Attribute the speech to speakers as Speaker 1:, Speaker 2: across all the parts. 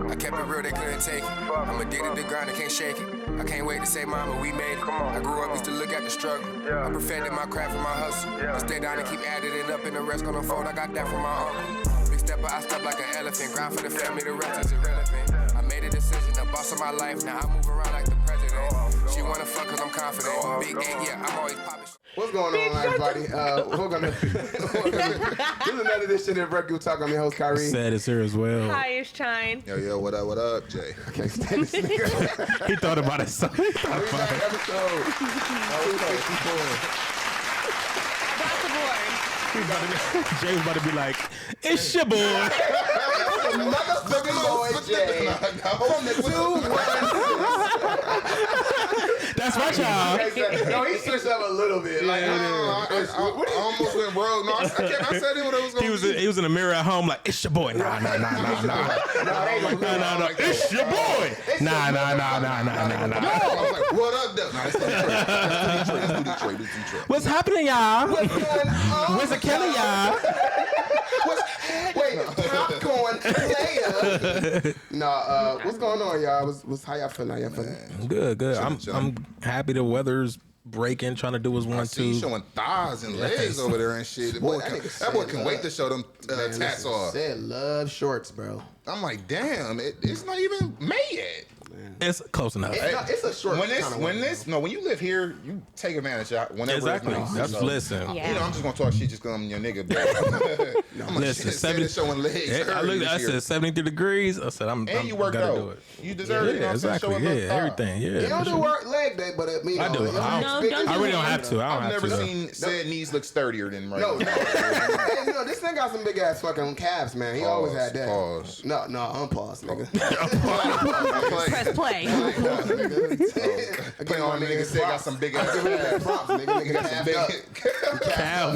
Speaker 1: I kept it real, they couldn't take it. I'm addicted to grind, I can't shake it. I can't wait to say, mama, we made it. I grew up, used to look at the struggle. I perfected my craft and my hustle. I stay down and keep adding it up, and the rest gonna fold. I got that from my uncle. Big stepper, I step like an elephant. Grind for the family, the rest is irrelevant. I made a decision, the boss of my life. Now I move around like the president. She wanna fuck cause I'm confident. Big 8, yeah, I'm always popping.
Speaker 2: What's going on, everybody? We're gonna this is another edition of Breakroom Talk. I'm your host, Kyrie.
Speaker 3: Sad is here as well.
Speaker 4: Hi, it's Chyna.
Speaker 5: Yo, what up, Jay?
Speaker 2: I can't stand this nigga.
Speaker 3: He thought about it so. He thought
Speaker 2: We
Speaker 3: about
Speaker 2: back
Speaker 3: it.
Speaker 2: episode 264.
Speaker 4: Got the board.
Speaker 3: Jay was about to be like, "It's your boy."
Speaker 2: Motherfucking boy Jay. From the 2-1.
Speaker 3: That's my child.
Speaker 2: No, he switched up a little bit. Like,
Speaker 5: I almost went rogue. No, I said it what it was going to be.
Speaker 3: He was in the mirror at home like, "It's your boy." Nah.
Speaker 2: no,
Speaker 3: It's your boy. Nah.
Speaker 5: I was like, what up, though? Nah, it's Detroit.
Speaker 3: What's happening, y'all?
Speaker 2: what's going on?
Speaker 3: Where's the Kelly, y'all?
Speaker 2: Wait, popcorn player. What's going on, y'all? What's how y'all feeling? How y'all feeling?
Speaker 3: Good.
Speaker 5: Chillin'.
Speaker 3: I'm happy the weather's breaking, trying to do his
Speaker 5: I
Speaker 3: one,
Speaker 5: see you
Speaker 3: two.
Speaker 5: showing thighs and legs over there and shit. That boy can wait to show them tats off.
Speaker 2: Said love shorts, bro.
Speaker 5: I'm like, damn, it's not even May yet.
Speaker 3: It's close enough.
Speaker 2: It's a short.
Speaker 5: When you live here, you take advantage of whenever
Speaker 3: Exactly.
Speaker 5: it's nice.
Speaker 3: That's
Speaker 5: So,
Speaker 3: listen.
Speaker 4: Yeah.
Speaker 5: You know, I'm just gonna talk shit just because I'm your nigga. But I'm like,
Speaker 3: Listen,
Speaker 5: shit, 70 showing legs.
Speaker 3: I looked. I said 73 degrees. I said I'm.
Speaker 5: and you worked
Speaker 3: gotta
Speaker 5: out.
Speaker 3: do it.
Speaker 5: You deserve it. You know what I'm saying?
Speaker 3: Exactly.
Speaker 5: Showing little thigh.
Speaker 3: Everything. Yeah.
Speaker 2: You don't do work leg day, but I do.
Speaker 3: I
Speaker 4: don't
Speaker 3: I really don't have to. I don't
Speaker 5: I've
Speaker 3: have
Speaker 5: never
Speaker 3: to.
Speaker 5: seen said knees look sturdier than right
Speaker 2: No,
Speaker 5: now.
Speaker 2: Hey, this thing got some big ass fucking calves, man. He always had that.
Speaker 5: Pause.
Speaker 2: No, unpause, nigga.
Speaker 4: Press play.
Speaker 5: Play on niggas say got some big ass calves.
Speaker 2: Props, nigga got some big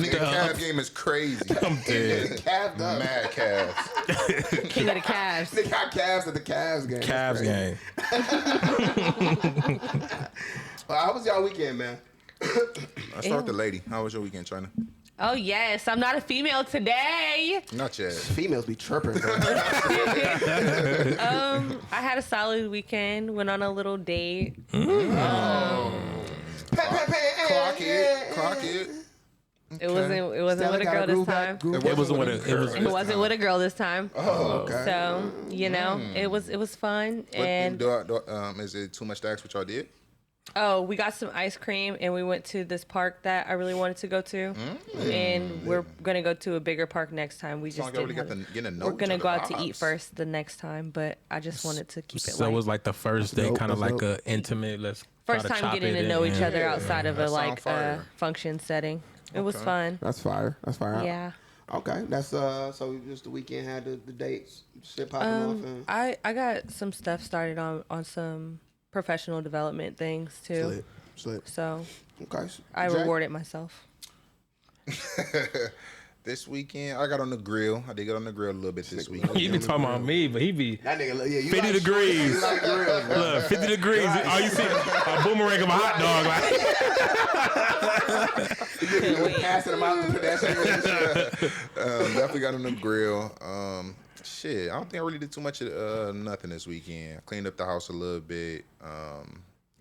Speaker 5: Nigga, calf game is crazy.
Speaker 3: I'm dead.
Speaker 2: calved up.
Speaker 5: Mad calves.
Speaker 4: King of the calves.
Speaker 2: They got calves at the Cavs game.
Speaker 3: Cavs game.
Speaker 2: How was y'all weekend, man?
Speaker 5: Let's start with the lady. How was your weekend, Chyna?
Speaker 4: Oh, yes. I'm not a female today.
Speaker 5: Not yet.
Speaker 2: Females be chirping, bro.
Speaker 4: I had a solid weekend. Went on a little date.
Speaker 5: Clock it.
Speaker 4: It wasn't with a girl this time.
Speaker 3: It wasn't with a.
Speaker 4: It wasn't with a girl this time.
Speaker 5: Oh, okay.
Speaker 4: So, it was fun. And
Speaker 5: Is it too much to ask what y'all did?
Speaker 4: we got some ice cream and we went to this park that I really wanted to go to. And we're gonna go to a bigger park next time. We just
Speaker 5: We're
Speaker 4: gonna go out to eat first the next time, but I just wanted to keep it
Speaker 3: So
Speaker 4: light.
Speaker 3: it was like the first day, kind of like a intimate. Let's
Speaker 4: First
Speaker 3: try to
Speaker 4: time
Speaker 3: chop
Speaker 4: getting
Speaker 3: it
Speaker 4: to know
Speaker 3: in.
Speaker 4: each other outside of a
Speaker 5: that sound fire.
Speaker 4: function setting. It was fun.
Speaker 2: That's fire.
Speaker 4: Yeah.
Speaker 2: Okay, that's so just the weekend had the dates, shit popping off. And
Speaker 4: I got some stuff started on some professional development things too.
Speaker 2: Slit.
Speaker 4: So
Speaker 2: Okay.
Speaker 4: I
Speaker 2: Jay?
Speaker 4: rewarded myself.
Speaker 5: This weekend, I got on the grill. I did get on the grill a little bit this weekend.
Speaker 3: He be talking about me, but he be
Speaker 2: That nigga, yeah, you
Speaker 3: 50
Speaker 2: like
Speaker 3: degrees.
Speaker 2: You like grills, bro.
Speaker 3: Look, 50 degrees. All you see a boomerang of a hot dog. Like,
Speaker 2: Passing them out to pedestrians.
Speaker 5: Definitely got on the grill. Shit, I don't think I really did too much of nothing this weekend. I cleaned up the house a little bit. I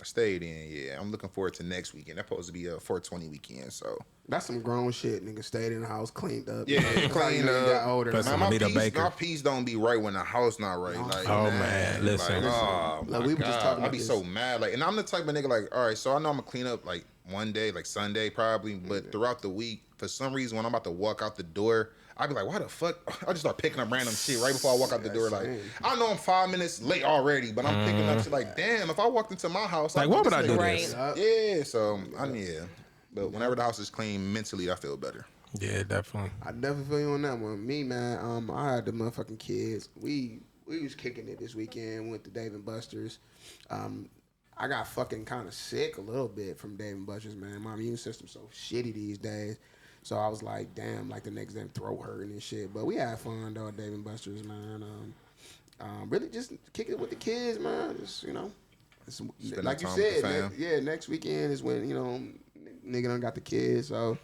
Speaker 5: stayed in. Yeah, I'm looking forward to next weekend. That's supposed to be a 420 weekend. So
Speaker 2: That's some grown shit, nigga. Stayed in the house, cleaned up.
Speaker 5: yeah,
Speaker 2: cleaned up. Got older.
Speaker 3: That's
Speaker 2: Man.
Speaker 3: some- Anita
Speaker 5: my
Speaker 3: Baker.
Speaker 5: peace don't be right when the house not right. Like,
Speaker 3: Oh, man, listen.
Speaker 5: oh,
Speaker 2: Like,
Speaker 5: my
Speaker 2: we were just
Speaker 5: God.
Speaker 2: talking
Speaker 5: I
Speaker 2: about
Speaker 5: be
Speaker 2: this.
Speaker 5: so mad. Like, and I'm the type of nigga like, all right, so I know I'm gonna clean up like one day, like Sunday probably, but throughout the week, for some reason, when I'm about to walk out the door, I be like, why the fuck? I just start picking up random shit right before I walk out the door. Like, I know I'm 5 minutes late already, but I'm picking up shit like, damn, if I walked into my house,
Speaker 3: Like, why would I do
Speaker 4: this?
Speaker 5: Yeah, so but whenever the house is clean, mentally I feel better.
Speaker 3: yeah, definitely.
Speaker 2: I definitely feel you on that one. Me, man, I had the motherfucking kids. We was kicking it this weekend. Went to Dave & Buster's. I got fucking kind of sick a little bit from Dave & Buster's, man. My immune system's so shitty these days. So I was like, damn, like the next day throat hurting and shit. But we had fun though at Dave & Buster's, man. Really just kick it with the kids, man. Just, like you said, next weekend is when, nigga done got the kids. So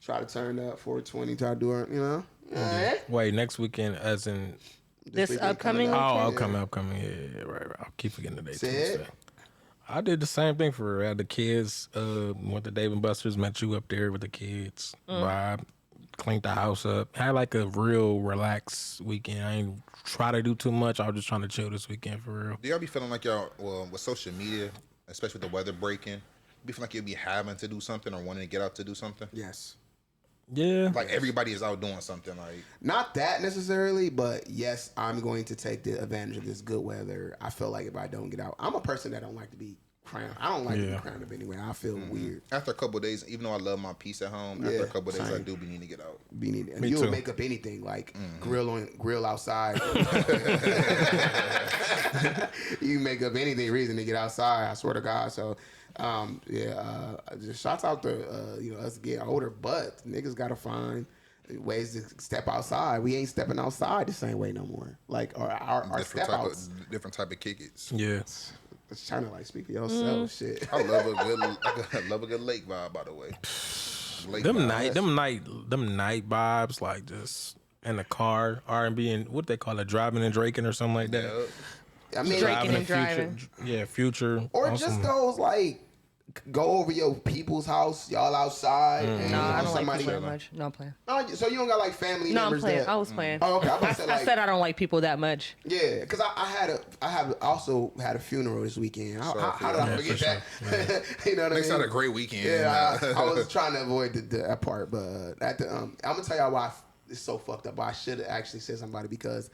Speaker 2: try to turn up 420, try to do it,
Speaker 3: Wait, next weekend as in
Speaker 4: This
Speaker 2: weekend
Speaker 4: upcoming
Speaker 2: coming up.
Speaker 3: Oh, upcoming. Yeah, right. I'll keep forgetting the date.
Speaker 2: Said?
Speaker 3: Tuesday. I did the same thing for the kids. Went to Dave and Buster's, met you up there with the kids. Vibe, cleaned the house up. Had like a real relaxed weekend. I ain't try to do too much. I was just trying to chill this weekend for real.
Speaker 5: Do y'all be feeling like y'all, well, with social media, especially with the weather breaking, be feeling like you'll be having to do something or wanting to get out to do something?
Speaker 2: Yes.
Speaker 3: Yeah.
Speaker 5: Like everybody is out doing something. Like
Speaker 2: Not that necessarily, but yes, I'm going to take the advantage of this good weather. I feel like if I don't get out, I'm a person that don't like to be cramped. I don't like to be cramped up anyway. I feel weird.
Speaker 5: after a couple of days, even though I love my peace at home, after a couple of days, I do be needing to get out.
Speaker 2: And
Speaker 3: Me
Speaker 2: you'll
Speaker 3: too.
Speaker 2: make up anything like grill outside. You make up anything reason to get outside. I swear to God. So, just shouts out to us getting older, but niggas gotta find ways to step outside. We ain't stepping outside the same way no more. Like our step outs.
Speaker 5: Different type of kick it's.
Speaker 3: Yeah.
Speaker 2: It's trying to like speak for yourself. Shit.
Speaker 5: I love a good lake vibe, by the way. Lake
Speaker 3: Them
Speaker 5: vibe.
Speaker 3: night vibes, like just in the car, R&B, and what they call it, driving and draking or something like that.
Speaker 5: Yeah.
Speaker 2: I mean,
Speaker 4: Draking and
Speaker 3: Future,
Speaker 4: driving.
Speaker 3: yeah, Future,
Speaker 2: or
Speaker 3: on
Speaker 2: just
Speaker 3: some-
Speaker 2: those like go over your people's house, y'all outside. And,
Speaker 4: No, I don't like
Speaker 2: somebody.
Speaker 4: people that much. No, I'm playing.
Speaker 2: No, so you don't got like family
Speaker 4: No, I'm
Speaker 2: members
Speaker 4: playing.
Speaker 2: that.
Speaker 4: I was playing.
Speaker 2: Oh, okay. I'm about to say,
Speaker 4: I
Speaker 2: like,
Speaker 4: said I don't like people that much.
Speaker 2: yeah, because I also had a funeral this weekend. How did I forget
Speaker 3: for
Speaker 2: that? You know what I
Speaker 5: Next
Speaker 2: mean?
Speaker 5: had a great weekend.
Speaker 2: Yeah, I was trying to avoid that part, but I'm gonna tell y'all why it's so fucked up. But I should have actually said somebody because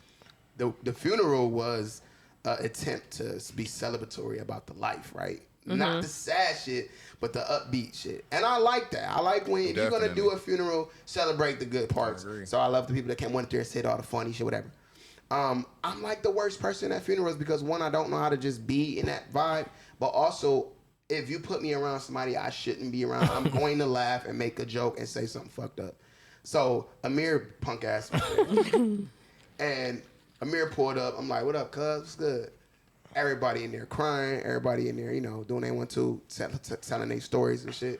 Speaker 2: the funeral was an attempt to be celebratory about the life, right? Not the sad shit, but the upbeat shit. And I like that. I like when if you're gonna do a funeral, celebrate the good parts. So I love the people that came went there and said all the funny shit, whatever. I'm like the worst person at funerals because one, I don't know how to just be in that vibe, but also if you put me around somebody I shouldn't be around, I'm going to laugh and make a joke and say something fucked up. So Amir punk ass was there. And Amir pulled up. I'm like, what up, cuz? What's good? Everybody in there crying. Everybody in there, doing they want to, telling their stories and shit.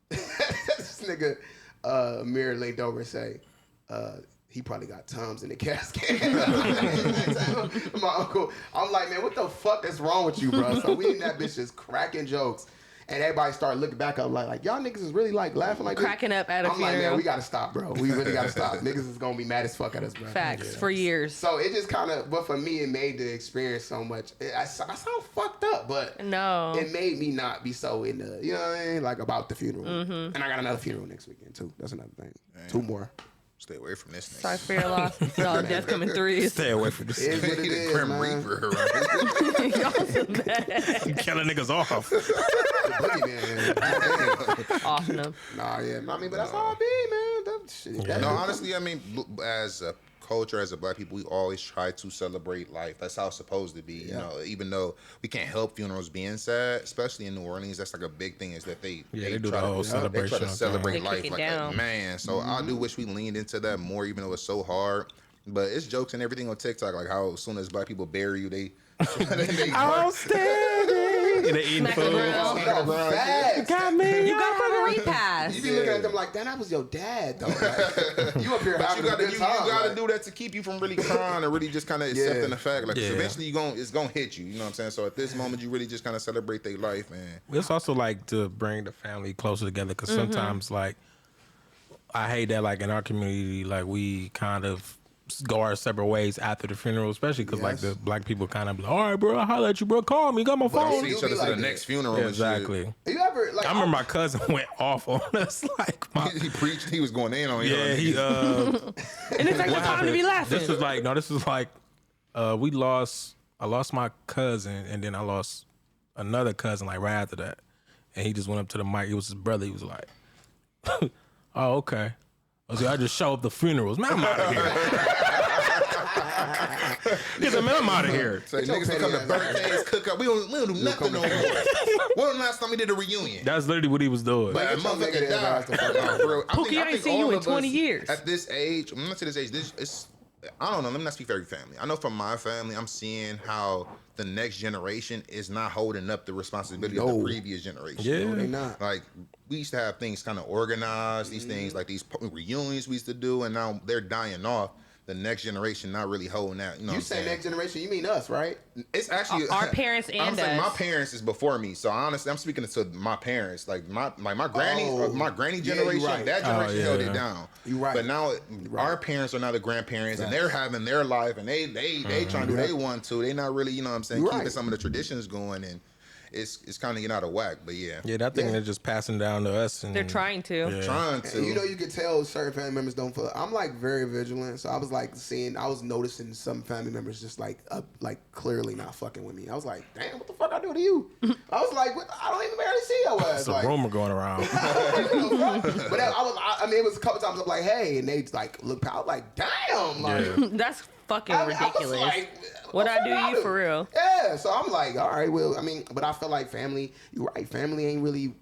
Speaker 2: This nigga, Amir leaned over and say, he probably got Tums in the casket. My uncle, I'm like, man, what the fuck is wrong with you, bro? So we in that bitch just cracking jokes. And everybody started looking back up like y'all niggas is really like laughing like
Speaker 4: Cracking
Speaker 2: this?
Speaker 4: up at a
Speaker 2: I'm like, man,
Speaker 4: funeral.
Speaker 2: we gotta stop, bro. We really gotta stop. Niggas is gonna be mad as fuck at us, bro.
Speaker 4: Facts for years.
Speaker 2: So it just kind of, but for me, it made the experience so much. I sound fucked up, but
Speaker 4: No.
Speaker 2: it made me not be so in the, you know what I mean, like about the funeral. And I got another funeral next weekend too. That's another thing.
Speaker 5: Damn.
Speaker 2: 2 more.
Speaker 5: Stay away from this.
Speaker 4: Sorry for your loss. No, death coming threes.
Speaker 3: Stay away from this.
Speaker 2: It is what it
Speaker 5: He the
Speaker 2: is,
Speaker 5: Grim
Speaker 2: man.
Speaker 5: Reaper, right?
Speaker 4: Y'all so bad.
Speaker 3: You killing niggas off.
Speaker 2: The boogeyman.
Speaker 4: Offing them.
Speaker 2: Nah, yeah. I mean, but that's how it be, man. That shit.
Speaker 3: Yeah.
Speaker 5: No, honestly, I mean, as a culture, as a black people, we always try to celebrate life. That's how it's supposed to be. You know, even though we can't help funerals being sad, especially in New Orleans, that's like a big thing. Is that they
Speaker 3: they do
Speaker 5: try
Speaker 3: the whole
Speaker 5: to,
Speaker 3: celebration
Speaker 5: They try to
Speaker 3: thing.
Speaker 5: celebrate
Speaker 4: They
Speaker 5: life
Speaker 4: kick it
Speaker 5: like
Speaker 4: down.
Speaker 5: a man. So I do wish we leaned into that more, even though it's so hard. But it's jokes and everything on TikTok, like how as soon as black people bury you, they
Speaker 3: Outstanding. They eating
Speaker 4: Smack the
Speaker 3: food.
Speaker 4: ground.
Speaker 2: No, facts.
Speaker 3: Got me.
Speaker 4: You got from a repass.
Speaker 2: You be looking at them like, damn, that was your dad, though. Like, you up here
Speaker 5: But
Speaker 2: having
Speaker 5: you
Speaker 2: a
Speaker 5: gotta,
Speaker 2: good
Speaker 5: you
Speaker 2: time.
Speaker 5: gotta
Speaker 2: like,
Speaker 5: do that to keep you from really crying or really just kind of accepting the fact. Like, 'cause
Speaker 3: Yeah.
Speaker 5: eventually it's gonna hit you. You know what I'm saying? So at this moment, you really just kind of celebrate their life, man.
Speaker 3: It's also like to bring the family closer together because sometimes like I hate that like in our community like we kind of go our separate ways after the funeral, especially because like the black people kind of be like, all right, bro, I'll holler at you, bro. Call me, got my
Speaker 5: But
Speaker 3: phone.
Speaker 5: see
Speaker 2: do
Speaker 5: each
Speaker 2: be
Speaker 5: other
Speaker 2: like
Speaker 5: to the
Speaker 2: that.
Speaker 5: next funeral.
Speaker 3: Yeah,
Speaker 5: and shit.
Speaker 3: exactly.
Speaker 2: you ever, like,
Speaker 3: I remember my cousin went off on us like my
Speaker 5: He preached. He was going in on you.
Speaker 3: yeah he
Speaker 4: And it's like the
Speaker 3: what
Speaker 4: time to be
Speaker 3: happened?
Speaker 4: laughing.
Speaker 3: This is like I lost my cousin and then I lost another cousin like right after that, and he just went up to the mic. It was his brother. He was like, "Oh, okay." I was like, "I just show up the funerals, man. I'm out of here." He said, "Man, I'm out of here."
Speaker 5: Say
Speaker 2: your
Speaker 5: niggas
Speaker 2: petty
Speaker 5: come to
Speaker 2: ass
Speaker 5: birthdays, cook up. We don't do nothing no more. When was the last time we did a reunion?
Speaker 3: That's literally what he was doing.
Speaker 5: But a
Speaker 2: Get your
Speaker 5: motherfucker
Speaker 2: nigga there,
Speaker 5: died.
Speaker 2: guys, the fuck out.
Speaker 5: Bro,
Speaker 4: Pookie, I ain't seen you
Speaker 5: all
Speaker 4: in
Speaker 5: of
Speaker 4: 20
Speaker 5: us
Speaker 4: years.
Speaker 5: At this age, I'm not to this age. It's I don't know. Let me not speak for every family. I know from my family, I'm seeing how the next generation is not holding up the responsibility of the previous generation.
Speaker 3: Yeah.
Speaker 2: They not.
Speaker 5: Like we used to have things kind of organized. These things like these reunions we used to do, and now they're dying off the next generation not really holding that. You know,
Speaker 2: You say next generation, you mean us, right?
Speaker 5: It's actually
Speaker 4: Our parents and
Speaker 5: I'm saying
Speaker 4: us.
Speaker 5: my parents is before me, so honestly, I'm speaking to my parents, like my granny, my granny
Speaker 2: Yeah, you
Speaker 5: generation.
Speaker 2: right.
Speaker 5: That generation
Speaker 3: yeah,
Speaker 5: held
Speaker 3: yeah.
Speaker 5: it down.
Speaker 2: You right.
Speaker 5: But now
Speaker 2: right.
Speaker 5: our parents are now the grandparents, and they're having their life, and they trying to do what they want to. They not really, you know what I'm saying,
Speaker 2: You
Speaker 5: keeping
Speaker 2: right.
Speaker 5: some of the traditions going, and it's kind of getting out of whack. But yeah,
Speaker 3: that thing they're just passing down to us. And
Speaker 4: They're trying to.
Speaker 3: Yeah.
Speaker 5: trying to.
Speaker 2: And you can tell certain family members don't feel. I'm like very vigilant, so I was like I was noticing some family members just like clearly not fucking with me. I was like, damn, what the fuck I do to you? I was like, what? I don't even barely see your ass.
Speaker 3: It's a
Speaker 2: Like,
Speaker 3: rumor going around.
Speaker 2: but I mean, it was a couple times I'm like, hey, and they like look. I was like, damn, like.
Speaker 3: Yeah.
Speaker 4: That's fucking
Speaker 2: I was
Speaker 4: ridiculous.
Speaker 2: like,
Speaker 4: what I
Speaker 2: the fuck
Speaker 4: do you for real?
Speaker 2: Yeah, so I'm like, all right, well, I mean, but I feel like family, you're right, family ain't really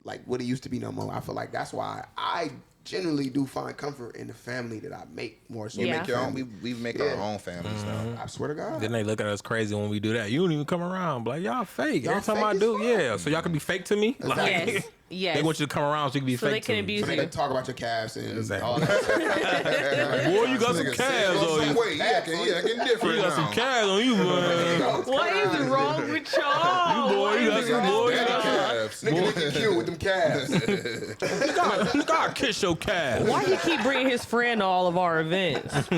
Speaker 2: like what it used to be no more. I feel like that's why I generally do find comfort in the family that I make more so.
Speaker 5: You
Speaker 4: Yeah.
Speaker 5: make your own. We make our own families now.
Speaker 2: I swear to God.
Speaker 3: Then they look at us crazy when we do that. You don't even come around. Like, y'all fake.
Speaker 2: Y'all
Speaker 3: Every time
Speaker 2: fake
Speaker 3: I
Speaker 2: as
Speaker 3: do,
Speaker 2: fuck.
Speaker 3: yeah. So y'all can be fake to me? Like,
Speaker 4: Yes. Yes.
Speaker 3: They want you to come around so you can be
Speaker 4: So they
Speaker 3: fake
Speaker 4: can
Speaker 3: to
Speaker 4: abuse
Speaker 3: me.
Speaker 2: So
Speaker 4: you.
Speaker 2: they talk about your calves and
Speaker 3: Exactly.
Speaker 2: all that.
Speaker 3: Boy, you got some
Speaker 5: Nigga,
Speaker 3: calves on you.
Speaker 5: Wait, yeah, getting different
Speaker 3: You got some
Speaker 5: now.
Speaker 3: calves on you, man.
Speaker 4: What is wrong with y'all?
Speaker 3: Boy, you got some boy.
Speaker 5: Daddy calves.
Speaker 2: Nigga looking cute with them calves.
Speaker 3: You gotta kiss your calves.
Speaker 4: Why you keep bringing his friend to all of our events?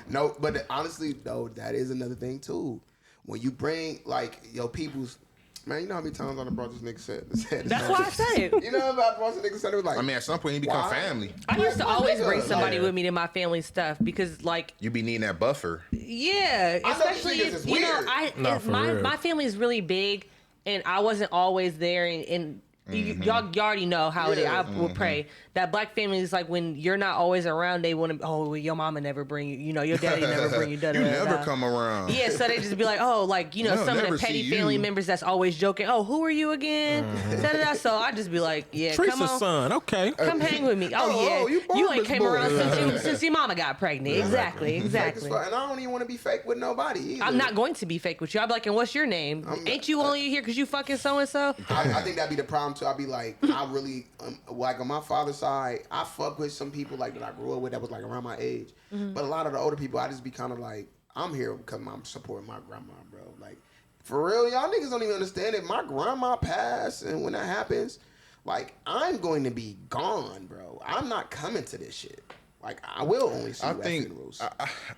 Speaker 2: No, but honestly, though, that is another thing too. When you bring like your people's, man, you know how many times I done brought this nigga said
Speaker 4: That's why I said it.
Speaker 2: You know about brought this nigga said it was like.
Speaker 5: I mean, at some point you become
Speaker 2: Why?
Speaker 5: family.
Speaker 4: I used to always bring somebody
Speaker 3: Like-
Speaker 4: with me to my family stuff because, like,
Speaker 5: You be needing that buffer.
Speaker 4: yeah,
Speaker 2: I know
Speaker 4: especially
Speaker 2: you think
Speaker 4: if,
Speaker 2: it's weird.
Speaker 3: Nah, for real.
Speaker 4: my family is really big, and I wasn't always there, and y'all already know how it is. I would pray that black families, like, when you're not always around, they want to. Oh, well, your mama never bring you. You know, your daddy never bring you.
Speaker 5: You never come around.
Speaker 4: Yeah, so they just be like, oh, like, you know,
Speaker 5: No,
Speaker 4: some of
Speaker 5: never
Speaker 4: the petty
Speaker 5: see
Speaker 4: family
Speaker 5: you.
Speaker 4: members that's always joking. Oh, who are you again? Da-da-da. So I just be like, yeah, come
Speaker 3: Teresa's
Speaker 4: on.
Speaker 3: son, okay.
Speaker 4: Come hang with me. Oh,
Speaker 2: Oh,
Speaker 4: yeah.
Speaker 2: you
Speaker 4: You ain't
Speaker 2: Barnabas
Speaker 4: came
Speaker 2: boy.
Speaker 4: around since your mama got pregnant. Exactly.
Speaker 2: Fake as
Speaker 4: Exactly.
Speaker 2: fuck. And I don't even want to be fake with nobody either.
Speaker 4: I'm not going to be fake with you. I'll be like, and what's your name? Ain't you only here because you fucking so-and-so?
Speaker 2: I think that'd be the problem too. I'd be like, I really, like on my father's side, I fuck with some people like that I grew up with that was like around my age. But a lot of the older people, I just be kind of like, I'm here because I'm supporting my grandma, bro. Like, for real, y'all niggas don't even understand it. My grandma passed, and when that happens, like, I'm going to be gone, bro. I'm not coming to this shit. Like, I will only see you at funerals.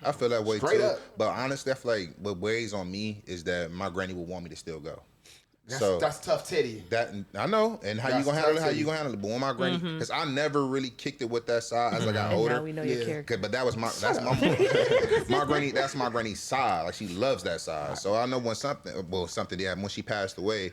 Speaker 5: I feel that way
Speaker 2: Straight
Speaker 5: too.
Speaker 2: up.
Speaker 5: But honestly, I feel like what weighs on me is that my granny would want me to still go.
Speaker 2: That's tough titty.
Speaker 5: That I know, and how
Speaker 2: That's
Speaker 5: you gonna handle it? How
Speaker 2: tough
Speaker 5: you gonna handle it? But when my granny, because I never really kicked it with that side as I got
Speaker 4: And
Speaker 5: older.
Speaker 4: now we know your
Speaker 2: Yeah.
Speaker 4: character.
Speaker 5: But that's my granny. That's my granny's side. Like, she loves that side. So I know when something happened when she passed away,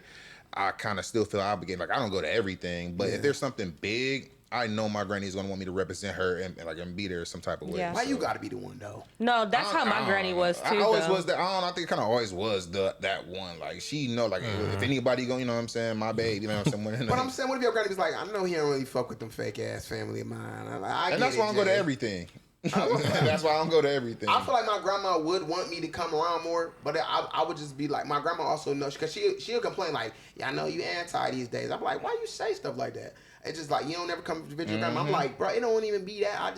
Speaker 5: I kind of still feel obligated. Like, I don't go to everything, but if there's something big, I know my granny's gonna want me to represent her and be there some type of way.
Speaker 4: Yeah.
Speaker 2: Why
Speaker 5: So-
Speaker 2: you gotta be the one though?
Speaker 4: No, that's how my granny was too.
Speaker 5: I always
Speaker 4: though.
Speaker 5: was that. I don't know. I think it kind of always was that one. Like, she know, like, if anybody go, you know what I'm saying, my babe, you know what I'm saying.
Speaker 2: But I'm saying, what if your granny was like, I know he don't really fuck with them fake ass family of mine. I
Speaker 5: and that's why I don't go to everything. That's why I don't go to everything.
Speaker 2: I feel like my grandma would want me to come around more, but I would just be like, my grandma also knows, because she'll complain like, yeah, I know you anti these days. I'm like, why you say stuff like that? It's just like, you don't ever come to visit your grandma. I'm like, bro, it don't even be that. I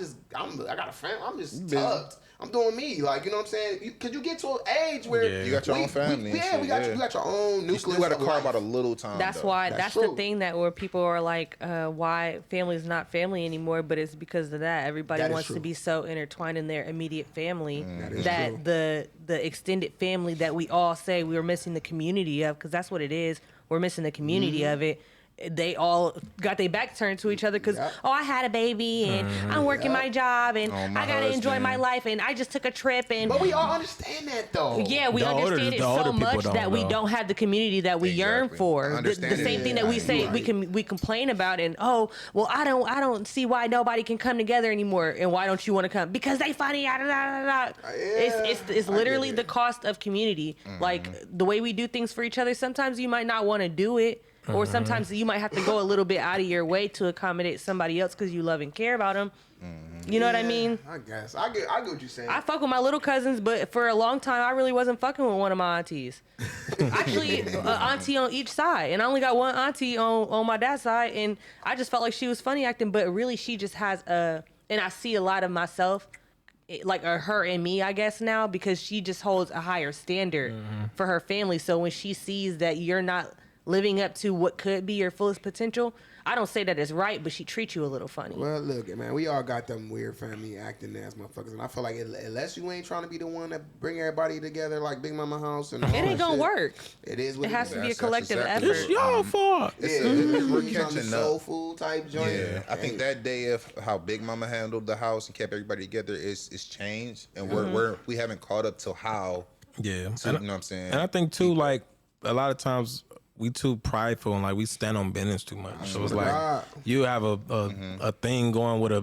Speaker 2: got a family. I'm just tucked. I'm doing me. Like, you know what I'm saying? Because you get to an age where
Speaker 3: Yeah.
Speaker 5: You got your own family and shit,
Speaker 2: you got your own nucleus.
Speaker 5: you still got to
Speaker 2: of
Speaker 5: carve
Speaker 2: life.
Speaker 5: out a little time.
Speaker 4: That's
Speaker 5: though.
Speaker 4: why.
Speaker 2: That's
Speaker 4: That's
Speaker 2: true.
Speaker 4: the thing that where people are like, why family's not family anymore. But it's because of that. Everybody
Speaker 2: That is
Speaker 4: wants
Speaker 2: true.
Speaker 4: to be so intertwined in their immediate family
Speaker 2: is
Speaker 4: that
Speaker 2: true.
Speaker 4: the extended family that we all say we were missing the community of, because that's what it is. We're missing the community
Speaker 2: Mm-hmm.
Speaker 4: of it. They all got their back turned to each other because,
Speaker 2: Yep.
Speaker 4: oh, I had a baby and I'm working my job and
Speaker 5: Oh, my
Speaker 4: I gotta enjoy
Speaker 5: husband.
Speaker 4: my life and I just took a trip and
Speaker 2: But we all understand that though.
Speaker 4: yeah, we
Speaker 3: The older-
Speaker 4: understand it
Speaker 3: the older
Speaker 4: so
Speaker 3: people
Speaker 4: much
Speaker 3: don't,
Speaker 4: that we
Speaker 3: though.
Speaker 4: don't have the community that we yearn
Speaker 5: Exactly.
Speaker 4: for. The
Speaker 5: Understand
Speaker 4: same
Speaker 5: it.
Speaker 4: thing that we
Speaker 2: Yeah,
Speaker 4: say
Speaker 2: you're
Speaker 4: we complain about, and oh, well, I don't see why nobody can come together anymore, and why don't you want to come? Because they funny. Da, da, da, da. It's
Speaker 2: I
Speaker 4: literally
Speaker 2: get
Speaker 4: the
Speaker 2: it.
Speaker 4: cost of community. Like the way we do things for each other. Sometimes you might not want to do it. Or sometimes you might have to go a little bit out of your way to accommodate somebody else because you love and care about them. You know what I mean?
Speaker 2: I guess. I get what you're saying.
Speaker 4: I fuck with my little cousins, but for a long time, I really wasn't fucking with one of my aunties. Actually, an auntie on each side. And I only got one auntie on my dad's side. And I just felt like she was funny acting, but really she just has and I see a lot of myself like her and me, I guess now, because she just holds a higher standard for her family. So when she sees that you're not living up to what could be your fullest potential, I don't say that it's right, but she treats you a little funny.
Speaker 2: Well, look, man, we all got them weird family acting ass motherfuckers, and I feel like unless you ain't trying to be the one that bring everybody together like Big Mama House and all
Speaker 4: It ain't
Speaker 2: that
Speaker 4: gonna
Speaker 2: shit,
Speaker 4: work.
Speaker 2: It is what
Speaker 4: It has to be a
Speaker 5: That's
Speaker 4: collective
Speaker 5: exactly
Speaker 4: effort.
Speaker 3: It's your fault.
Speaker 5: We're
Speaker 2: we're
Speaker 5: catching
Speaker 2: soul
Speaker 5: up.
Speaker 2: food type joint.
Speaker 5: Yeah, I think that day of how Big Mama handled the house and kept everybody together is changed, and we haven't caught up to how.
Speaker 3: Yeah.
Speaker 5: To, you know what I'm saying?
Speaker 3: And I think too, like a lot of times we too prideful and like we stand on business too much. So it's like you have a thing going with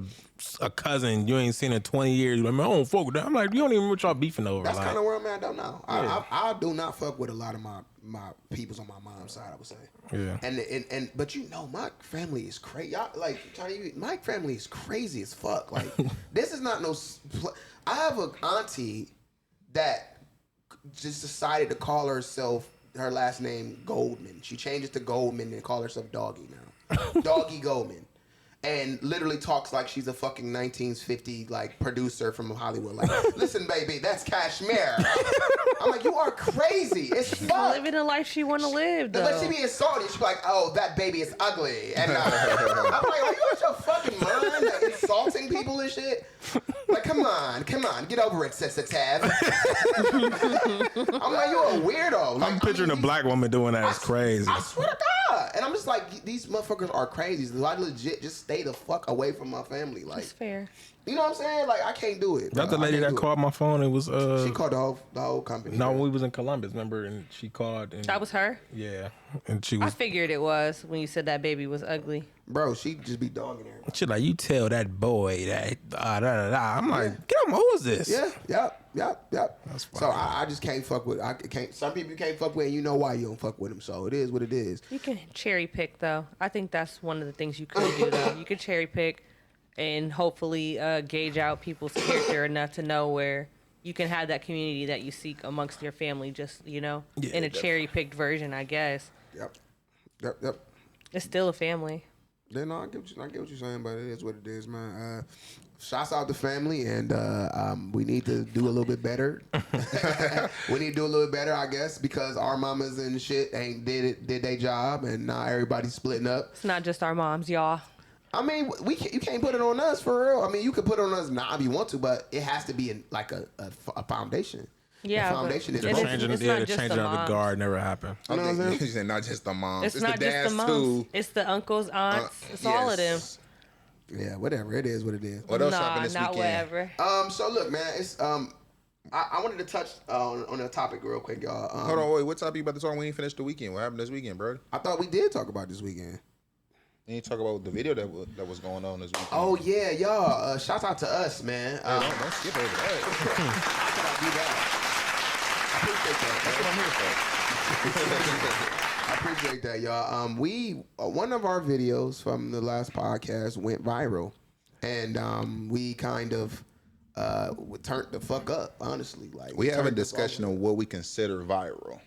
Speaker 3: a cousin you ain't seen in 20 years. You're like, man, I don't fuck with that. I'm like, you don't even know what y'all beefing over.
Speaker 2: That's
Speaker 3: like,
Speaker 2: kind of where I'm at though now. I do not fuck with a lot of my peoples on my mom's side, I would say.
Speaker 3: Yeah.
Speaker 2: And but you know, my family is crazy. Like my family is crazy as fuck. Like this is not no. I have an auntie that just decided to call herself her last name Goldman. She changed it to Goldman and call herself Doggy now. Doggy Goldman. And literally talks like she's a fucking 1950 like producer from Hollywood. Like, listen, baby, that's Kashmir. I'm like, you are crazy. It's fuck.
Speaker 4: Living the life she want to live, though.
Speaker 2: But she be insulting. She's like, oh, that baby is ugly. And I'm like, are you out your fucking mind? Like, insulting people and shit? Like, come on, get over it, Sister Tav. I'm like, you're a weirdo. Like,
Speaker 3: I'm picturing a black woman doing that. It's crazy.
Speaker 2: I swear to God. And I'm just like, these motherfuckers are crazy. I legit just stay the fuck away from my family. Like,
Speaker 4: That's fair.
Speaker 2: you know what I'm saying? Like, I can't do it.
Speaker 3: That's the
Speaker 2: bro.
Speaker 3: lady that called my phone. It was
Speaker 2: She called the whole company.
Speaker 3: no,
Speaker 2: bro.
Speaker 3: we was in Columbus, remember? And she called. And,
Speaker 4: That was her?
Speaker 3: yeah, and she
Speaker 4: I
Speaker 3: was.
Speaker 4: figured it was when you said that baby was ugly.
Speaker 2: Bro, she just be dogging her.
Speaker 3: She like, you tell that boy that I'm like, get him. Who is this?
Speaker 2: Yeah, yep.
Speaker 3: That's fine.
Speaker 2: So I just can't fuck with. I can't. Some people you can't fuck with, and you know why you don't fuck with them. So it is what it is.
Speaker 4: You can cherry pick, though. I think that's one of the things you could do, though. You could cherry pick and hopefully gauge out people's character enough to know where you can have that community that you seek amongst your family, just, you know, in a cherry picked version, I guess.
Speaker 2: Yep.
Speaker 4: It's still a family.
Speaker 2: Then I get what you're saying, but it is what it is, man. Shouts out to family, and we need to do a little bit better. We need to do a little bit better, I guess, because our mamas and shit ain't did their job, and now everybody's splitting up.
Speaker 4: It's not just our moms, y'all.
Speaker 2: I mean, you can't put it on us for real. I mean, you can put it on us now if you want to, but it has to be a foundation.
Speaker 4: Yeah,
Speaker 2: the foundation is
Speaker 3: The
Speaker 4: it's
Speaker 2: broken.
Speaker 3: changing,
Speaker 4: it's
Speaker 3: yeah,
Speaker 4: not
Speaker 3: the
Speaker 4: just
Speaker 3: changing
Speaker 4: the
Speaker 3: of the
Speaker 4: moms.
Speaker 3: guard never happened.
Speaker 5: I think you said not just the moms.
Speaker 4: It's
Speaker 5: It's
Speaker 4: not
Speaker 5: the
Speaker 4: just
Speaker 5: dads
Speaker 4: the moms.
Speaker 5: too.
Speaker 4: It's the uncles, aunts. It's all of them.
Speaker 5: Yes.
Speaker 2: Yeah, whatever. It is what it is.
Speaker 5: What else
Speaker 4: Nah,
Speaker 5: happened this
Speaker 4: not
Speaker 5: weekend?
Speaker 4: whatever.
Speaker 2: So look, man, it's I wanted to touch on a topic real quick, y'all.
Speaker 5: Hold on, wait. What topic you about to talk? We ain't finished the weekend. What happened this weekend, bro?
Speaker 2: I thought we did talk about this weekend.
Speaker 5: You need to talk about the video that was going on this weekend.
Speaker 2: Oh yeah, y'all. Shout out to us, man.
Speaker 5: Hey, don't skip over that.
Speaker 2: How could I do that? I appreciate that.
Speaker 5: That's what I'm here for.
Speaker 2: I appreciate that, y'all. We one of our videos from the last podcast went viral, and we kind of turned the fuck up. Honestly, like
Speaker 5: We have a
Speaker 2: turned us
Speaker 5: discussion
Speaker 2: all-
Speaker 5: on what we consider viral.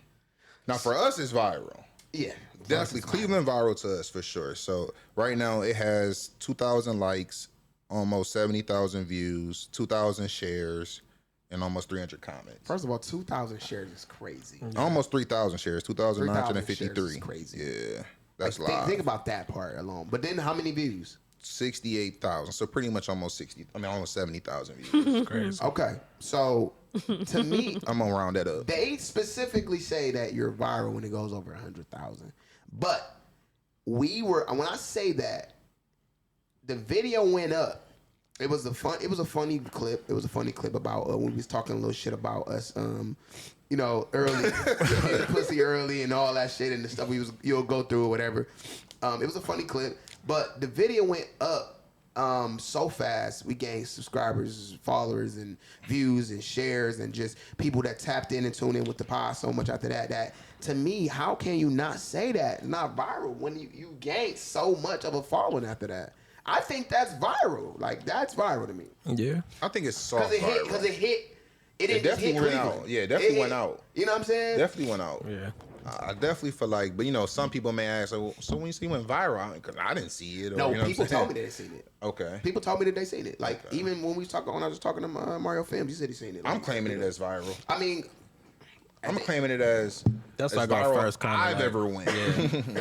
Speaker 5: Now, for us, it's viral.
Speaker 2: Yeah,
Speaker 5: Definitely Cleveland viral to us for sure. So right now it has 2,000 likes, almost 70,000 views, 2,000 shares, and almost 300 comments.
Speaker 2: First of all, 2,000 shares is crazy.
Speaker 5: Almost 3,000 shares, 2,953.
Speaker 2: 3,000 shares is crazy.
Speaker 5: Yeah, that's
Speaker 2: Like,
Speaker 5: live.
Speaker 2: think about that part alone. But then how many views?
Speaker 5: 68,000. So pretty much almost 70,000 views.
Speaker 3: Crazy.
Speaker 2: Okay, so to me,
Speaker 5: I'm gonna round that up.
Speaker 2: they specifically say that you're viral when it goes over 100,000. But when I say that, the video went up. It was a funny clip. It was a funny clip about when we was talking a little shit about us, early, getting pussy early and all that shit and the stuff you'll go through or whatever. It was a funny clip, but the video went up so fast. We gained subscribers, followers, and views and shares, and just people that tapped in and tuned in with the pod so much after that. That to me, how can you not say that it's not viral when you gained so much of a following after that? I think that's viral. Like that's viral to me
Speaker 3: Yeah.
Speaker 5: I think it's soft
Speaker 2: because
Speaker 5: viral.
Speaker 2: it hit. It didn't just
Speaker 5: definitely
Speaker 2: hit
Speaker 5: went
Speaker 2: Cleveland.
Speaker 5: out. Yeah, it definitely
Speaker 2: hit-
Speaker 5: went out.
Speaker 2: You know what I'm saying?
Speaker 5: Definitely went out.
Speaker 3: Yeah.
Speaker 5: I definitely feel like, but you know, some people may ask, so when you see it went viral, because I didn't see it. Or,
Speaker 2: No,
Speaker 5: you know
Speaker 2: people told me that they seen it.
Speaker 5: Okay.
Speaker 2: People told me that they seen it. Like even when I was talking to Mario Films, he said he seen it. Like,
Speaker 5: I'm claiming it as viral.
Speaker 2: I mean,
Speaker 5: I'm claiming it as
Speaker 3: That's
Speaker 5: as
Speaker 3: like our
Speaker 5: viral
Speaker 3: first comment.
Speaker 5: I've
Speaker 3: like,
Speaker 5: ever went.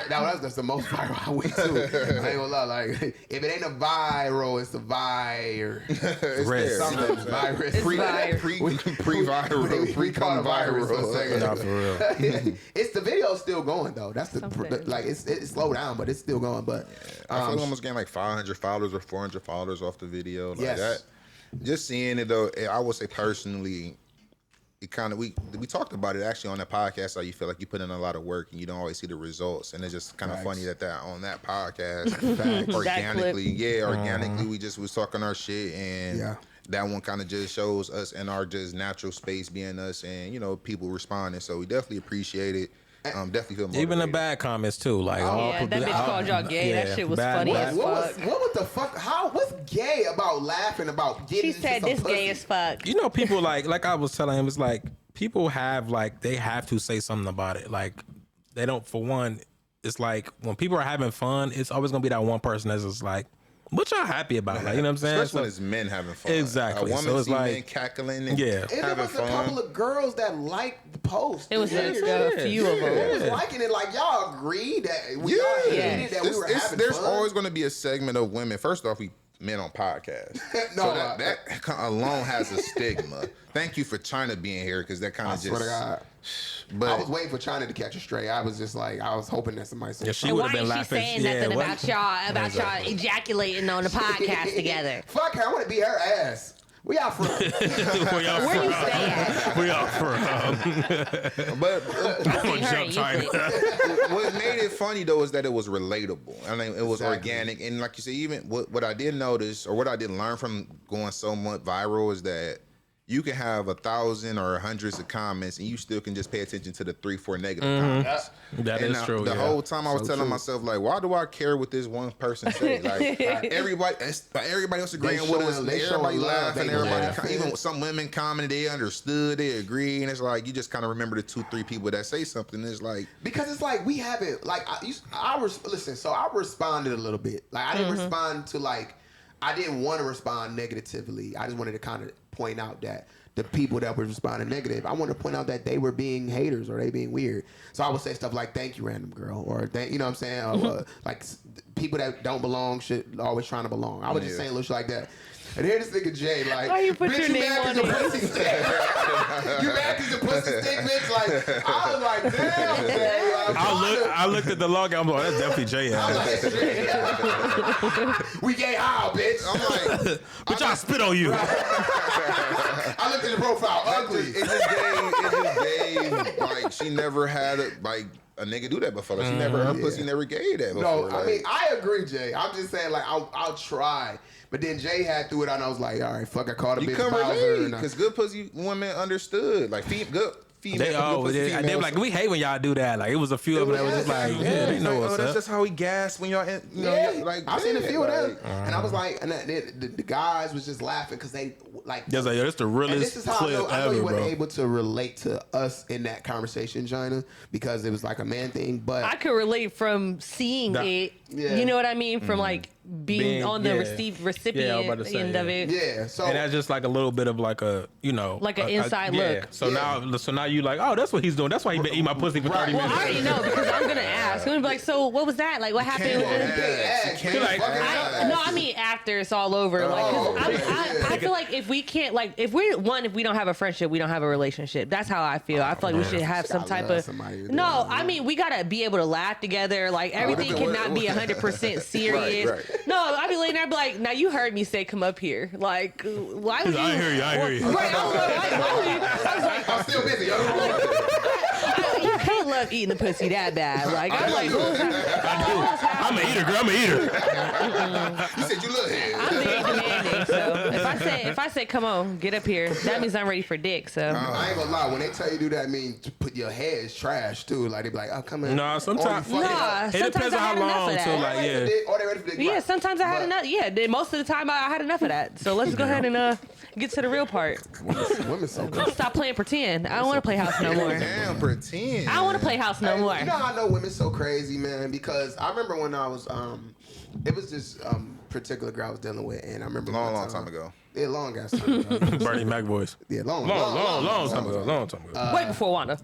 Speaker 2: that's the most viral I went to. I ain't gonna lie. Like if it ain't a viral, it's a vir.
Speaker 5: It's
Speaker 3: Red.
Speaker 5: there.
Speaker 2: Something virus.
Speaker 5: Pre-viral.
Speaker 2: We call it virus for a second.
Speaker 3: Nah, for real.
Speaker 2: It's the video's still going though. That's the
Speaker 4: Something.
Speaker 2: like it's slowed down, but it's still going. But
Speaker 5: I feel like I almost getting like 500 followers or 400 followers off the video. Like
Speaker 2: Yes.
Speaker 5: that. Just seeing it though, I would say personally, it kind of we talked about it actually on that podcast. How you feel like you put in a lot of work and you don't always see the results, and it's just kind of
Speaker 2: Facts.
Speaker 5: funny that on that podcast
Speaker 2: Facts.
Speaker 5: organically we just was talking our shit, and
Speaker 2: Yeah.
Speaker 5: that one kind of just shows us in our just natural space being us, and you know people responding. So we definitely appreciate it. Definitely feel motivated.
Speaker 3: Even the bad comments too. Like all
Speaker 4: yeah, that bitch called y'all gay. That shit was
Speaker 3: bad-
Speaker 4: funny
Speaker 3: bad-
Speaker 4: as
Speaker 2: what
Speaker 4: fuck.
Speaker 2: was the fuck? What's gay about laughing about getting?
Speaker 4: She said
Speaker 2: some
Speaker 4: this
Speaker 2: pussy?
Speaker 4: gay as fuck.
Speaker 3: You know, people like I was telling him, it's like people have like they have to say something about it. Like they don't. For one, it's like when people are having fun, it's always gonna be that one person that's just like, what y'all happy about? Like, you know what I'm saying?
Speaker 5: Especially when
Speaker 3: So-
Speaker 5: it's men having fun.
Speaker 3: Exactly.
Speaker 5: A
Speaker 3: So
Speaker 5: woman
Speaker 3: it's
Speaker 5: see
Speaker 3: like-
Speaker 5: men cackling and
Speaker 3: Yeah.
Speaker 2: And there
Speaker 5: having
Speaker 2: was a couple
Speaker 5: fun.
Speaker 2: of girls that liked the post.
Speaker 4: It was
Speaker 2: Yeah,
Speaker 4: a few of
Speaker 2: They was
Speaker 4: them.
Speaker 2: liking it. Like y'all agreed that we all
Speaker 5: Yeah.
Speaker 2: hated that we were having
Speaker 5: There's
Speaker 2: fun.
Speaker 5: always going to be a segment of women. First off, we men on podcasts.
Speaker 2: No,
Speaker 5: So that alone has a stigma. Thank you for Chyna being here because that kind
Speaker 2: I
Speaker 5: of just.
Speaker 2: swear to God.
Speaker 5: But
Speaker 2: I was waiting for Chyna to catch a stray. I was just like, I was hoping that somebody said,
Speaker 3: Yeah, she
Speaker 4: Why
Speaker 3: would have been
Speaker 4: is she
Speaker 3: laughing.
Speaker 4: saying
Speaker 3: Yeah,
Speaker 4: nothing
Speaker 3: what-
Speaker 4: about y'all ejaculating on the podcast together?
Speaker 2: fuck her, I want to be her ass. We out from.
Speaker 3: Where y'all
Speaker 4: Where you
Speaker 3: from?
Speaker 4: stay at?
Speaker 3: Where y'all from?
Speaker 5: but
Speaker 3: I'm
Speaker 4: See
Speaker 3: gonna
Speaker 4: her
Speaker 3: jump
Speaker 4: in
Speaker 3: China.
Speaker 4: Euclid.
Speaker 5: what made it funny though is that it was relatable. I mean, it was
Speaker 2: Exactly.
Speaker 5: organic, and like you said, even what I did notice or what I did learn from going somewhat viral is that you can have 1,000 or hundreds of comments, and you still can just pay attention to the 3-4 negative comments.
Speaker 3: That
Speaker 5: And
Speaker 3: is true.
Speaker 5: The
Speaker 3: yeah.
Speaker 5: whole time I was
Speaker 2: So
Speaker 5: telling
Speaker 2: true.
Speaker 5: myself, like, why do I care what this one person say? Like, everybody else agreeing with us,
Speaker 2: showing- they
Speaker 5: everybody
Speaker 2: showing love,
Speaker 5: laughing,
Speaker 2: they
Speaker 5: everybody,
Speaker 2: laughing.
Speaker 5: even some women commented, they understood, they agree, and it's like you just kind of remember the 2-3 people that say something. It's like,
Speaker 2: Because it's like we haven't like listen. So I responded a little bit. Like I didn't respond to like I didn't want to respond negatively. I just wanted to kind of point out that the people that were responding negative, I want to point out that they were being haters or they being weird. So I would say stuff like "Thank you, random girl," or "Thank," you know what I'm saying? Or, like people that don't belong should always trying to belong. I was just saying little shit like that. And here this nigga Jay, like,
Speaker 4: Why you put
Speaker 2: bitch,
Speaker 4: your name
Speaker 2: mad 'cause
Speaker 4: on
Speaker 2: your
Speaker 4: it?
Speaker 2: pussy stink. You mad 'cause your pussy stink, bitch? Like, I was like, damn, Jay. Like,
Speaker 3: I looked at the log. I'm like, that's definitely Jay.
Speaker 2: I'm
Speaker 3: ass.
Speaker 2: like, shit. We gay how, bitch?
Speaker 5: I'm like,
Speaker 3: Bitch, I spit on you.
Speaker 2: I looked at the profile, ugly.
Speaker 5: it just gave, like, she never had a nigga do that before. Like, she never, her pussy never gave that before.
Speaker 2: No,
Speaker 5: like,
Speaker 2: I mean, I agree, Jay. I'm just saying, like, I'll try. But then Jay had threw it out, and I was like, all right, fuck, I called a
Speaker 5: you
Speaker 2: bitch
Speaker 5: can
Speaker 2: Bowser.
Speaker 5: relate
Speaker 2: And I-
Speaker 5: because good pussy women understood. Like, good female,
Speaker 3: They
Speaker 5: good pussy
Speaker 3: they
Speaker 5: females.
Speaker 3: were like, we hate when y'all do that. Like it was a few of them that was just like, yeah, they know
Speaker 5: Like,
Speaker 3: what's
Speaker 5: oh, that's
Speaker 3: up.
Speaker 5: just how we gas when y'all, you know,
Speaker 2: Yeah,
Speaker 5: like
Speaker 2: I've seen a few of them,
Speaker 5: like,
Speaker 2: and I was like, and the guys was just laughing because they like.
Speaker 3: Just like, yo, that's the
Speaker 2: And
Speaker 3: realest
Speaker 2: this is how
Speaker 3: clip
Speaker 2: I know
Speaker 3: ever,
Speaker 2: you weren't
Speaker 3: bro.
Speaker 2: able to relate to us in that conversation, Chyna, because it was like a man thing. But
Speaker 4: I could relate from seeing
Speaker 3: That-
Speaker 4: it.
Speaker 2: Yeah.
Speaker 4: You know what I mean? From like being on the
Speaker 3: yeah.
Speaker 4: recipient
Speaker 3: Yeah, I was about to say,
Speaker 4: end of
Speaker 3: yeah.
Speaker 4: it.
Speaker 2: yeah, so
Speaker 3: And that's just like a little bit of like a, you know,
Speaker 4: Like an
Speaker 3: a-
Speaker 4: inside
Speaker 3: yeah.
Speaker 4: look.
Speaker 3: So now you like, oh, that's what he's doing. That's why he been eating my pussy for 30
Speaker 4: Well,
Speaker 3: minutes.
Speaker 4: I already know because I'm gonna ask. I'm gonna be like, so what was that? Like, what happened?
Speaker 5: can't
Speaker 4: with
Speaker 5: ask.
Speaker 2: Big
Speaker 5: You
Speaker 2: ass,
Speaker 5: can't
Speaker 2: big
Speaker 3: like-
Speaker 2: fucking
Speaker 4: I,
Speaker 2: ass.
Speaker 4: no, I mean after it's all over. Like, 'cause
Speaker 2: Oh,
Speaker 4: I feel like if we can't, like, if we don't have a friendship, we don't have a relationship. That's how I feel. I feel like we should have some
Speaker 2: I
Speaker 4: type
Speaker 2: love
Speaker 4: of.
Speaker 2: somebody who
Speaker 4: No,
Speaker 2: does.
Speaker 4: I mean we gotta be able to laugh together. Like everything cannot be 100% serious.
Speaker 5: Right.
Speaker 4: No, I'd be laying there, I'd be like, now you heard me say, come up here. Like, why would you?
Speaker 3: I hear you.
Speaker 4: Right, I was like, why would you? I was like,
Speaker 2: I'm still busy.
Speaker 4: you can't love eating the pussy that bad. Like, I was like,
Speaker 3: I'm an eater, girl. I'm an eater.
Speaker 2: You said you look here.
Speaker 4: I'm very demanding. So if I say, come on, get up here, that means I'm ready for dick. So
Speaker 2: I ain't gonna lie. When they tell you do that, I mean to put your head is trash too. Like they be like, "Oh, come in."
Speaker 3: Nah, sometimes-
Speaker 2: Or you fucking-
Speaker 4: Nah,
Speaker 3: It
Speaker 4: sometimes
Speaker 3: depends
Speaker 4: I
Speaker 3: on how
Speaker 4: had enough
Speaker 3: long
Speaker 4: of
Speaker 3: too.
Speaker 4: that.
Speaker 3: Like,
Speaker 2: Or they ready for
Speaker 3: yeah.
Speaker 2: dick, or they ready for dick.
Speaker 4: Yeah,
Speaker 2: Right.
Speaker 4: sometimes I had enough. Yeah, most of the time I had enough of that. So let's go ahead and Get to the real part.
Speaker 2: Women so good.
Speaker 4: Stop playing pretend. I don't want to play house no more.
Speaker 5: Damn, pretend.
Speaker 4: I don't want to play house no more.
Speaker 2: You know how I know women so crazy, man? Because I remember when I was it was this particular girl I was dealing with, and I remember
Speaker 5: Long time ago.
Speaker 2: Yeah, long ass time ago.
Speaker 3: Bernie Mac voice.
Speaker 2: Yeah, long
Speaker 3: time ago. Long time ago.
Speaker 4: Way before Wanda.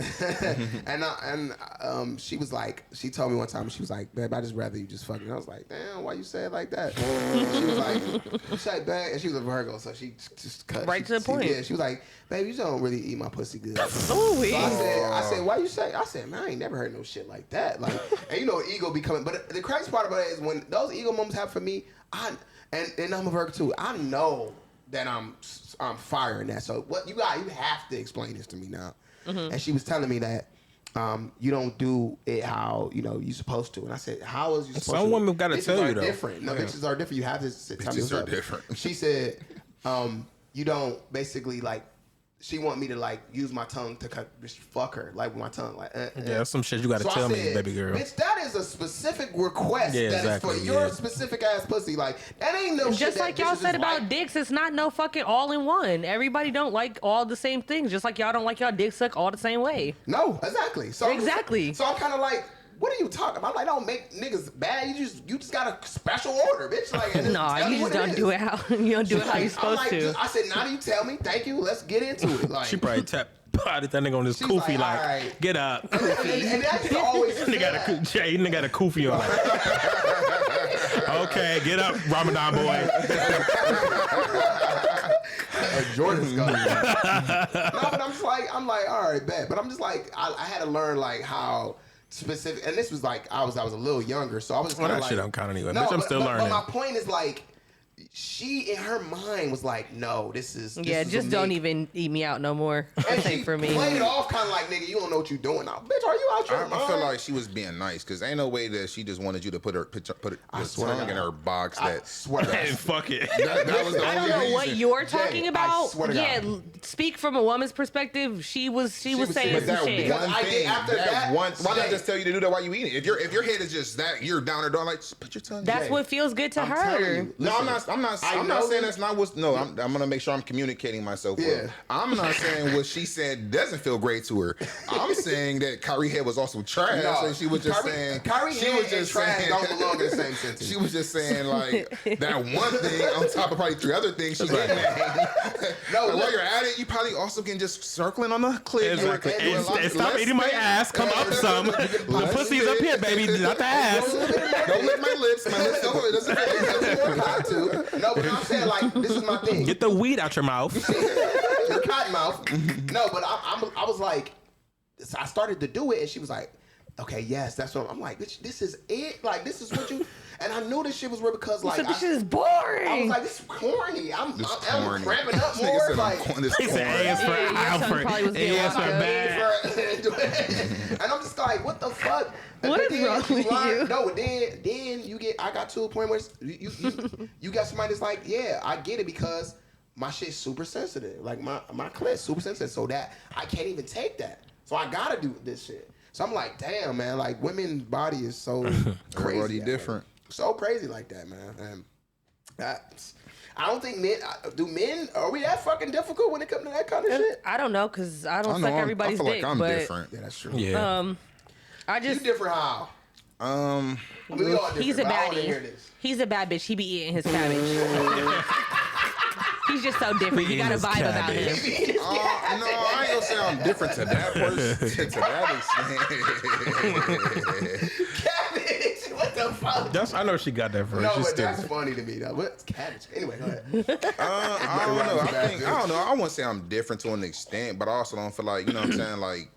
Speaker 2: And she was like, she told me one time, she was like, babe, I just rather you just fucking. I was like, damn, why you say it like that? She was like, she like, babe, and she was a Virgo, so she just cut
Speaker 4: Right to the point.
Speaker 2: Yeah, she was like, babe, you don't really eat my pussy good.
Speaker 4: Ooh,
Speaker 2: So I said, why you say? I said, man, I ain't never heard no shit like that. Like, and you know, ego be coming. But the crazy part about it is when those ego moments happen for me, and I'm a Virgo too. I know that I'm firing that. So what you have to explain this to me now. Mm-hmm. And she was telling me that you don't do it how you supposed to. And I said, how is you supposed to?
Speaker 3: Some women gotta
Speaker 2: bitches
Speaker 3: tell
Speaker 2: are
Speaker 3: you though.
Speaker 2: Different. No, bitches are different. You have to tell me what's up.
Speaker 5: Different.
Speaker 2: She said, you don't basically like. She want me to like use my tongue to fuck her like with my tongue like.
Speaker 3: Yeah, some shit you gotta tell me, baby girl.
Speaker 2: Bitch, that is a specific request.
Speaker 3: Yeah,
Speaker 2: that
Speaker 3: exactly,
Speaker 2: is for your specific ass pussy. Like that ain't no shit.
Speaker 4: Just like y'all said about dicks, it's not no fucking all in one. Everybody don't like all the same things. Just like y'all don't like y'all dick suck all the same way.
Speaker 2: No, exactly. So
Speaker 4: exactly.
Speaker 2: So I'm kind of like, what are you talking about? Like, don't make niggas bad. You just got a special order, bitch. Like,
Speaker 4: nah, you just don't do it how you don't do it how you're supposed to.
Speaker 2: I said, now do you tell me? Thank you. Let's get into it. Like,
Speaker 3: She probably potted that nigga on his koofy like,
Speaker 2: right.
Speaker 3: Get up.
Speaker 2: And that used to always say that.
Speaker 3: Nigga got a koofy on. Like, okay, get up, Ramadan boy.
Speaker 2: Jordan's going. No, but I'm like, all right, bet. But I'm just like, I had to learn like how specific, and this was like I was a little younger, so I was just kind of like,
Speaker 3: shit I'm counting anyway.
Speaker 2: No,
Speaker 3: Bitch, I'm still learning.
Speaker 2: But my point is like, she in her mind was like, no, this is
Speaker 4: just don't even eat me out no more.
Speaker 2: And
Speaker 4: Same
Speaker 2: she
Speaker 4: for me.
Speaker 2: played it off kind of like, nigga, you don't know what you doing now, bitch. Are you out your mind?
Speaker 5: I feel like she was being nice because ain't no way that she just wanted you to put her tongue in her box.
Speaker 2: I swear to God.
Speaker 3: And fuck it.
Speaker 5: That was the
Speaker 4: I don't
Speaker 5: only
Speaker 4: know
Speaker 5: reason.
Speaker 4: what you're talking
Speaker 2: Jay, I
Speaker 4: about.
Speaker 2: swear to
Speaker 4: Yeah,
Speaker 2: God.
Speaker 4: speak from a woman's perspective. She was saying
Speaker 2: was
Speaker 4: some
Speaker 2: saying
Speaker 5: That
Speaker 4: shit.
Speaker 2: because
Speaker 5: one
Speaker 2: I did
Speaker 5: thing,
Speaker 2: after that,
Speaker 5: why not
Speaker 2: Jay.
Speaker 5: just tell you to do that while you eat it? If your head is just that, you're down or down, like just put your tongue.
Speaker 4: That's
Speaker 5: in.
Speaker 4: what feels good to
Speaker 2: I'm
Speaker 4: her.
Speaker 2: telling you.
Speaker 5: No, I'm
Speaker 2: Listen,
Speaker 5: not
Speaker 2: I
Speaker 5: saying
Speaker 2: know
Speaker 5: that's not what's. No, I'm gonna make sure I'm communicating myself.
Speaker 2: Yeah.
Speaker 5: Well. I'm not saying what she said doesn't feel great to her. I'm saying that Kyrie head was also trash,
Speaker 2: No.
Speaker 5: and she was just
Speaker 2: Kyrie-
Speaker 5: saying
Speaker 2: Kyrie
Speaker 5: she
Speaker 2: head
Speaker 5: was just
Speaker 2: and trash
Speaker 5: saying
Speaker 2: don't belong in the same sentence.
Speaker 5: She was just saying like that one thing on top of probably 3 other things she didn't name.
Speaker 2: No,
Speaker 5: Like,
Speaker 2: look.
Speaker 5: while you're at it, you probably also can just circling on the clip.
Speaker 3: Exactly.
Speaker 2: And-
Speaker 3: And stop eating my ass. Come up some. The pussy's up here, baby, not the ass.
Speaker 5: Don't lick my lips. My lips don't. It doesn't fit.
Speaker 2: No, but I'm saying like this is my thing.
Speaker 3: Get the weed out your mouth.
Speaker 2: Your cotton mouth. No, but I was like, I started to do it, and she was like, okay, yes, that's what I'm like. This is it. Like this is what you. And I knew this shit was real because like
Speaker 4: So this shit is boring.
Speaker 2: I was like, this is corny. I'm
Speaker 5: corny.
Speaker 2: cramping up
Speaker 5: This nigga
Speaker 2: more.
Speaker 5: said
Speaker 2: Like,
Speaker 5: I'm corny. This
Speaker 3: He said
Speaker 5: corny.
Speaker 3: A is for
Speaker 4: Yeah, your son
Speaker 3: Alfred.
Speaker 4: probably was getting
Speaker 3: A is for
Speaker 4: locked up.
Speaker 3: bad.
Speaker 2: and I'm just like, what the fuck?
Speaker 4: What
Speaker 2: And
Speaker 4: is
Speaker 2: then
Speaker 4: wrong with
Speaker 2: learn-
Speaker 4: you?
Speaker 2: No, then you get. I got to a point where you got somebody that's like, yeah, I get it because my shit's super sensitive. Like my clit's super sensitive, so that I can't even take that. So I gotta do this shit. So I'm like, damn, man, like women's body is so crazy.
Speaker 5: Already
Speaker 2: that
Speaker 5: different.
Speaker 2: way. So crazy like that, man. And I don't think men are we that fucking difficult when it comes to that kind of shit?
Speaker 4: I don't know because I don't
Speaker 5: know,
Speaker 4: suck everybody's
Speaker 5: I feel
Speaker 4: dick.
Speaker 5: like I'm
Speaker 4: but
Speaker 5: different.
Speaker 2: Yeah, that's true.
Speaker 3: Yeah.
Speaker 4: I
Speaker 2: You
Speaker 4: just
Speaker 2: different how? We all different.
Speaker 4: he's a
Speaker 2: but I wanna hear
Speaker 4: baddie.
Speaker 2: this.
Speaker 4: He's a bad bitch. He be eating his cabbage. He's just so different. You got a
Speaker 3: Eating his
Speaker 4: vibe about
Speaker 3: cabbage.
Speaker 4: him.
Speaker 5: No, I ain't gonna say I'm different to that person. To that extent.
Speaker 2: Cabbage. What the fuck?
Speaker 3: I know she got that from.
Speaker 2: No,
Speaker 3: She's
Speaker 2: but that's
Speaker 3: stupid.
Speaker 2: funny to me though. What's cabbage? Anyway, go ahead.
Speaker 5: I don't know. I don't know. I wouldn't say I'm different to an extent, but I also don't feel like, you know what I'm saying, like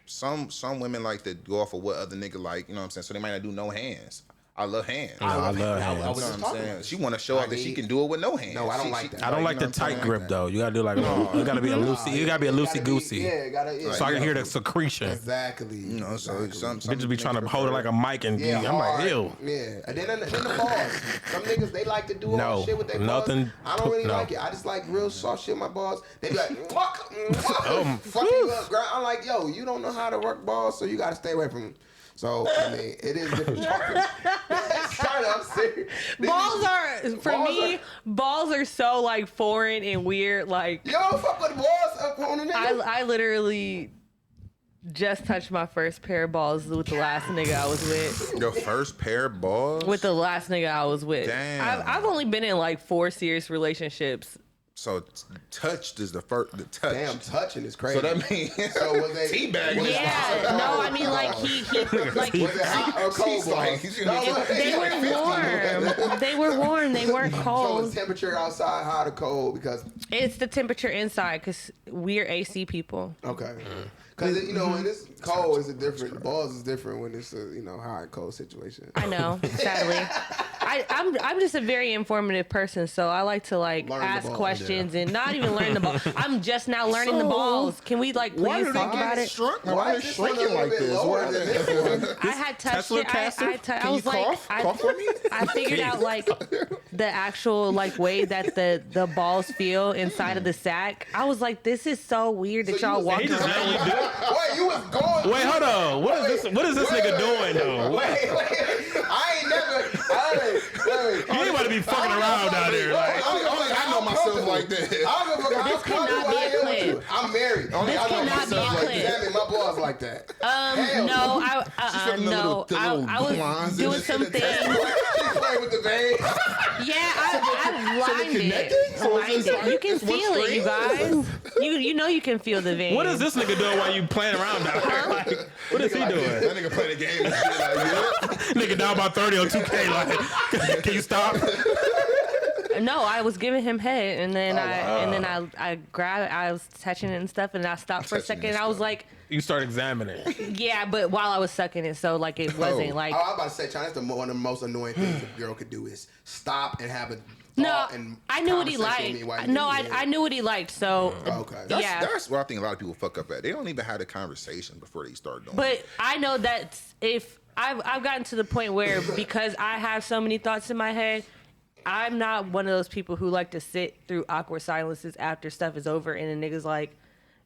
Speaker 5: some women like to go off of what other nigga like, you know what I'm saying, so they might not do no hands. I love hands.
Speaker 3: I love
Speaker 2: I was
Speaker 3: hands.
Speaker 5: You know
Speaker 2: just
Speaker 5: what I'm
Speaker 2: talking
Speaker 5: saying?
Speaker 2: about
Speaker 5: She want to show off that she can do it with no hands.
Speaker 2: No, I don't like that.
Speaker 3: I don't like
Speaker 5: you know
Speaker 3: the
Speaker 5: what I'm
Speaker 3: tight
Speaker 5: saying?
Speaker 3: grip though. You gotta do like you gotta be a loosey. You gotta be a loosey goosey.
Speaker 2: Yeah, gotta. Yeah,
Speaker 3: So I can hear the secretion.
Speaker 2: Exactly.
Speaker 5: You know, so some
Speaker 3: Bitches be trying to hold it like a mic and be.
Speaker 2: Yeah,
Speaker 3: I'm like,
Speaker 2: hard.
Speaker 3: ew.
Speaker 2: Yeah, and then the balls. Some niggas they like to do all
Speaker 3: No,
Speaker 2: shit with their
Speaker 3: nothing
Speaker 2: balls. I don't really
Speaker 3: no.
Speaker 2: like it. I just like real soft shit with my balls. They be like, fuck you up, girl. I'm like, yo, you don't know how to work balls, so you gotta stay away from them. So I mean, it is different. Chyna, I'm serious.
Speaker 4: Balls are so like foreign and weird. Like
Speaker 2: Yo, fuck with balls up on the nigga.
Speaker 4: I literally just touched my first pair of balls with the last nigga I was with.
Speaker 5: Your first pair of balls?
Speaker 4: With the last nigga I was with.
Speaker 5: Damn.
Speaker 4: I've only been in like 4 serious relationships.
Speaker 5: So touched is the first. The touch.
Speaker 2: Damn, touching is crazy.
Speaker 5: So that means
Speaker 2: So was they
Speaker 5: teabagging?
Speaker 4: Yeah, no, I mean like he like
Speaker 2: Was it hot or cold?
Speaker 5: He's like,
Speaker 2: balls?
Speaker 4: they were warm. They were warm. They weren't
Speaker 2: So
Speaker 4: cold.
Speaker 2: is temperature outside hot or cold? Because
Speaker 4: It's the temperature inside because we're AC people.
Speaker 2: okay. Because you know when it's cold, it's a different. Balls is different when it's a hot and cold situation.
Speaker 4: I know, sadly. I'm just a very informative person, so I like to like
Speaker 2: Learn the
Speaker 4: ask
Speaker 2: balls,
Speaker 4: questions and not even learn the ball. I'm just now learning the balls. Can we like
Speaker 5: Why
Speaker 4: please
Speaker 5: do they
Speaker 4: talk about
Speaker 5: get
Speaker 4: it?
Speaker 5: shrunk?
Speaker 2: Why
Speaker 5: Why are
Speaker 2: is
Speaker 5: they
Speaker 2: this one a
Speaker 5: shrinking
Speaker 2: little
Speaker 5: like
Speaker 2: bit
Speaker 5: this?
Speaker 2: lower
Speaker 5: Why
Speaker 2: than
Speaker 5: are
Speaker 2: this
Speaker 5: they-
Speaker 2: one?
Speaker 4: I had touched
Speaker 3: Tesla
Speaker 4: it.
Speaker 3: castle?
Speaker 4: I
Speaker 5: Can
Speaker 4: was
Speaker 5: you
Speaker 4: like,
Speaker 5: cough? Cough for me?
Speaker 4: I figured out like the actual like way that the balls feel inside of the sack. I was like, this is so weird that
Speaker 2: So you
Speaker 4: y'all
Speaker 2: was-
Speaker 4: walk
Speaker 3: He just
Speaker 4: around.
Speaker 3: randomly do it.
Speaker 2: Wait, you was going.
Speaker 3: Wait, hold on. What is this nigga doing though?
Speaker 2: Wait. I ain't never.
Speaker 3: You ain't about to be fucking around down there. Like,
Speaker 5: I know myself like that.
Speaker 4: This cannot be a clip.
Speaker 2: I'm married.
Speaker 4: This cannot be a clip.
Speaker 2: Examine my balls like that. Hell
Speaker 4: No,
Speaker 5: feeling the
Speaker 4: no.
Speaker 5: little
Speaker 4: I was
Speaker 5: blondes
Speaker 4: doing
Speaker 5: and shit.
Speaker 4: something.
Speaker 2: She playing with the vein.
Speaker 4: Yeah, I lined
Speaker 5: connected?
Speaker 4: it.
Speaker 5: So
Speaker 4: Lined
Speaker 5: it's
Speaker 4: it.
Speaker 5: like-
Speaker 4: You can
Speaker 5: it's one
Speaker 4: feel it, you
Speaker 5: string?
Speaker 4: guys. You know you can feel the vein.
Speaker 3: what is this nigga doing while you playing around down there? Like, what is he doing?
Speaker 5: That nigga play the game and shit like that.
Speaker 3: Nigga down by 30 on 2K. Like, can you stop?
Speaker 4: No, I was giving him head, and then
Speaker 5: wow.
Speaker 4: I grabbed it. I was touching it and stuff, and I stopped for a
Speaker 5: Touching
Speaker 4: second.
Speaker 5: and
Speaker 4: And I was
Speaker 5: stuff.
Speaker 4: like,
Speaker 3: You start examining.
Speaker 4: yeah, but while I was sucking it, so like it wasn't like.
Speaker 2: Oh, I'm about to say, Chyna, that's one of the most annoying things a girl could do is stop and have a
Speaker 4: No,
Speaker 2: thought and
Speaker 4: I knew what he
Speaker 2: conversation with me
Speaker 4: liked.
Speaker 2: while you
Speaker 4: No,
Speaker 2: do it.
Speaker 4: I knew what he liked. So
Speaker 2: Okay.
Speaker 4: yeah,
Speaker 5: That's what I think a lot of people fuck up at. They don't even have a conversation before they start doing it.
Speaker 4: but I know that if I've gotten to the point where because I have so many thoughts in my head, I'm not one of those people who like to sit through awkward silences after stuff is over and the nigga's like,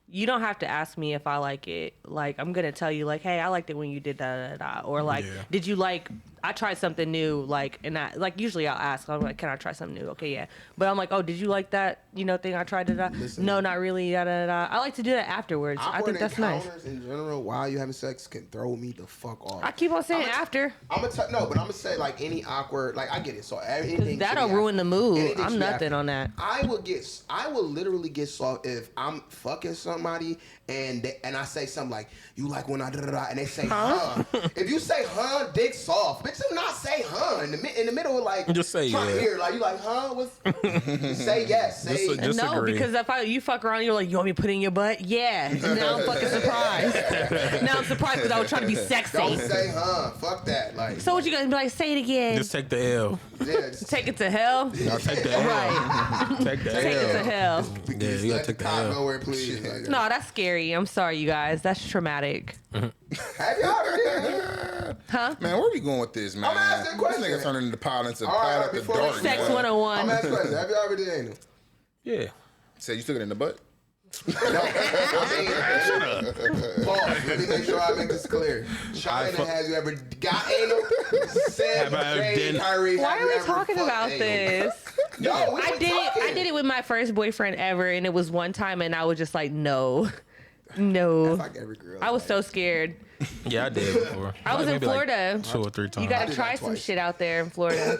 Speaker 4: you don't have to ask me if I like it. Like, I'm going to tell you, like, hey, I liked it when you did da. Or, like,
Speaker 3: Yeah.
Speaker 4: did you like, I tried something new, like, and I, like, usually I'll ask, I'm like, can I try something new? Okay, yeah. But I'm like, oh, did you like that, thing I tried da? No, not really, da. I like to do that afterwards. I think that's nice.
Speaker 2: Encounters in general, while you having sex, can throw me the fuck off.
Speaker 4: I keep on saying after.
Speaker 2: I'm gonna say like any awkward, like I get it. So anything
Speaker 4: That'll
Speaker 2: should be
Speaker 4: ruin the mood.
Speaker 2: anything should
Speaker 4: I'm
Speaker 2: be
Speaker 4: nothing
Speaker 2: after.
Speaker 4: on that.
Speaker 2: I will literally get soft if I'm fucking somebody and I say something like, you like when I da, and they say huh. If you say huh, dick soft. Bitch, do not say huh in the middle of like
Speaker 3: Just say
Speaker 2: trying to
Speaker 3: yeah.
Speaker 2: hear like you like huh. Say yes. Say
Speaker 3: Just
Speaker 4: No,
Speaker 3: agree.
Speaker 4: because if you fuck around, you're like, you want me to put it in your butt? Yeah. Now I'm fucking surprised. Now I'm surprised because I was trying to be sexy.
Speaker 2: don't say huh. Fuck that. Like
Speaker 4: So what you gonna be like? Say it again.
Speaker 3: Just take the L.
Speaker 2: yeah, just
Speaker 4: Take it to hell.
Speaker 3: No, take the L.
Speaker 4: Right.
Speaker 3: Take the
Speaker 4: Take it to
Speaker 3: L.
Speaker 4: hell.
Speaker 3: Yeah,
Speaker 2: just
Speaker 3: you
Speaker 2: let
Speaker 3: gotta take the
Speaker 2: cock
Speaker 3: L.
Speaker 2: go where it please. Like,
Speaker 4: No, that's scary. I'm sorry, you guys. That's traumatic.
Speaker 2: have y'all ever
Speaker 4: Huh?
Speaker 5: Man, where we going with this, man?
Speaker 2: I'm asking a question.
Speaker 5: This nigga turning the pod into
Speaker 2: All
Speaker 5: pod
Speaker 2: right,
Speaker 5: after
Speaker 2: before
Speaker 5: dark.
Speaker 2: we-
Speaker 4: Sex
Speaker 5: man.
Speaker 4: 101.
Speaker 2: I'm asking a question. Have y'all ever did anal?
Speaker 3: Yeah.
Speaker 5: Said you took it in the butt?
Speaker 2: Pause. Let me make sure I make this clear. Chyna, has you ever got anal? Said
Speaker 3: Have I ever
Speaker 2: Jay,
Speaker 3: done-
Speaker 2: Kyrie,
Speaker 4: Why
Speaker 2: have
Speaker 4: are
Speaker 2: you
Speaker 4: we
Speaker 2: ever
Speaker 4: talking
Speaker 2: fucked
Speaker 4: about
Speaker 2: anal?
Speaker 4: this?
Speaker 2: No, we
Speaker 4: I
Speaker 2: were
Speaker 4: did it.
Speaker 2: talking.
Speaker 4: I did it with my first boyfriend ever, and it was one time, and I was just like, no. No.
Speaker 2: That's like every girl.
Speaker 4: I was so scared.
Speaker 3: Yeah, I did before.
Speaker 4: I was in
Speaker 3: maybe like
Speaker 4: Florida.
Speaker 3: 2 or 3 times.
Speaker 4: You gotta
Speaker 2: did
Speaker 4: try
Speaker 2: that
Speaker 4: some
Speaker 2: twice.
Speaker 4: shit out there in Florida.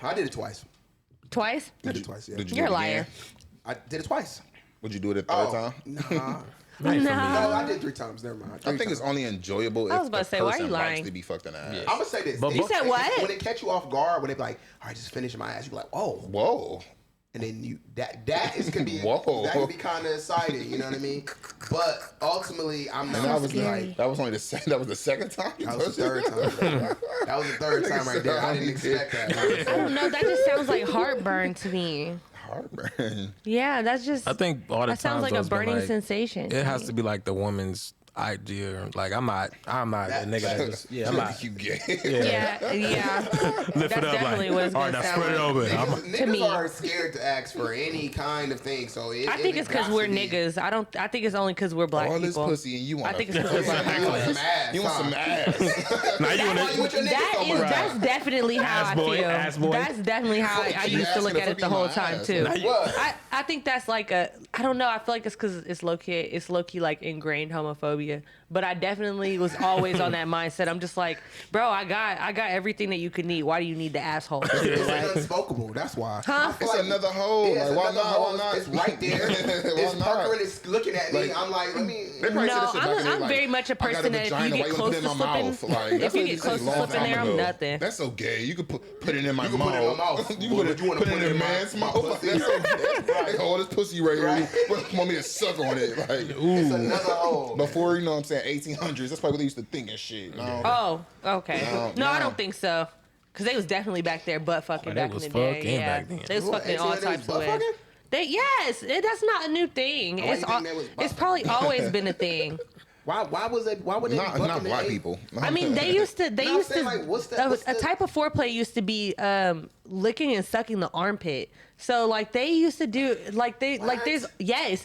Speaker 2: I did it twice.
Speaker 4: Twice?
Speaker 2: I did it twice, yeah.
Speaker 5: Did you
Speaker 4: You're a
Speaker 5: do it
Speaker 4: liar.
Speaker 5: again?
Speaker 2: I did it twice.
Speaker 5: Would you do it a third time?
Speaker 2: Nah.
Speaker 3: Right for me.
Speaker 2: No,
Speaker 4: No.
Speaker 2: I did 3 times. Never mind.
Speaker 5: I think it's only enjoyable if
Speaker 4: was about
Speaker 5: the
Speaker 4: to say, why are
Speaker 5: person
Speaker 4: you
Speaker 5: likes
Speaker 4: lying?
Speaker 5: to be fucked in the ass.
Speaker 3: Yeah.
Speaker 2: I'm gonna say this.
Speaker 3: But-
Speaker 4: You said what?
Speaker 2: When it catch you off guard, when they be like, all right, just finish my ass, you be like, oh.
Speaker 5: Whoa.
Speaker 2: And then you that is can be
Speaker 5: Whoa.
Speaker 2: that can be kind of exciting, you know what I mean? But ultimately, I'm not
Speaker 5: And that was
Speaker 4: scary.
Speaker 2: like
Speaker 5: that was only the second. That was the second time. you
Speaker 2: that was the
Speaker 5: touched
Speaker 2: third
Speaker 5: it?
Speaker 2: time. That was the third time right there. I didn't expect that.
Speaker 4: I don't know. That just sounds like heartburn to me.
Speaker 5: Heartburn.
Speaker 4: Yeah, that's just.
Speaker 3: I think all the
Speaker 4: That sounds
Speaker 3: times
Speaker 4: like a
Speaker 3: those been,
Speaker 4: burning
Speaker 3: like,
Speaker 4: sensation.
Speaker 3: It has to be like the woman's idea. Like I'm not a nigga that just I'm not.
Speaker 5: You gay.
Speaker 4: Yeah.
Speaker 3: Lift
Speaker 4: That's
Speaker 3: it up
Speaker 4: definitely
Speaker 3: like,
Speaker 4: what it's
Speaker 3: all right,
Speaker 4: gonna
Speaker 3: now
Speaker 4: sound
Speaker 3: spread it
Speaker 4: like.
Speaker 3: over.
Speaker 2: Niggas
Speaker 4: me.
Speaker 2: are scared to ask for any kind of thing. So
Speaker 4: I think it's because we're niggas. I think it's only because we're black
Speaker 5: All this
Speaker 4: people.
Speaker 5: pussy and you want.
Speaker 4: I think it's because we're black
Speaker 2: You want
Speaker 4: people.
Speaker 2: some ass?
Speaker 5: You want some ass.
Speaker 3: Now you
Speaker 2: Why
Speaker 3: want
Speaker 2: you with your niggas
Speaker 4: That
Speaker 2: so
Speaker 4: is
Speaker 2: much?
Speaker 4: that's definitely how
Speaker 3: Ass
Speaker 4: I
Speaker 3: boy,
Speaker 4: feel.
Speaker 3: ass boy.
Speaker 4: That's definitely how I
Speaker 5: You
Speaker 4: used to look
Speaker 5: asking
Speaker 4: at
Speaker 5: to
Speaker 4: it the
Speaker 5: fuck
Speaker 4: whole
Speaker 5: in my
Speaker 4: time
Speaker 5: ass.
Speaker 4: too.
Speaker 2: What?
Speaker 4: I think that's like a I don't know. I feel like it's because it's low key like ingrained homophobia. But I definitely was always on that mindset. I'm just like, bro, I got everything that you could need. Why do you need the asshole too?
Speaker 2: It's
Speaker 4: Like,
Speaker 2: unspokeable. That's why.
Speaker 4: Huh?
Speaker 2: I feel
Speaker 5: It's another hole.
Speaker 2: Yeah, it's
Speaker 5: Like, why
Speaker 2: another
Speaker 5: not?
Speaker 2: hole.
Speaker 5: Why not?
Speaker 2: It's right there.
Speaker 5: Why
Speaker 2: It's
Speaker 5: not?
Speaker 2: Parker and it's looking at me.
Speaker 5: Like,
Speaker 2: I'm like, let me.
Speaker 5: They probably
Speaker 4: No,
Speaker 5: said this shit back in the day,
Speaker 4: I'm
Speaker 5: like,
Speaker 4: very much a
Speaker 5: I got
Speaker 4: person that if you
Speaker 5: vagina,
Speaker 4: get
Speaker 5: why
Speaker 4: close
Speaker 5: put it
Speaker 4: to
Speaker 5: in my
Speaker 4: slipping,
Speaker 5: mouth? Like, that's
Speaker 4: you
Speaker 5: what
Speaker 4: get
Speaker 5: you
Speaker 4: close
Speaker 5: said
Speaker 4: to
Speaker 5: a long
Speaker 4: slipping there,
Speaker 5: time
Speaker 4: I'm
Speaker 5: ago.
Speaker 4: nothing.
Speaker 5: That's so gay. You could put it in my
Speaker 2: You can
Speaker 5: mouth.
Speaker 2: put it in my mouth.
Speaker 5: You
Speaker 2: But
Speaker 5: put
Speaker 2: you wanna
Speaker 5: it in a
Speaker 2: my
Speaker 5: man's mouth.
Speaker 2: pussy.
Speaker 5: That's so gay. Like, all this pussy right here. You want me to suck on it? Like,
Speaker 2: It's another hole.
Speaker 5: before, you know what I'm saying, 1800s. That's probably what they used to think and shit. No.
Speaker 4: Oh, okay. No, I
Speaker 5: no.
Speaker 4: don't think so. Cause they was definitely back there butt fucking
Speaker 3: Oh, they
Speaker 4: back in
Speaker 3: was
Speaker 4: the day.
Speaker 3: fucking
Speaker 4: Yeah,
Speaker 3: back then.
Speaker 4: they was
Speaker 2: What,
Speaker 4: fucking all
Speaker 2: 1800s
Speaker 4: types of
Speaker 2: butt
Speaker 4: ways.
Speaker 2: fucking?
Speaker 4: That's not a new thing.
Speaker 2: Why
Speaker 4: It's
Speaker 2: you think they was butt
Speaker 4: it's probably
Speaker 2: fucking?
Speaker 4: always been a thing.
Speaker 2: Why would they
Speaker 5: Not
Speaker 2: be bucking
Speaker 5: black
Speaker 2: the
Speaker 5: people.
Speaker 4: I mean, they used to.
Speaker 2: No, I'm saying, like, what's
Speaker 4: a
Speaker 2: the-
Speaker 4: type of foreplay used to be licking and sucking the armpit. So like they used to do like there's yes.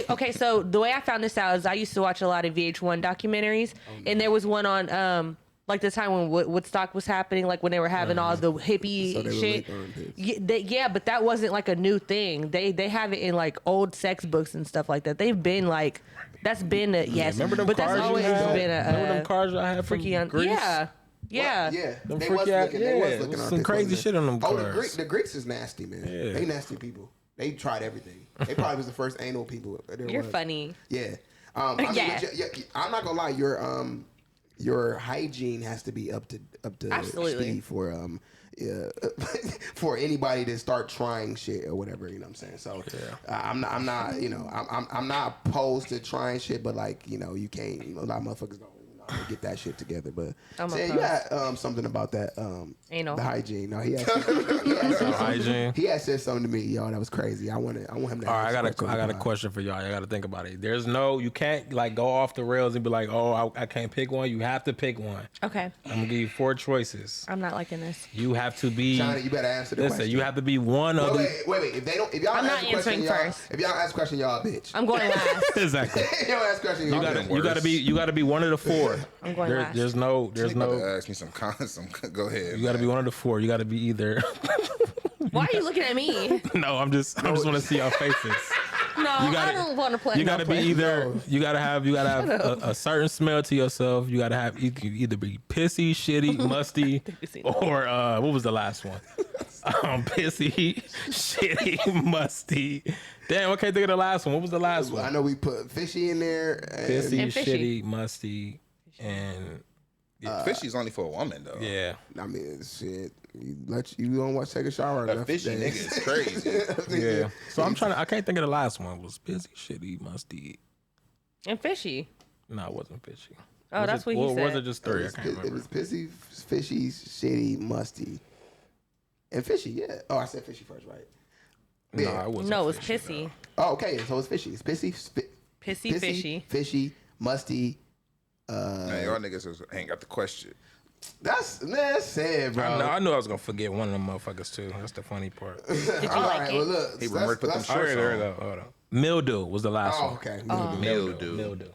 Speaker 4: Okay. So the way I found this out is I used to watch a lot of VH1 documentaries, and there was one on like the time when Woodstock was happening, like when they were having all the hippie
Speaker 2: So they would
Speaker 4: shit.
Speaker 2: lick armpits.
Speaker 4: Yeah, but that wasn't like a new thing. They have it in like old sex books and stuff like that. They've been like that's been a yes,
Speaker 3: Remember them
Speaker 4: but that's
Speaker 3: cars you
Speaker 4: always
Speaker 3: had?
Speaker 4: been a
Speaker 3: Remember them cars I had from
Speaker 4: freaky on
Speaker 3: Greece?
Speaker 4: Yeah.
Speaker 2: Yeah,
Speaker 3: Them
Speaker 2: they
Speaker 3: freaky
Speaker 2: was
Speaker 3: ass-
Speaker 2: looking. They was
Speaker 3: yeah,
Speaker 2: looking
Speaker 3: some
Speaker 2: armpits,
Speaker 3: crazy
Speaker 2: wasn't
Speaker 3: shit on them
Speaker 2: Oh,
Speaker 3: cars.
Speaker 2: the Greeks is nasty, man.
Speaker 3: Yeah.
Speaker 2: They nasty people. They tried everything. They probably was the first anal people. There
Speaker 4: You're
Speaker 2: was.
Speaker 4: funny.
Speaker 2: Yeah. I mean,
Speaker 4: Yeah.
Speaker 2: I'm not gonna lie. Your hygiene has to be up to
Speaker 4: Absolutely.
Speaker 2: speed for for anybody to start trying shit or whatever. You know what I'm saying? So I'm not I'm not opposed to trying shit, but like you can't. A lot of motherfuckers don't. Get that shit together, but
Speaker 4: I'm
Speaker 2: you had something about that
Speaker 4: Anal.
Speaker 2: the hygiene. No, he had
Speaker 3: Hygiene.
Speaker 2: he had said something to me, y'all. That was crazy. I want him to.
Speaker 3: All right, I got a question for y'all. I got to think about it. You can't like go off the rails and be like, oh, I can't pick one. You have to pick one.
Speaker 4: Okay.
Speaker 3: I'm gonna give you 4 choices.
Speaker 4: I'm not liking this.
Speaker 3: You have to be.
Speaker 2: Chyna, you better answer the
Speaker 3: Listen,
Speaker 2: question.
Speaker 3: you have to be one of the.
Speaker 2: Wait. If y'all
Speaker 4: I'm
Speaker 2: ask
Speaker 4: not
Speaker 2: a question,
Speaker 4: answering
Speaker 2: y'all,
Speaker 4: first.
Speaker 2: If y'all ask a question, y'all a bitch.
Speaker 4: I'm going last.
Speaker 3: Exactly.
Speaker 2: Y'all ask a question, y'all
Speaker 3: You
Speaker 2: bitch.
Speaker 3: gotta be one of the 4.
Speaker 4: I'm going last.
Speaker 3: There's no.
Speaker 5: Ask me some. Go ahead.
Speaker 3: You gotta be one of the 4. You gotta be either.
Speaker 4: Why are you looking at me?
Speaker 3: No, I just want to see your faces.
Speaker 4: No, I don't want to play.
Speaker 3: You gotta be either. You gotta have a certain smell to yourself. You gotta have. You can either be pissy, shitty, musty, or what was the last one? Pissy, shitty, musty. Damn, I can't think of the last one. What was the last
Speaker 2: I
Speaker 3: one?
Speaker 2: know we put fishy in there. And
Speaker 3: Pissy,
Speaker 4: And fishy.
Speaker 3: shitty, musty, and
Speaker 5: Fishy's only for a woman though.
Speaker 3: yeah.
Speaker 2: I mean, shit. You don't want to take a shower.
Speaker 5: A
Speaker 2: enough
Speaker 5: fishy
Speaker 2: days.
Speaker 5: nigga is crazy.
Speaker 3: Yeah. So I can't think of the last one. It was pissy, shitty, musty.
Speaker 4: And fishy.
Speaker 3: No, it wasn't fishy.
Speaker 4: Oh,
Speaker 3: Was
Speaker 4: that's
Speaker 3: it,
Speaker 4: what he said.
Speaker 3: Was it just 3? I can't
Speaker 2: It
Speaker 3: remember.
Speaker 2: was pissy, fishy, shitty, musty, and fishy. Yeah. Oh, I said fishy first, right?
Speaker 3: No,
Speaker 2: Yeah.
Speaker 3: it wasn't.
Speaker 4: No, it's
Speaker 3: fishy,
Speaker 4: pissy.
Speaker 2: Oh, okay. So it's fishy. It's pissy,
Speaker 4: Pissy, fishy.
Speaker 2: fishy, musty.
Speaker 5: Man, y'all niggas ain't got the question.
Speaker 2: That's sad, bro.
Speaker 3: I knew I was gonna forget one of them motherfuckers too. That's the funny part.
Speaker 4: Did you
Speaker 2: All
Speaker 4: like
Speaker 2: right,
Speaker 4: it?
Speaker 2: well, look,
Speaker 5: He
Speaker 2: let's-
Speaker 5: remembered put them
Speaker 2: let's-
Speaker 5: shorts
Speaker 3: There we
Speaker 5: on.
Speaker 3: go. Hold on. Mildew was the last
Speaker 2: Oh,
Speaker 3: one.
Speaker 2: okay.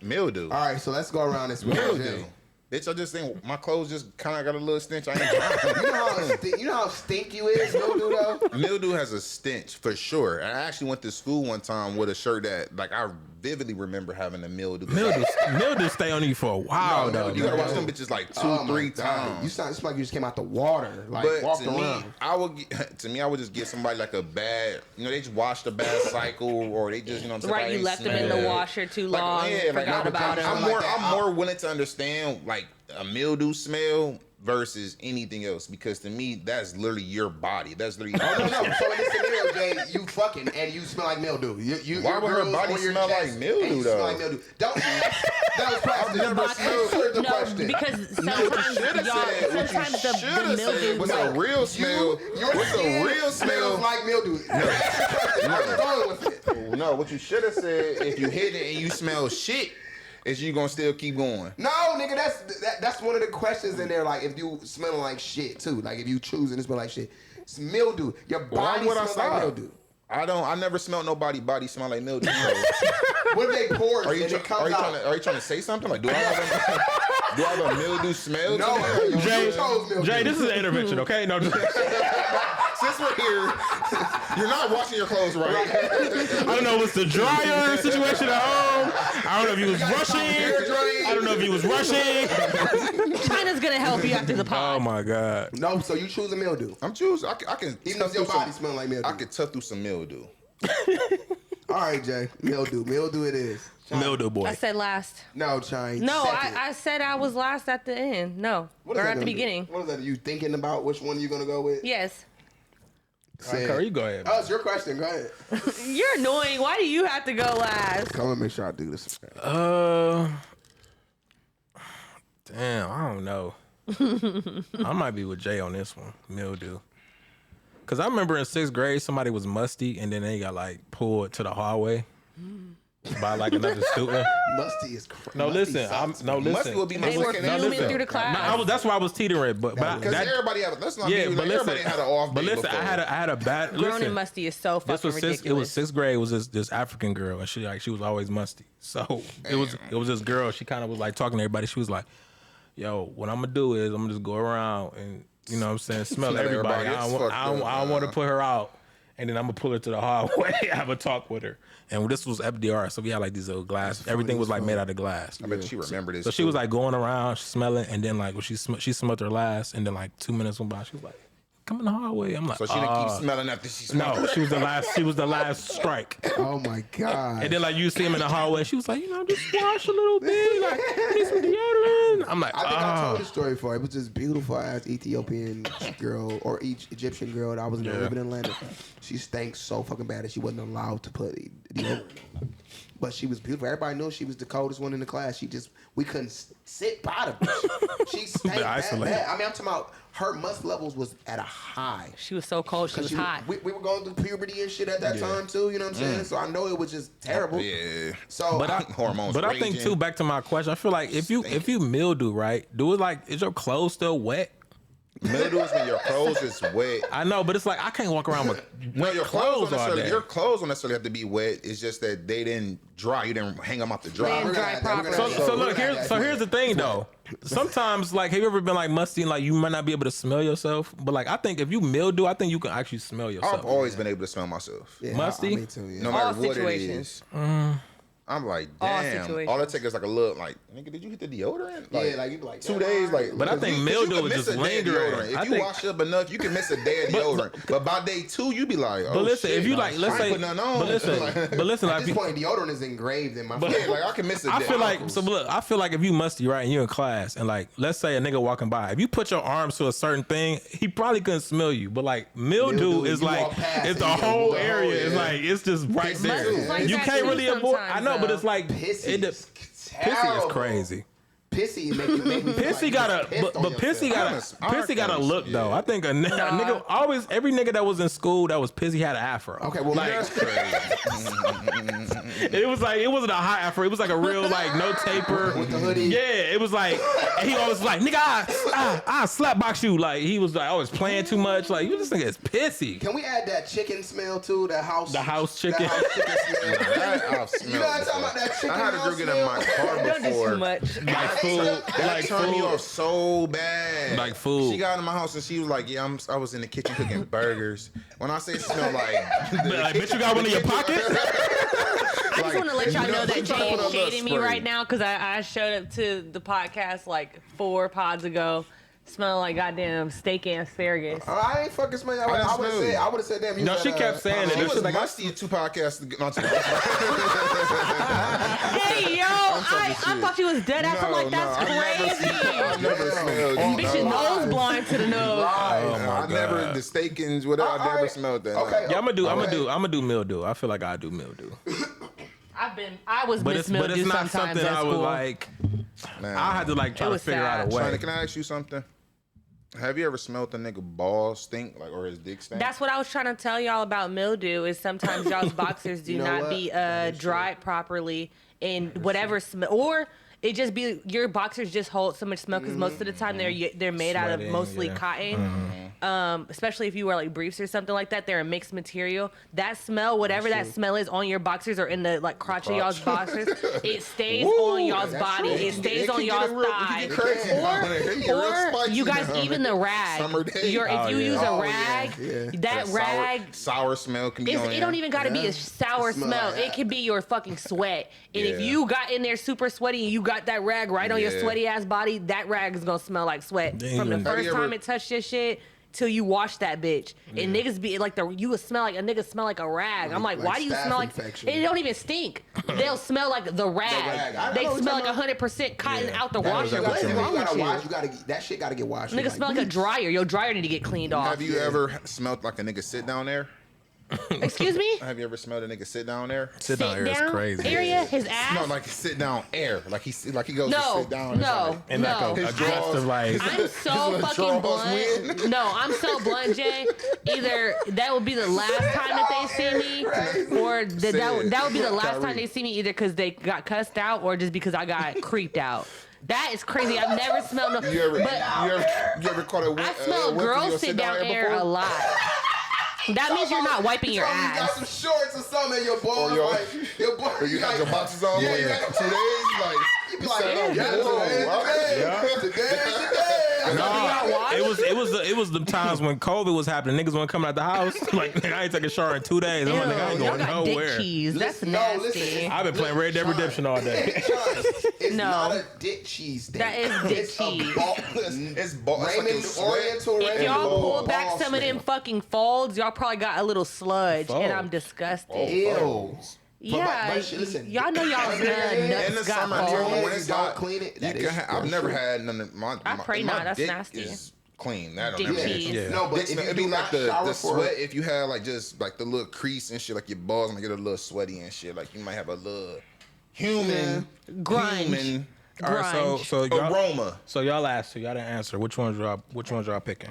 Speaker 5: Mildew.
Speaker 2: All right, so let's go around this way.
Speaker 5: Mildew. Bitch, I just think my clothes just kind of got a little stench. I ain't trying.
Speaker 2: You know how stink you is, mildew though.
Speaker 5: Mildew has a stench for sure. And I actually went to school one time with a shirt that, like, I vividly remember having a mildew.
Speaker 3: Mildew stay on you for a while though.
Speaker 5: You gotta
Speaker 3: man.
Speaker 5: watch them bitches like 2,
Speaker 2: Oh, my
Speaker 5: 3
Speaker 2: God.
Speaker 5: times.
Speaker 2: You sound just like you just came out the water, like
Speaker 5: But
Speaker 2: walked
Speaker 5: to
Speaker 2: around.
Speaker 5: me, I would just get somebody like a bad, they just washed a bad cycle, or they just, what I'm saying,
Speaker 4: Right, you left them in the washer too long. Forgot about them.
Speaker 5: I'm more willing to understand like a mildew smell versus anything else, because to me that's literally your body. That's literally.
Speaker 2: Oh, no. So in this scenario, Jay, you fucking and you smell like mildew.
Speaker 5: Why would her body smell like mildew, though?
Speaker 2: Smell like mildew. Don't. That was plastic.
Speaker 5: never
Speaker 2: Answer the
Speaker 4: No,
Speaker 2: question.
Speaker 4: because sometimes the mildew.
Speaker 5: What's a real smell?
Speaker 2: Your
Speaker 5: What's
Speaker 2: skin
Speaker 5: a real
Speaker 2: smells
Speaker 5: smell?
Speaker 2: like mildew. That's the question. I'm just going with it.
Speaker 5: No, what you should have said, if you hit it and you smell shit, is you gonna still keep going?
Speaker 2: No, nigga, that's one of the questions in there. Like, if you smelling like shit too, like if you choosing to smell like shit, it's mildew. Your body smells like mildew.
Speaker 5: I never smelled nobody body smell like mildew. So.
Speaker 2: What if they pour
Speaker 5: Are you,
Speaker 2: and it comes out?
Speaker 5: are you trying to say something? Like, do I have a mildew smell?
Speaker 2: No,
Speaker 5: to me?
Speaker 3: Jay, this is an intervention, okay? No,
Speaker 5: Since we're here, you're not washing your clothes right.
Speaker 3: I don't know what's the dryer situation at home. I don't know if he was rushing. I don't know if he was rushing.
Speaker 4: Chyna's gonna help you after the pod.
Speaker 3: Oh my God.
Speaker 2: No, so you choose a mildew.
Speaker 5: I'm choosing. I can
Speaker 2: Even if your body smell like mildew.
Speaker 5: I could tough through some mildew.
Speaker 2: All right, Jay. Mildew it is.
Speaker 3: Mildew boy.
Speaker 4: I said last.
Speaker 2: No, Chyna.
Speaker 4: No,
Speaker 2: Second.
Speaker 4: I said I was last at the end. No,
Speaker 2: What
Speaker 4: or
Speaker 2: is that
Speaker 4: at the
Speaker 2: gonna do?
Speaker 4: beginning.
Speaker 2: What is that? You thinking about which one you gonna go with?
Speaker 4: Yes.
Speaker 3: All right, Curry, you go ahead.
Speaker 2: Oh, it's your question. Go ahead.
Speaker 4: You're annoying. Why do you have to go last?
Speaker 2: Come and make sure I do this.
Speaker 3: Damn, I don't know. I might be with Jay on this one. Mildew. Cause I remember in 6th grade somebody was musty and then they got like pulled to the hallway by like another student.
Speaker 2: Musty is crazy.
Speaker 3: No, listen.
Speaker 5: Musty would be my
Speaker 4: They were
Speaker 5: second
Speaker 4: fuming
Speaker 5: answer.
Speaker 4: through the class.
Speaker 3: That's why I was teetering. But
Speaker 5: Because
Speaker 3: that,
Speaker 5: everybody have. Let's not.
Speaker 3: yeah,
Speaker 5: be,
Speaker 3: but
Speaker 5: like,
Speaker 3: listen.
Speaker 5: everybody had an off
Speaker 3: But
Speaker 5: day
Speaker 3: listen,
Speaker 5: before.
Speaker 3: I had a bad.
Speaker 4: Grown
Speaker 3: Listen,
Speaker 4: and musty is so fucking
Speaker 3: this was
Speaker 4: ridiculous.
Speaker 3: it was 6th grade. It was this African girl and she was always musty. So it was this girl. She kind of was like talking to everybody. She was like, "Yo, what I'm gonna do is I'm gonna just go around and you know what I'm saying smell everybody. I don't want to put her out." And then I'm gonna pull her to the hallway, have a talk with her. And this was FDR, so we had like these little glass. Everything was like made out of glass.
Speaker 5: I bet she remembered this.
Speaker 3: So she was like going around smelling, and then like when she smelled her last, and then like 2 minutes went by, she was like, "Come in the hallway." I'm like,
Speaker 5: So she didn't keep smelling after she smelled.
Speaker 3: No, she was the last. She was the last strike.
Speaker 2: Oh my God.
Speaker 3: And then like you see him in the hallway, she was like, just wash a little bit, like need some deodorant. I'm like,
Speaker 2: I think I told the story before. It was this beautiful ass Ethiopian girl or Egyptian girl that I was living in Atlanta. She stank so fucking bad that she wasn't allowed to put deodorant. But she was beautiful. Everybody knew she was the coldest one in the class. We couldn't sit by the bitch. She stank that bad. I mean, I'm talking about her musk levels was at a high.
Speaker 4: She was so cold. She was hot.
Speaker 2: We were going through puberty and shit at that time too. You know what I'm saying? So I know it was just terrible.
Speaker 5: Yeah.
Speaker 2: So
Speaker 5: hormones.
Speaker 3: But I think too, back to my question, I feel like if you mildew, right, is your clothes still wet?
Speaker 5: Mildew is when your clothes is wet.
Speaker 3: I know, but it's like I can't walk around with
Speaker 5: No, your
Speaker 3: clothes all day.
Speaker 5: Your clothes don't necessarily have to be wet. It's just that they didn't dry. You didn't hang them out the
Speaker 4: They
Speaker 5: dry.
Speaker 4: didn't dry properly.
Speaker 3: So look, here's the thing though. Sometimes, like, have you ever been like musty and like you might not be able to smell yourself? But like, I think if you mildew, I think you can actually smell yourself.
Speaker 5: I've always been able to smell myself.
Speaker 2: Yeah,
Speaker 3: musty?
Speaker 2: me too, yeah.
Speaker 5: No matter
Speaker 4: All
Speaker 5: what
Speaker 4: situations.
Speaker 5: it is. I'm like,
Speaker 4: All
Speaker 5: damn.
Speaker 4: situations.
Speaker 5: All it takes is like a little, like, nigga, did you hit the deodorant?
Speaker 2: Yeah, like you be like
Speaker 5: 2 days, like.
Speaker 3: But I think mildew is just lingering.
Speaker 5: If you wash up enough, you can miss a day of deodorant. But by day 2, you be like, oh,
Speaker 3: But listen,
Speaker 5: shit,
Speaker 3: if you like, let's
Speaker 5: I
Speaker 3: say,
Speaker 5: ain't put nothing on.
Speaker 3: but listen,
Speaker 2: At
Speaker 3: like,
Speaker 2: this point, deodorant is engraved in my face.
Speaker 5: Yeah, like I can miss a day.
Speaker 3: I feel like I feel like if you musty, right, and you're in class, and like let's say a nigga walking by, if you put your arms to a certain thing, he probably couldn't smell you. But like mildew is
Speaker 2: you
Speaker 3: like
Speaker 2: walk past
Speaker 3: it's
Speaker 2: it,
Speaker 3: the
Speaker 2: you know,
Speaker 3: whole
Speaker 2: the
Speaker 3: area.
Speaker 2: whole-
Speaker 3: It's like it's just right
Speaker 2: Pissy
Speaker 3: there.
Speaker 2: too. Like
Speaker 3: You
Speaker 4: that
Speaker 3: can't
Speaker 4: too
Speaker 3: really avoid. I
Speaker 4: sometimes,
Speaker 3: know, but
Speaker 4: though.
Speaker 3: it's like
Speaker 2: Pissy is
Speaker 3: pissy is crazy.
Speaker 2: Pissy make me
Speaker 3: Pissy
Speaker 2: like
Speaker 3: got a
Speaker 2: pissed on
Speaker 3: pissy
Speaker 2: yourself.
Speaker 3: got a look though. I think a nigga always every nigga that was in school that was pissy had an afro.
Speaker 2: Okay, well,
Speaker 3: like
Speaker 5: That's crazy.
Speaker 3: it was like it wasn't a high afro. It was like a real like no taper
Speaker 2: with the hoodie.
Speaker 3: Yeah, it was like he always was like nigga I slap box you. Like he was like always playing too much. Like you this nigga is pissy.
Speaker 2: Can we add that chicken smell too? The house
Speaker 3: chicken.
Speaker 2: That house chicken smell.
Speaker 5: I've smelled
Speaker 2: You know what I'm
Speaker 5: before.
Speaker 2: talking about? That chicken
Speaker 5: I had a
Speaker 2: house
Speaker 5: girl get in my car
Speaker 4: Don't do
Speaker 5: before.
Speaker 4: too much.
Speaker 3: Like food.
Speaker 5: That
Speaker 3: Like
Speaker 5: turned me
Speaker 3: food.
Speaker 5: off so bad.
Speaker 3: Like food.
Speaker 5: She got in my house and she was like, "Yeah, I was in the kitchen cooking burgers." When I say it smelled like,
Speaker 3: Like bitch you got one in your pocket?
Speaker 4: I just want to let y'all know that Jay is shading me
Speaker 5: spray.
Speaker 4: right now because I showed up to the podcast like 4 pods ago, smelling like goddamn steak and asparagus.
Speaker 2: I ain't fucking smelling.
Speaker 5: didn't
Speaker 2: I would
Speaker 5: smell you.
Speaker 2: have said, damn. You
Speaker 3: No,
Speaker 2: said,
Speaker 3: she kept saying it.
Speaker 5: she
Speaker 3: She's
Speaker 5: was
Speaker 3: like,
Speaker 5: musty in 2 podcasts.
Speaker 4: Hey yo, I thought you was dead ass. I'm like, that's crazy.
Speaker 5: I never smelled.
Speaker 4: Bitch, your nose blind to the nose.
Speaker 5: I never the steakings, whatever. I never smelled that.
Speaker 2: Okay.
Speaker 3: Yeah, I'm gonna do mildew. I feel like I do mildew.
Speaker 4: I was
Speaker 3: But
Speaker 4: Miss
Speaker 3: it's
Speaker 4: Mildew
Speaker 3: not
Speaker 4: sometimes
Speaker 3: something
Speaker 4: at
Speaker 3: I would
Speaker 4: school.
Speaker 3: like.
Speaker 5: Man.
Speaker 3: I had to like try
Speaker 4: It
Speaker 3: to
Speaker 4: was
Speaker 3: figure out a
Speaker 4: sad.
Speaker 3: way.
Speaker 5: Chyna, can I ask you something? Have you ever smelled a nigga balls stink, like, or his dick stink?
Speaker 4: That's what I was trying to tell y'all about mildew. Is sometimes y'all's boxers do
Speaker 2: You know
Speaker 4: not
Speaker 2: what?
Speaker 4: be dried properly, and whatever smell, or it just be your boxers just hold so much smell because most of the time they're made out of
Speaker 3: Sweating,
Speaker 4: mostly
Speaker 3: yeah.
Speaker 4: cotton. Especially if you wear like briefs or something like that, they're a mixed material. That smell, whatever that smell is on your boxers or in the like crotch of y'all's boxers, it stays on y'all's body. It stays on y'all's thigh. Or you guys, even the rag. If you use a rag, that rag.
Speaker 5: Sour smell can be on
Speaker 4: It don't even gotta be a sour smell.
Speaker 2: like
Speaker 4: It can be your fucking sweat. And if you got in there super sweaty and you got that rag right on your sweaty ass body, that rag is gonna smell like sweat from the first time it touched your shit till you wash that bitch. And niggas be like you would smell like a nigga smell like a rag. I'm like, why do you smell like
Speaker 2: infection.
Speaker 4: it? Don't even stink. They'll smell like the rag. They smell like 100% cotton out the washer. What's wrong with you?
Speaker 2: That shit gotta get washed.
Speaker 4: Nigga smell like a dryer. Your dryer need to get cleaned off.
Speaker 5: Have you ever smelled like a nigga sit down there?
Speaker 4: Excuse me?
Speaker 5: Have you ever smelled a nigga sit down there?
Speaker 3: Sit down here is crazy.
Speaker 4: Area, his ass.
Speaker 5: Smell like a sit down air. Like he goes
Speaker 4: No,
Speaker 5: to sit down.
Speaker 4: no,
Speaker 3: And like
Speaker 4: no.
Speaker 3: a draft of like.
Speaker 4: I'm so fucking blunt. No, I'm so blunt, Jay. Either that would be the last time that they see me, or that would be the last time they see me, either because they got cussed out or just because I got creeped out. That is crazy. I've never smelled no.
Speaker 5: You ever caught a
Speaker 4: I smell girls sit down air a lot. That means you're not wiping your
Speaker 2: You got
Speaker 4: ass.
Speaker 2: some shorts or something, and your balls your boy.
Speaker 5: Or you had your boxes on for like 2 days, like
Speaker 2: You be like, today.
Speaker 3: No, it was the times when COVID was happening. Niggas weren't coming out the house. Like, nigga, I ain't taking a shower in 2 days. I'm like, nigga, I ain't
Speaker 4: Y'all
Speaker 3: going
Speaker 4: got dick
Speaker 3: nowhere.
Speaker 4: cheese. That's
Speaker 2: Listen,
Speaker 4: nasty.
Speaker 3: I've been playing Red Dead Redemption all day.
Speaker 2: It's
Speaker 4: No.
Speaker 2: not a dick cheese thing.
Speaker 4: That is dick
Speaker 2: It's a
Speaker 4: cheese.
Speaker 2: ball-
Speaker 5: it's ball.
Speaker 2: Raymond Oriental
Speaker 4: If
Speaker 2: Raymond
Speaker 4: y'all
Speaker 2: ball-
Speaker 4: pull back
Speaker 2: ball
Speaker 4: some of them
Speaker 2: smell.
Speaker 4: fucking folds, y'all probably got a little sludge, and I'm
Speaker 3: Folds.
Speaker 4: disgusted.
Speaker 2: Ew.
Speaker 4: Yeah,
Speaker 2: but listen,
Speaker 4: y'all know y'all's
Speaker 5: in the
Speaker 4: nuts got
Speaker 5: summer,
Speaker 4: folds.
Speaker 5: when
Speaker 2: When
Speaker 5: it's
Speaker 2: you don't
Speaker 5: hot,
Speaker 2: clean it,
Speaker 5: You
Speaker 2: that
Speaker 5: can
Speaker 2: is
Speaker 5: I've never had none of my.
Speaker 4: I pray
Speaker 5: my
Speaker 4: not, that's
Speaker 5: dick
Speaker 4: nasty.
Speaker 5: Is clean. That'll
Speaker 4: Dick
Speaker 5: never
Speaker 4: cheese.
Speaker 5: happen.
Speaker 3: Yeah.
Speaker 2: No, but
Speaker 5: Dick
Speaker 2: if
Speaker 5: smell-
Speaker 2: you
Speaker 5: it'd be
Speaker 2: do
Speaker 5: like
Speaker 2: not
Speaker 5: the
Speaker 2: shower
Speaker 5: sweat.
Speaker 2: for
Speaker 5: If you had like just like the little crease and shit, like your balls might get a little sweaty and shit. Like you might have a little human
Speaker 4: Grunge.
Speaker 5: human
Speaker 3: All right, so y'all,
Speaker 5: aroma.
Speaker 3: so y'all asked, so y'all didn't answer. Which ones y'all picking?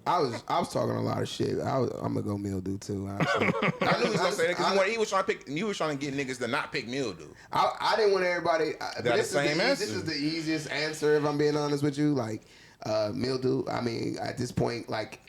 Speaker 2: I was talking a lot of shit. I'm gonna go Mildew too. Honestly.
Speaker 5: I knew he was gonna say that because he was trying to pick. You was trying to get niggas to not pick Mildew.
Speaker 2: I didn't want everybody.
Speaker 5: the
Speaker 2: This
Speaker 5: same answer?
Speaker 2: is the easiest answer if I'm being honest with you. Like Mildew. I mean, at this point, like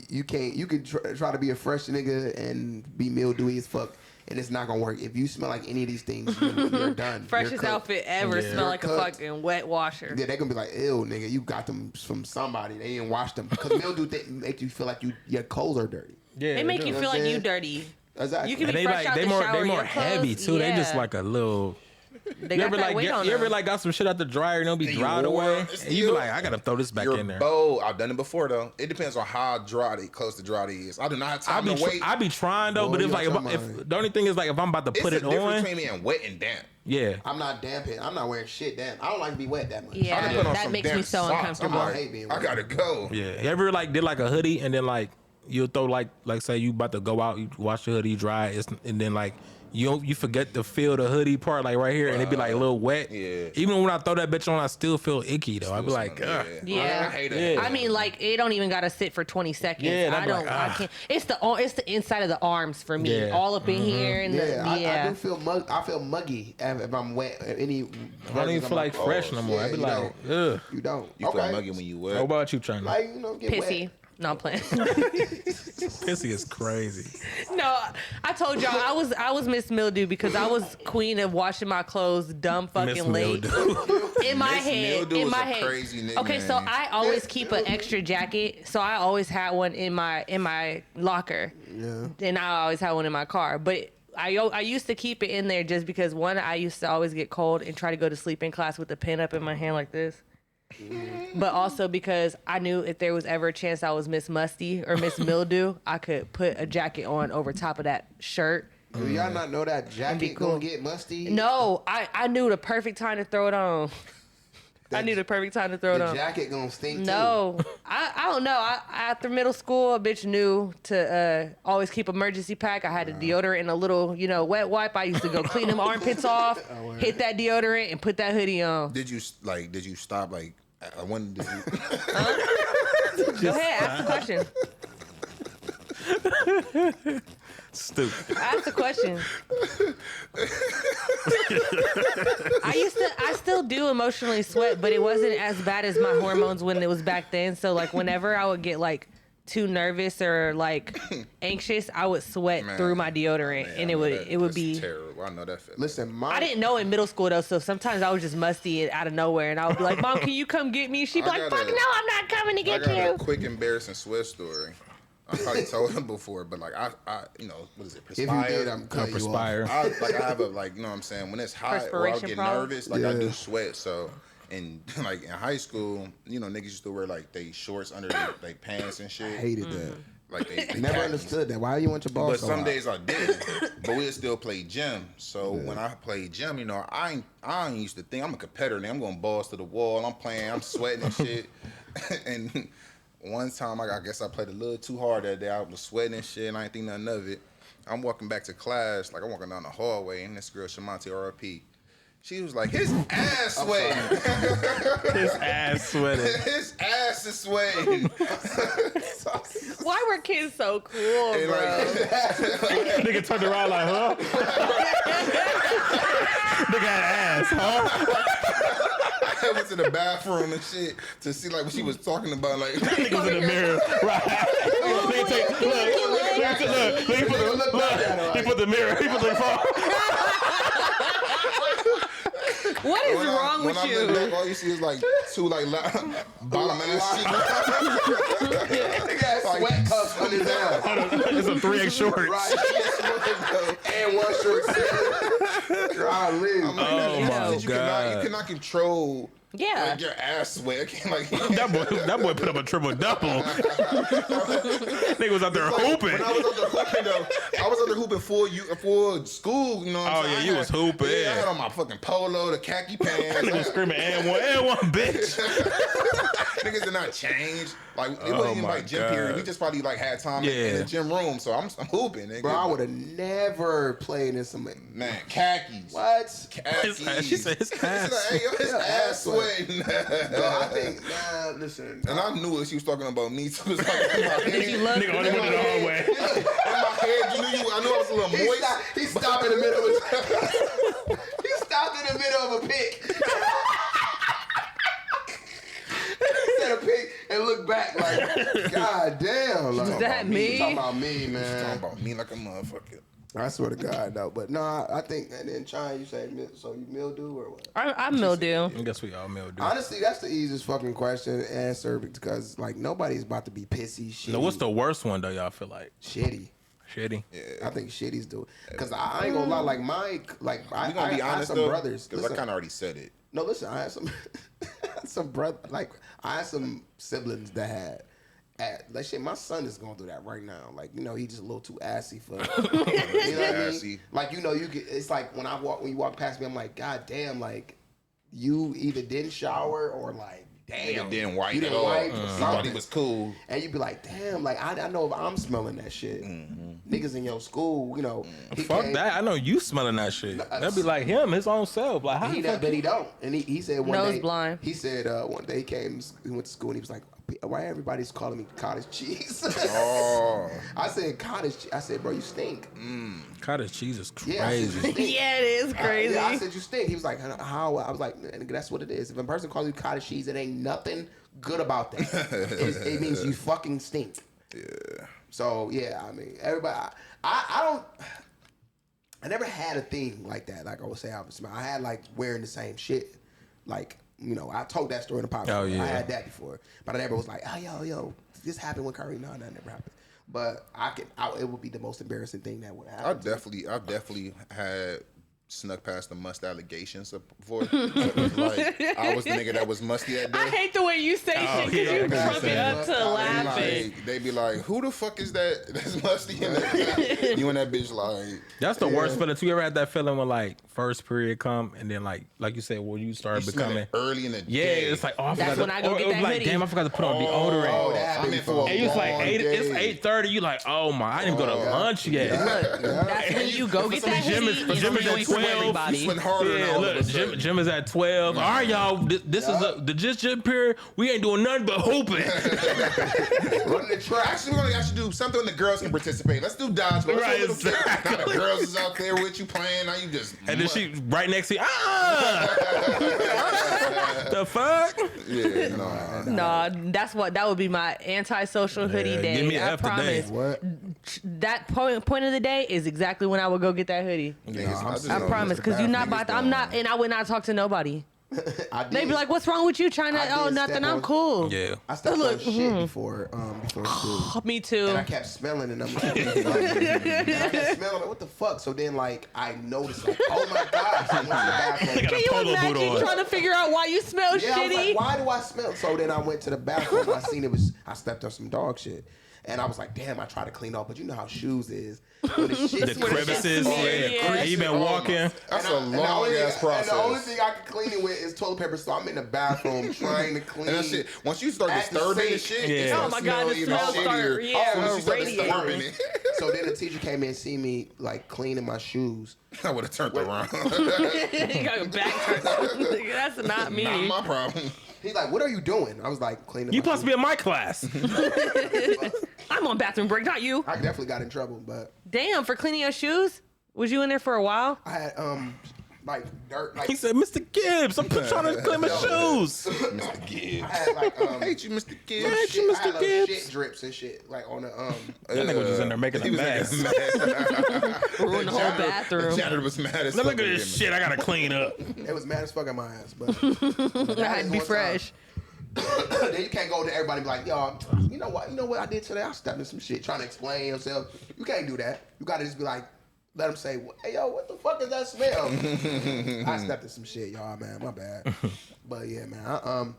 Speaker 2: you can't. You could try to be a fresh nigga and be mildewy as fuck, and it's not gonna work. If you smell like any of these things, you're done.
Speaker 4: Freshest
Speaker 2: You're cooked.
Speaker 4: outfit ever
Speaker 3: Yeah.
Speaker 4: smell like a
Speaker 2: You're cooked.
Speaker 4: fucking wet washer.
Speaker 2: Yeah, they gonna be like, ew, nigga, you got them from somebody. They didn't wash them because mildew make you feel like your clothes are dirty.
Speaker 3: Yeah,
Speaker 4: They make you
Speaker 2: know
Speaker 4: feel
Speaker 2: what I'm
Speaker 4: like you
Speaker 2: saying?
Speaker 4: dirty.
Speaker 2: Exactly.
Speaker 4: You can
Speaker 3: And
Speaker 4: be
Speaker 3: they
Speaker 4: fresh
Speaker 3: like
Speaker 4: out
Speaker 3: they
Speaker 4: the
Speaker 3: more
Speaker 4: shower.
Speaker 3: they more
Speaker 4: your
Speaker 3: heavy
Speaker 4: clothes,
Speaker 3: too. They
Speaker 4: yeah.
Speaker 3: just like a little.
Speaker 4: They
Speaker 3: You
Speaker 4: got
Speaker 3: ever
Speaker 4: that
Speaker 3: like
Speaker 4: weight on
Speaker 3: you ever
Speaker 4: them.
Speaker 3: like got some shit out the dryer and it'll be
Speaker 5: And you
Speaker 3: dried
Speaker 5: wore
Speaker 3: away,
Speaker 5: it
Speaker 3: and you be
Speaker 5: still?
Speaker 3: like, I gotta throw this back
Speaker 5: You're
Speaker 3: in there.
Speaker 5: bold. I've done it before though. It depends on how dry close to dry it is. I do not have time to wait.
Speaker 3: I be trying though,
Speaker 2: Boy,
Speaker 3: but it's
Speaker 2: you
Speaker 3: like
Speaker 2: out your
Speaker 3: if
Speaker 2: mind.
Speaker 3: the only thing is like if I'm about to
Speaker 5: It's
Speaker 3: put
Speaker 5: a
Speaker 3: it
Speaker 5: difference
Speaker 3: on,
Speaker 5: between being wet and damp.
Speaker 3: yeah.
Speaker 2: I'm not damping. I'm not wearing shit damp. I don't like to be wet that much.
Speaker 4: Yeah.
Speaker 5: I done put on
Speaker 4: that
Speaker 5: some
Speaker 4: makes me
Speaker 5: damp
Speaker 4: so
Speaker 5: socks.
Speaker 4: uncomfortable.
Speaker 5: I'm
Speaker 2: I hate being
Speaker 5: like, I
Speaker 2: wet.
Speaker 5: gotta go.
Speaker 3: Yeah. You ever like did like a hoodie and then like you'll throw like say you about to go out, you wash your hoodie dry, and then like you forget to feel the hoodie part like right here, and it be like a little wet.
Speaker 5: Yeah.
Speaker 3: Even when I throw that bitch on, I still feel icky though. I be like,
Speaker 5: Yeah.
Speaker 3: ugh.
Speaker 4: Yeah.
Speaker 5: I hate it.
Speaker 3: Yeah.
Speaker 4: I mean, like it don't even gotta sit for 20 seconds.
Speaker 3: Yeah, and
Speaker 4: I
Speaker 3: I'm
Speaker 4: don't.
Speaker 3: like,
Speaker 4: I can't. It's the inside of the arms for me,
Speaker 3: Yeah.
Speaker 4: all up in here, and
Speaker 2: I do feel I feel muggy if I'm wet. Any
Speaker 3: I don't even feel like fresh no more. I be
Speaker 2: you
Speaker 3: like, ugh.
Speaker 2: You don't.
Speaker 5: You feel muggy when you wet.
Speaker 3: How about you, Chyna?
Speaker 2: Like get
Speaker 4: pissy.
Speaker 2: wet.
Speaker 4: No, I'm playing.
Speaker 3: Pissy is crazy.
Speaker 4: No, I told y'all I was Miss Mildew because I was queen of washing my clothes dumb
Speaker 3: Miss
Speaker 4: fucking late.
Speaker 3: Mildew.
Speaker 4: In my
Speaker 5: Miss
Speaker 4: head,
Speaker 5: Mildew
Speaker 4: in
Speaker 5: is
Speaker 4: my
Speaker 5: a
Speaker 4: head.
Speaker 5: crazy nickname.
Speaker 4: Okay, so I always keep an extra jacket, so I always had one in my locker.
Speaker 2: Yeah.
Speaker 4: And I always had one in my car, but I used to keep it in there just because one, I used to always get cold and try to go to sleep in class with the pen up in my hand like this. But also because I knew if there was ever a chance I was Miss Musty or Miss Mildew, I could put a jacket on over top of that shirt.
Speaker 2: Do y'all not know that jacket
Speaker 4: cool.
Speaker 2: gonna get musty?
Speaker 4: No, I knew the perfect time to throw it on. I knew the perfect time to throw it
Speaker 2: The
Speaker 4: on.
Speaker 2: jacket gonna stink too.
Speaker 4: No, I don't know. After middle school, a bitch knew to always keep emergency pack. I had a deodorant and a little, wet wipe. I used to go clean them armpits off, hit that deodorant, and put that hoodie on.
Speaker 5: Did you stop like when did you?
Speaker 4: Go ahead, ask the question.
Speaker 3: Stupid.
Speaker 4: Ask the question. I still do emotionally sweat, but it wasn't as bad as my hormones when it was back then. So like whenever I would get like too nervous or like anxious, I would sweat through my deodorant, and it would be
Speaker 5: terrible. I know that feeling.
Speaker 2: Listen,
Speaker 4: I didn't know in middle school though, so sometimes I was just musty out of nowhere, and I would be like, "Mom, can you come get me?" She'd be like, "Fuck no, I'm not coming to get you."
Speaker 5: I got a quick embarrassing sweat story. I probably told him before, but like I you know, what is it? Perspire.
Speaker 2: If you did, I'm cutting you off.
Speaker 3: Perspire.
Speaker 5: I have a like, you know what I'm saying? When it's hot or I get nervous, like I do sweat. So, and like in high school, you know, niggas used to wear like they shorts under their pants and shit.
Speaker 2: I hated that.
Speaker 5: Like they
Speaker 2: Never understood that. Why you want your balls
Speaker 5: But
Speaker 2: so
Speaker 5: some
Speaker 2: hot?
Speaker 5: days I did. But we'd still play gym. So when I played gym, you know, I ain't used to think I'm a competitor. Now I'm going balls to the wall. I'm playing. I'm sweating and shit. And one time, I guess I played a little too hard that day. I was sweating and shit, and I ain't think nothing of it. I'm walking back to class, like I'm walking down the hallway, and this girl, Shamonte RP, she was like, his ass sweating.
Speaker 3: His ass sweating.
Speaker 5: His ass is sweating.
Speaker 4: Why were kids so cool,
Speaker 5: And
Speaker 4: bro?
Speaker 3: Nigga turned around like, huh? Nigga had ass, huh?
Speaker 5: I went to the bathroom and shit to see like what she was talking about. Like,
Speaker 3: Nigga was in the mirror, right? He put the mirror. He put the phone.
Speaker 4: What is wrong with
Speaker 5: when
Speaker 4: you?
Speaker 5: I look back, all you see is like two like bottom ass cheeks.
Speaker 2: He got sweat cups on his ass.
Speaker 3: It's a 3X short.
Speaker 2: Right. And one short set. Golly.
Speaker 3: Oh my God.
Speaker 5: You cannot control.
Speaker 4: Yeah.
Speaker 5: Like your ass sweat. Like,
Speaker 3: That boy put up a triple double. Nigga was out there hooping.
Speaker 5: When I was out there hooping though, I was out there hooping for school, you know what I'm saying?
Speaker 3: Yeah, you was hooping.
Speaker 5: Yeah, I had on my fucking polo, the khaki pants.
Speaker 3: Nigga was screaming, and one, bitch.
Speaker 5: Niggas did not change. Like it wasn't even like gym period. We just probably like had time in the gym room, so I'm hooping. Nigga.
Speaker 2: Bro, I would have never played in some
Speaker 5: khakis.
Speaker 2: What?
Speaker 5: Khakis.
Speaker 3: She said his ass.
Speaker 5: Hey, yo, his ass sweating.
Speaker 2: I think, listen.
Speaker 5: And I knew it. She was talking about me too. It was like in my head.
Speaker 3: Nigga only went in the hallway.
Speaker 5: In my head, I knew I was a little moist.
Speaker 2: He stopped in the middle of he stopped in the middle of a pick. He said a pick and looked back like, God damn. Like,
Speaker 4: Is that me?
Speaker 2: Talking about me, man.
Speaker 5: Talking about me like a motherfucker.
Speaker 2: I swear to God, though. But no, I think, and then Chyna, you say, so you mildew or what?
Speaker 4: I'm mildew.
Speaker 3: I guess we all mildew.
Speaker 2: Honestly, that's the easiest fucking question to answer because, like, nobody's about to be pissy, shitty.
Speaker 3: No, what's the worst one though? Y'all feel like
Speaker 2: Shitty.
Speaker 3: shitty?
Speaker 2: I think shitty's the because I ain't gonna lie, like I
Speaker 5: We gonna be
Speaker 2: I had
Speaker 5: honest
Speaker 2: some
Speaker 5: though,
Speaker 2: brothers.
Speaker 5: because I kind of already said it.
Speaker 2: No, listen, I had some brother, like I had some siblings that had. Like shit, my son is going through that right now. Like, you know, he just a little too assy for. You know what I mean? Like, you know, you get. It's like when you walk past me, I'm like, God damn, like you either didn't shower or like, damn,
Speaker 5: Nigga didn't wipe
Speaker 2: you
Speaker 5: at
Speaker 2: didn't
Speaker 5: all.
Speaker 2: wipe or
Speaker 5: He
Speaker 2: something.
Speaker 5: thought he was cool.
Speaker 2: And you be like, damn, like I know if I'm smelling that shit. Niggas in your school, you know.
Speaker 3: Fuck that. I know you smelling that shit. That'd be like him, his own self. Like, how the fuck
Speaker 2: But he don't. And he said one
Speaker 4: Nose
Speaker 2: day.
Speaker 4: blind.
Speaker 2: He said one day he went to school and he was like, why everybody's calling me cottage cheese?
Speaker 5: Oh.
Speaker 2: I said cottage cheese. I said, bro, you stink.
Speaker 3: cottage cheese is
Speaker 2: Yeah, I said,
Speaker 3: crazy.
Speaker 2: you stink.
Speaker 4: Yeah, it is crazy.
Speaker 2: I said you stink. He was like, how? I was like, man, that's what it is. If a person calls you cottage cheese, it ain't nothing good about that. It means you fucking stink.
Speaker 5: Yeah.
Speaker 2: So yeah, I mean, everybody. I never had a thing like that. Like I would say, I had like wearing the same shit. Like, you know, I told that story in the podcast.
Speaker 3: Oh, yeah.
Speaker 2: I had that before, but I never was like, oh yo, this happened with Curry. No, that never happened. But it would be the most embarrassing thing that would happen.
Speaker 5: I've definitely had snuck past the must allegations before. Like, I was the nigga that was musty that day.
Speaker 4: I hate the way you say shit because you trump it up to laughing.
Speaker 5: Like, they be like, who the fuck is that that's musty in that? You and that bitch like.
Speaker 3: That's the worst feeling too. You ever had that feeling when like first period come and then like you said, when you start
Speaker 5: You smell
Speaker 3: becoming
Speaker 5: it early in the
Speaker 3: yeah,
Speaker 5: day.
Speaker 3: it's like I
Speaker 4: That's
Speaker 3: forgot
Speaker 4: when I go
Speaker 3: or
Speaker 4: get
Speaker 3: it was
Speaker 4: that
Speaker 3: like
Speaker 4: hoodie.
Speaker 3: damn, I forgot to put on deodorant.
Speaker 2: Oh, that happened
Speaker 5: I'm in for a
Speaker 3: And it's like
Speaker 5: long
Speaker 3: it's
Speaker 5: day.
Speaker 3: 8:30. You like, oh my, I didn't even go to lunch yet.
Speaker 4: That's when
Speaker 5: You
Speaker 4: you go get that
Speaker 3: Jim
Speaker 4: hoodie,
Speaker 3: is-
Speaker 4: it's
Speaker 3: Jim is
Speaker 4: really
Speaker 3: at
Speaker 4: for
Speaker 3: 12.
Speaker 4: everybody.
Speaker 5: You spend harder than
Speaker 3: Yeah,
Speaker 5: all
Speaker 3: look,
Speaker 5: of us.
Speaker 3: Jim is at 12. All right, y'all. This is the Jim period. We ain't doing nothing but hooping.
Speaker 2: Run the track.
Speaker 5: Actually, we're gonna actually do something when the girls can participate. Let's do dodgeball.
Speaker 3: Right,
Speaker 5: Let's do a little kid. Now the
Speaker 3: exactly.
Speaker 5: girls is out there with you playing. Now you just
Speaker 3: And then she right next to you. The fuck?
Speaker 5: yeah, no.
Speaker 4: Nah, that would be my antisocial hoodie
Speaker 3: Yeah,
Speaker 4: day.
Speaker 3: give me an
Speaker 4: I
Speaker 3: F today.
Speaker 4: promise.
Speaker 2: What?
Speaker 4: That point of the day is exactly when I would go get that hoodie. I promise, because you're not about. I'm not, and I would not talk to nobody.
Speaker 2: I did.
Speaker 4: They'd be like, "What's wrong with you, Chyna?"
Speaker 2: I
Speaker 4: Oh,
Speaker 2: did
Speaker 4: nothing.
Speaker 2: step
Speaker 4: I'm
Speaker 2: on-
Speaker 4: cool.
Speaker 3: Yeah.
Speaker 2: I stepped
Speaker 4: Look,
Speaker 2: on shit before school.
Speaker 4: Me too.
Speaker 2: And I kept smelling and I'm like, and I kept smelling like, what the fuck? So then like I noticed like, oh my gosh, I went to the bathroom.
Speaker 3: got
Speaker 4: Can
Speaker 3: a
Speaker 4: you
Speaker 3: polo boot
Speaker 4: imagine
Speaker 3: on.
Speaker 4: trying to figure out why you smell
Speaker 2: Yeah, I was
Speaker 4: shitty?
Speaker 2: like, why do I smell? So then I went to the bathroom. I seen I stepped on some dog shit. And I was like, damn, I tried to clean off, but you know how shoes is. When the shit
Speaker 3: The crevices.
Speaker 4: Yeah.
Speaker 3: And you been walking.
Speaker 5: That's
Speaker 2: And
Speaker 5: a
Speaker 2: and the
Speaker 5: long
Speaker 2: only-
Speaker 5: ass process.
Speaker 2: And the only thing I can clean it with is toilet paper. So I'm in the bathroom trying to clean.
Speaker 5: And that shit, once you start
Speaker 2: At the
Speaker 5: disturbing the
Speaker 2: sink.
Speaker 5: shit,
Speaker 3: Yeah.
Speaker 5: it's
Speaker 3: Oh
Speaker 5: gonna
Speaker 4: my God, the
Speaker 5: even
Speaker 4: smell start-
Speaker 5: shittier.
Speaker 4: yeah,
Speaker 5: As soon as you start
Speaker 4: radiating.
Speaker 5: disturbing it,
Speaker 2: So then the teacher came in and see me like cleaning my shoes.
Speaker 5: I would have turned around.
Speaker 4: You got your back turned. That's not
Speaker 5: Not
Speaker 4: me.
Speaker 5: my problem.
Speaker 2: He's like, what are you doing? I was like, cleaning
Speaker 3: You
Speaker 2: my
Speaker 3: supposed to
Speaker 2: shoes.
Speaker 3: be in my class.
Speaker 4: I'm on bathroom break, not you.
Speaker 2: I definitely got in trouble, but
Speaker 4: Damn, for cleaning your shoes? Was you in there for a while?
Speaker 2: I had like dirt like
Speaker 3: He said, Mr. Gibbs, I'm trying to clean my shoes.
Speaker 5: Mr. Gibbs.
Speaker 2: I had like
Speaker 5: I hate you, Mr. Gibbs.
Speaker 3: hate
Speaker 2: shit,
Speaker 3: you,
Speaker 2: I
Speaker 3: Mr.
Speaker 2: had, like,
Speaker 3: Gibbs.
Speaker 2: shit drips and shit like on the
Speaker 3: That nigga was just in there making
Speaker 5: He
Speaker 3: a
Speaker 5: was
Speaker 3: mess.
Speaker 5: making a mess.
Speaker 4: Ruined the whole
Speaker 5: Janitor-
Speaker 4: bathroom.
Speaker 5: The janitor was mad as
Speaker 3: Now
Speaker 5: fuck.
Speaker 3: look at this shit I gotta clean up.
Speaker 2: it was mad as fuck on my ass, but
Speaker 4: I had to be fresh.
Speaker 2: Then you can't go to everybody and be like, y'all, you know what I did today? I stepped in some shit trying to explain yourself. You can't do that. You gotta just be like, let them say, hey yo, what the fuck is that smell? I stepped in some shit, y'all, man. My bad. But yeah, man.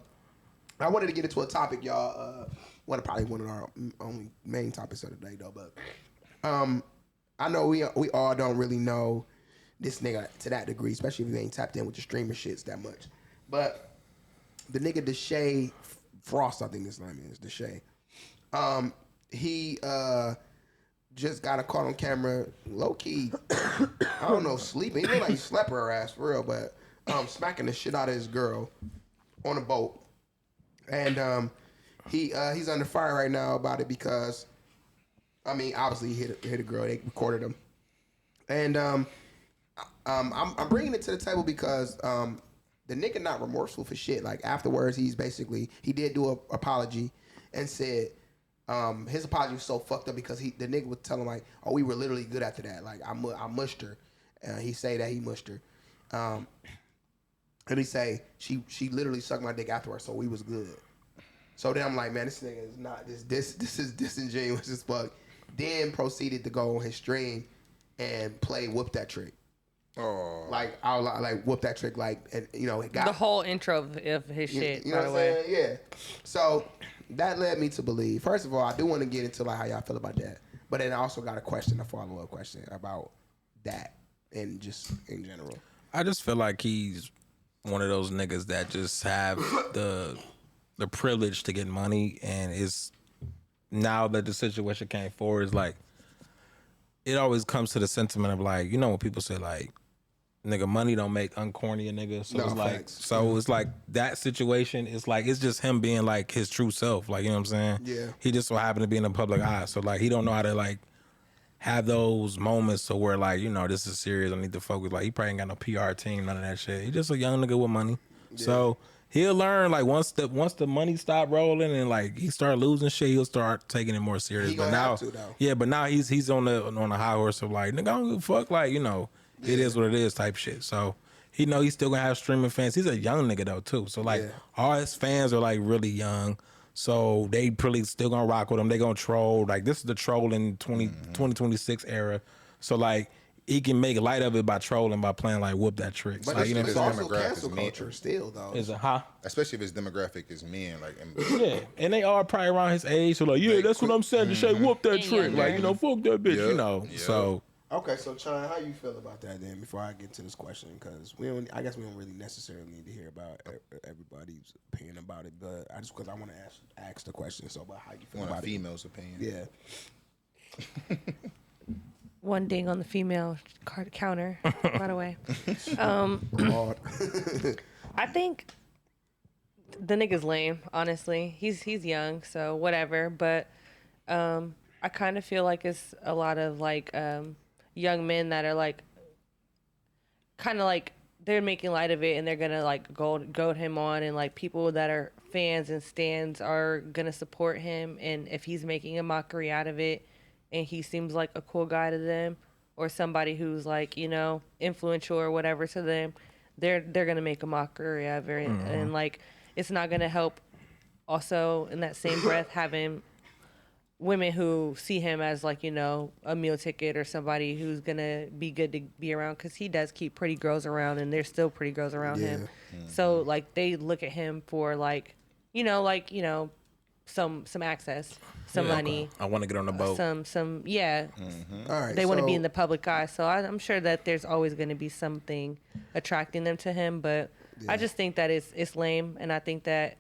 Speaker 2: I wanted to get into a topic, y'all. Probably one of our only main topics of the day, though. But I know we all don't really know this nigga to that degree, especially if you ain't tapped in with the streamer shits that much. But the nigga Deshae Frost, I think his name is Deshae. He just got a caught on camera, low key. I don't know, sleeping. He looked like he slept her ass for real, but smacking the shit out of his girl on a boat, and he's under fire right now about it because, I mean, obviously he hit a girl. They recorded him, and I'm bringing it to the table because the nigga not remorseful for shit. Like afterwards, he did do a apology and said his apology was so fucked up because the nigga was telling like, oh, we were literally good after that. Like I mushed her. He say that he mushed her. And he say she literally sucked my dick afterwards, so we was good. So then I'm like, man, this nigga is not this is disingenuous as fuck. Then proceeded to go on his stream and play Whoop That Trick.
Speaker 5: Oh.
Speaker 2: Like I was like whoop that trick, like, and you know it got
Speaker 4: The whole intro of his shit,
Speaker 2: you know
Speaker 4: by the
Speaker 2: what I'm
Speaker 4: way.
Speaker 2: saying? Yeah. So that led me to believe. First of all, I do want to get into like how y'all feel about that, but then I also got a follow-up question about that and just in general.
Speaker 3: I just feel like he's one of those niggas that just have the privilege to get money, and it's now that the situation came forward, it's like it always comes to the sentiment of like, you know, when people say like, nigga, money don't make uncorny a nigga. So
Speaker 2: No,
Speaker 3: it's like,
Speaker 2: facts.
Speaker 3: it's like that situation. It's like it's just him being like his true self. Like, you know what I'm saying?
Speaker 2: Yeah.
Speaker 3: He just so happened to be in the public eye. So like he don't know how to like have those moments to where like, you know, this is serious. I need to focus. Like he probably ain't got no PR team, none of that shit. He just a young nigga with money. Yeah. So he'll learn like once the money stop rolling and like he start losing shit, he'll start taking it more serious.
Speaker 2: He
Speaker 3: But
Speaker 2: gonna
Speaker 3: now,
Speaker 2: have to, though.
Speaker 3: yeah, but now he's on the high horse of like, nigga, I don't give a fuck. Like, you know, it is what it is type shit. So he know he's still gonna have streaming fans. He's a young nigga though too. So like all his fans are like really young. So they probably still gonna rock with him. They gonna troll. Like this is the trolling 2026 era. So like he can make light of it by trolling by playing like Whoop That Trick.
Speaker 2: But
Speaker 3: Like,
Speaker 2: it's,
Speaker 3: you know
Speaker 2: it's
Speaker 3: what I'm
Speaker 2: also
Speaker 3: saying?
Speaker 5: Demographic
Speaker 2: cancel
Speaker 5: is me.
Speaker 2: culture still though.
Speaker 3: Is it huh?
Speaker 5: Especially if his demographic is men, like
Speaker 3: Yeah, and they are probably around his age. So like, yeah, that's what I'm saying. To say Whoop That
Speaker 4: And
Speaker 3: Trick.
Speaker 4: younger.
Speaker 3: Like, you know, fuck that bitch. You
Speaker 5: Yep.
Speaker 3: know.
Speaker 5: Yep.
Speaker 3: So
Speaker 2: Okay, so Chyna, how you feel about that then? Before I get to this question, because I guess we don't really necessarily need to hear about everybody's opinion about it, but because I want to ask the question. So about how you feel
Speaker 5: one of
Speaker 2: about it?
Speaker 5: females' opinion.
Speaker 2: Yeah.
Speaker 4: one ding on the female counter, by the way. I think the nigga's lame, honestly. He's young, so whatever. But I kind of feel like it's a lot of like young men that are like kind of like they're making light of it and they're gonna like goad him on, and like people that are fans and stans are gonna support him, and if he's making a mockery out of it and he seems like a cool guy to them or somebody who's like, you know, influential or whatever to them, they're gonna make a mockery out of it. And like it's not gonna help also in that same breath having women who see him as like, you know, a meal ticket or somebody who's gonna be good to be around, because he does keep pretty girls around and there's still pretty girls around him. So like they look at him for like some access, some money.
Speaker 3: I want to get on the boat.
Speaker 4: Some yeah.
Speaker 2: All right,
Speaker 4: They want to be in the public eye. So I'm sure that there's always going to be something attracting them to him. But I just think that it's lame, and I think that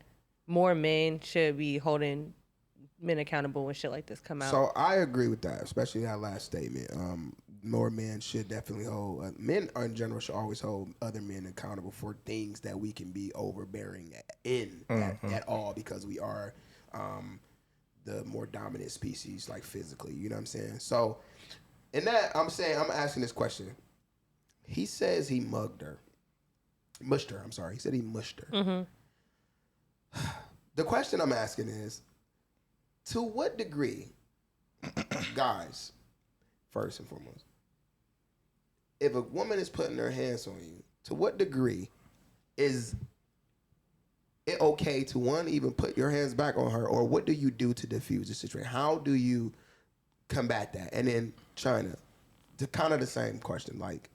Speaker 4: more men should be holding men accountable when shit like this come out.
Speaker 2: So I agree with that, especially that last statement. More men should definitely hold, men in general should always hold other men accountable for things that we can be overbearing at all, because we are the more dominant species, like physically, you know what I'm saying? So in that, I'm asking this question. He says he mushed her. He said he mushed her. The question I'm asking is, to what degree, guys, first and foremost, if a woman is putting her hands on you, to what degree is it okay to, one, even put your hands back on her, or what do you do to diffuse the situation? How do you combat that? And then Chyna, kind of the same question, like,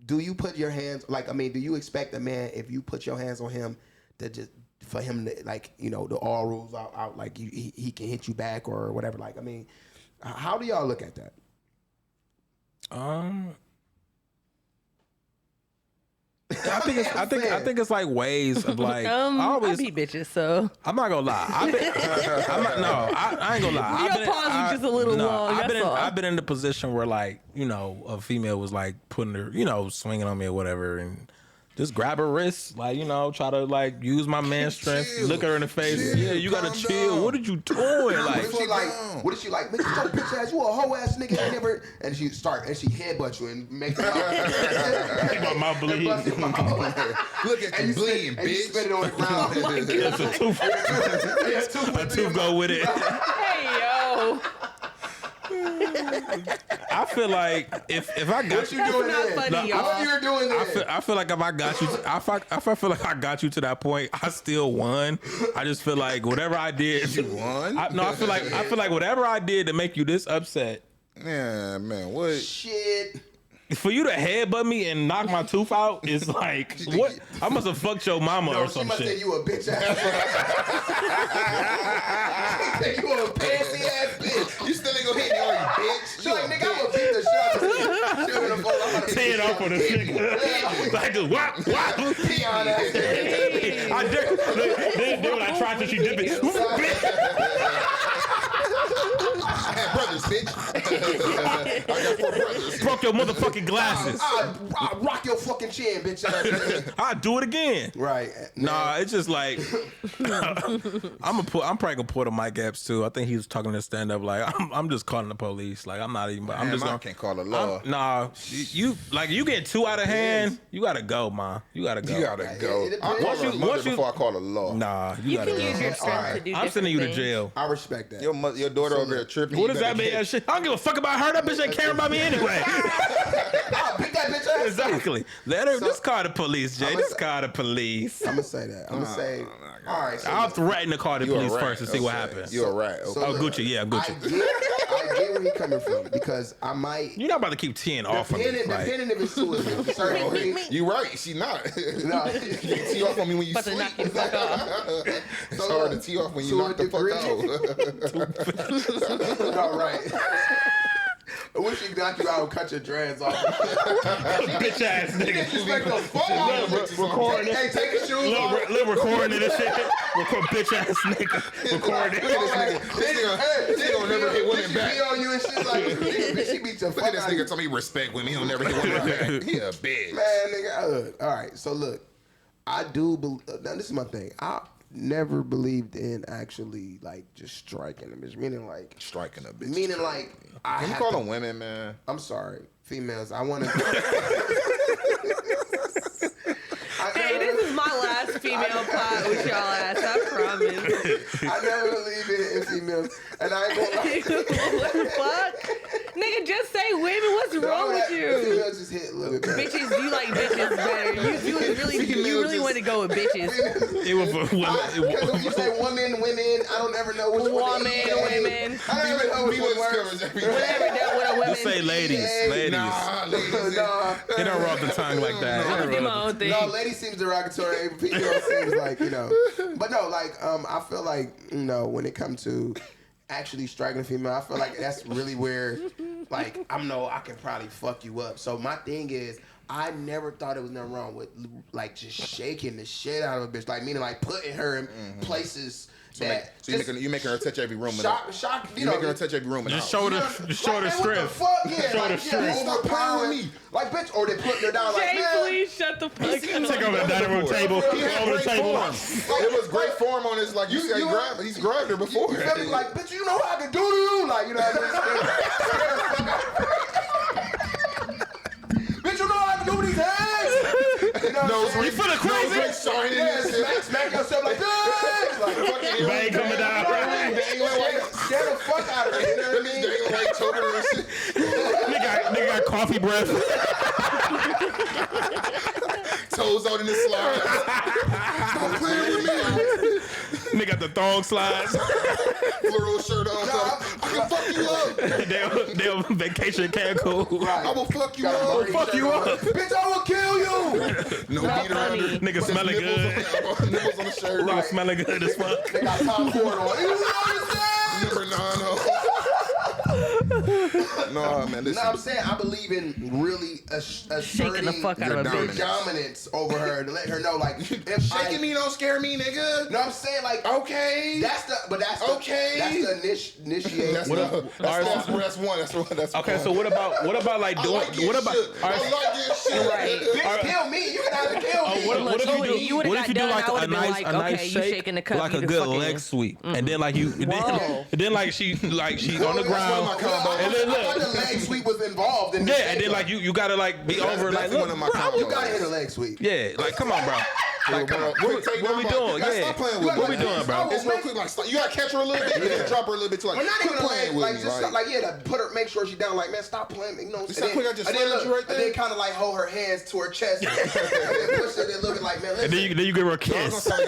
Speaker 2: do you put your hands, like, I mean, do you expect a man, if you put your hands on him, to just, for him to, like, you know, the all rules out like he can hit you back or whatever? Like, I mean, how do y'all look at that?
Speaker 3: I think it's like ways of like
Speaker 4: I beat bitches, so
Speaker 3: I'm not gonna lie. I ain't gonna lie.
Speaker 4: Your pause was just a little long.
Speaker 3: I've been in the position where, like, you know, a female was like putting her, you know, swinging on me or whatever, and just grab her wrist, like, you know, try to like use my man strength, look her in the face. Yeah, you gotta chill. Down. What did you doing? Like,
Speaker 2: what is she like? Make your bitch ass, you a hoe ass nigga. I never. And she headbutt you and make your
Speaker 3: mouth bleed.
Speaker 5: Look at you bleeding, bitch.
Speaker 2: You spit it on the ground.
Speaker 4: Oh my God.
Speaker 3: It's a tooth go with it.
Speaker 4: Hey yo.
Speaker 3: I feel like if I got you
Speaker 2: doing
Speaker 4: not
Speaker 2: that,
Speaker 4: funny, y'all.
Speaker 2: what you're doing that?
Speaker 3: I feel like if I got you, if I feel like I got you to that point, I still won. I just feel like whatever I did,
Speaker 5: you won.
Speaker 3: I feel like whatever I did to make you this upset.
Speaker 5: Yeah, man, what?
Speaker 2: Shit.
Speaker 3: For you to headbutt me and knock my tooth out is like, what? I must have fucked your mama or some
Speaker 2: shit. She must say
Speaker 3: shit.
Speaker 2: you a bitch ass. You a panty ass bitch.
Speaker 5: You still ain't gonna hit me, are you, bitch?
Speaker 2: She like, nigga, I'm gonna beat the shit out of you.
Speaker 3: Tear it off on the nigga. Like just whop.
Speaker 2: Peon ass.
Speaker 3: I did. Then when I tried to, she did it.
Speaker 5: I had brothers, bitch. I got 4 brothers.
Speaker 3: Broke your motherfucking glasses.
Speaker 2: I rock your fucking chin, bitch.
Speaker 3: I'll do it again.
Speaker 2: Right.
Speaker 3: Nah, it's just like I'm probably gonna pull the Mike Epps too. I think he was talking to stand up like I'm just calling the police. Like I'm not even.
Speaker 5: Man,
Speaker 3: I'm just
Speaker 5: I can't call the law.
Speaker 3: Nah, you get 2 out of hand. You gotta go, ma. You gotta go.
Speaker 5: You gotta go.
Speaker 2: I
Speaker 5: call her mother before I call the law.
Speaker 3: Nah,
Speaker 4: You
Speaker 3: gotta
Speaker 4: can
Speaker 3: go.
Speaker 4: use your strength to do
Speaker 3: I'm sending you to
Speaker 4: different
Speaker 3: jail.
Speaker 2: I respect that.
Speaker 5: Your daughter over there tripping.
Speaker 3: What does that mean? Shit? I don't give a fuck about her. That bitch ain't caring about me anyway.
Speaker 2: I'll beat that bitch ass.
Speaker 3: Exactly. Let her. Just call the police, Jay. Just call the police.
Speaker 2: I'm gonna say that. I'm gonna say. All right. So
Speaker 3: I'll threaten to call the police first and see what happens.
Speaker 5: You're right. Okay.
Speaker 3: Oh, Gucci. Yeah, Gucci.
Speaker 2: I get where he's coming from, because I might.
Speaker 3: You're not about to keep teeing off on me.
Speaker 2: Depending if it's to a certain degree.
Speaker 5: You right. She not.
Speaker 2: No.
Speaker 5: You can't tee off on me when you
Speaker 4: About to
Speaker 5: sleep.
Speaker 4: knock you the fuck off.
Speaker 5: It's hard to tee off when you knock the fuck out.
Speaker 2: All right. I wish he knock you out and cut your dreads off.
Speaker 3: Bitch ass nigga.
Speaker 2: Disrespect the fuck out of you.
Speaker 3: Recording.
Speaker 2: Hey, take your shoes off.
Speaker 3: Little recording this shit. Record bitch ass nigga. Recording.
Speaker 5: This nigga gonna never hit women back.
Speaker 2: She on you and shit like, bitch, she beat your
Speaker 5: Look at
Speaker 2: fuck
Speaker 5: this
Speaker 2: out of
Speaker 5: nigga
Speaker 2: you.
Speaker 5: tell me respect women. He don't never hit women back. He a bitch.
Speaker 2: Man, nigga, all right, so look, I do believe, now this is my thing. I never believed in actually, like, just striking a bitch. Meaning, like,
Speaker 5: Striking a bitch.
Speaker 2: meaning, like, I
Speaker 5: Can you
Speaker 2: have
Speaker 5: call
Speaker 2: to-
Speaker 5: them women, man?
Speaker 2: I'm sorry, females. I want to.
Speaker 4: Hey, this is my last female pod with y'all ass. I promise.
Speaker 2: I never believed in females, and I ain't gonna lie.
Speaker 4: What the fuck? Nigga, just say women. What's wrong with you?
Speaker 2: Females just hit a little bit better.
Speaker 4: Bitches, you like bitches better. You really want to go with bitches.
Speaker 3: It was for women.
Speaker 2: Because when you say women, I don't ever know which one.
Speaker 4: Woman, women.
Speaker 2: I don't even know which one works.
Speaker 4: Whatever dealt with a woman.
Speaker 3: Just say ladies. Ladies.
Speaker 5: Nah, ladies.
Speaker 2: Nah.
Speaker 3: It don't roll off the tongue like that.
Speaker 4: I'm gonna do my own thing.
Speaker 2: No, lady seems derogatory. Female seems like, But no, like, I feel like, when it comes to actually striking a female, I feel like that's really where, like, I can probably fuck you up. So my thing is, I never thought it was nothing wrong with, like, just shaking the shit out of a bitch. Like, meaning, like, putting her in places that...
Speaker 5: So you're making her touch every room.
Speaker 2: Shock,
Speaker 5: You're making her touch every room.
Speaker 3: Just show the
Speaker 2: man,
Speaker 3: strength.
Speaker 2: What the fuck? Yeah,
Speaker 3: Show
Speaker 2: like,
Speaker 3: the strength.
Speaker 2: Stop playing with me. Like, bitch, or they putting her down like,
Speaker 4: Jay,
Speaker 2: man...
Speaker 4: please shut the fuck up.
Speaker 3: Take over the dining room table.
Speaker 5: He had
Speaker 3: Over the
Speaker 5: great
Speaker 3: table.
Speaker 5: form. It was great form on his, like, you said, he's grabbed her before.
Speaker 2: You feel me? Like, bitch, you know what I can do to you? Like, you know what I mean? Bitch, you know what I can do with these hands? You know what I'm
Speaker 3: You
Speaker 2: saying?
Speaker 3: feeling crazy?
Speaker 5: Shiny
Speaker 2: Yeah, smack yourself like this. Like, fucking
Speaker 3: Bang coming down.
Speaker 2: Scare the fuck out of her. You know what I mean?
Speaker 5: Like choking her and shit.
Speaker 3: Nigga got coffee breath.
Speaker 5: Toes out in the slide. Stop playing with me.
Speaker 3: Nigga got the thong slides.
Speaker 5: Floral shirt on. I can fuck you up.
Speaker 3: They on vacation in Cancun.
Speaker 5: I will fuck you
Speaker 2: Got a
Speaker 5: up.
Speaker 2: Marty
Speaker 3: Fuck you
Speaker 2: shirt on.
Speaker 3: up.
Speaker 2: Bitch, I will kill you.
Speaker 5: No
Speaker 4: Not
Speaker 5: beat around her.
Speaker 4: funny.
Speaker 3: Nigga smelling good.
Speaker 5: Nipples on the shirt.
Speaker 3: Nigga smelling good as fuck.
Speaker 2: They got popcorn on. You know what I'm saying?
Speaker 5: Number 9. No, man. Listen.
Speaker 2: No, I'm saying I believe in really
Speaker 4: Shaking the
Speaker 2: asserting
Speaker 4: fuck out of a
Speaker 5: your
Speaker 4: bitch.
Speaker 2: dominance over her to let her know, like, if
Speaker 5: Shaking me don't scare me, nigga.
Speaker 2: No, I'm saying, like,
Speaker 5: Okay.
Speaker 2: that's the
Speaker 5: Okay.
Speaker 2: That's the initiate.
Speaker 5: That's one. That's
Speaker 3: Okay,
Speaker 5: one.
Speaker 3: so what about like
Speaker 5: I
Speaker 3: doing?
Speaker 5: like
Speaker 3: What about?
Speaker 5: shit.
Speaker 3: All
Speaker 5: I
Speaker 3: right,
Speaker 5: like this shit.
Speaker 4: Right.
Speaker 2: Bitch, kill me. You can either kill me.
Speaker 3: what if
Speaker 4: Look,
Speaker 3: you do?
Speaker 4: you would've
Speaker 3: What
Speaker 4: got
Speaker 3: if you do
Speaker 4: done,
Speaker 3: like
Speaker 4: I
Speaker 3: a
Speaker 4: would've been
Speaker 3: nice,
Speaker 4: like,
Speaker 3: a nice
Speaker 4: okay, you
Speaker 3: shake,
Speaker 4: shaking the cup,
Speaker 3: like
Speaker 4: you
Speaker 3: a
Speaker 4: the
Speaker 3: good
Speaker 4: fucking-
Speaker 3: leg sweep, and then like you,
Speaker 4: Whoa.
Speaker 3: then like she on the
Speaker 2: That's
Speaker 3: ground,
Speaker 2: one of my combos.
Speaker 3: and then
Speaker 2: I thought the
Speaker 3: look,
Speaker 2: leg sweep was involved in
Speaker 3: yeah,
Speaker 2: this.
Speaker 3: and then like you gotta like be over like
Speaker 5: That's
Speaker 3: look,
Speaker 5: one of my
Speaker 3: bro,
Speaker 5: combos.
Speaker 2: You gotta hit a leg sweep.
Speaker 3: yeah, like come on, bro.
Speaker 5: Like, come on.
Speaker 3: What we doing? Yeah,
Speaker 5: Stop playing with
Speaker 3: what
Speaker 5: me.
Speaker 3: we doing, bro?
Speaker 5: It's real quick. Like, you gotta catch her a little bit, and then drop her a little bit too. Like,
Speaker 2: Well, not
Speaker 5: quit
Speaker 2: even
Speaker 5: playing
Speaker 2: like,
Speaker 5: with me.
Speaker 2: just like, yeah, to put her, make sure she's down. Like, man, stop playing. You know,
Speaker 5: You see how quick I just
Speaker 2: and then
Speaker 5: slammed you right there?
Speaker 2: And then kind of like hold her hands to her chest, and then push her, then looking like, man, listen.
Speaker 3: And then you give her a
Speaker 5: Y'all gonna
Speaker 3: kiss.
Speaker 5: sound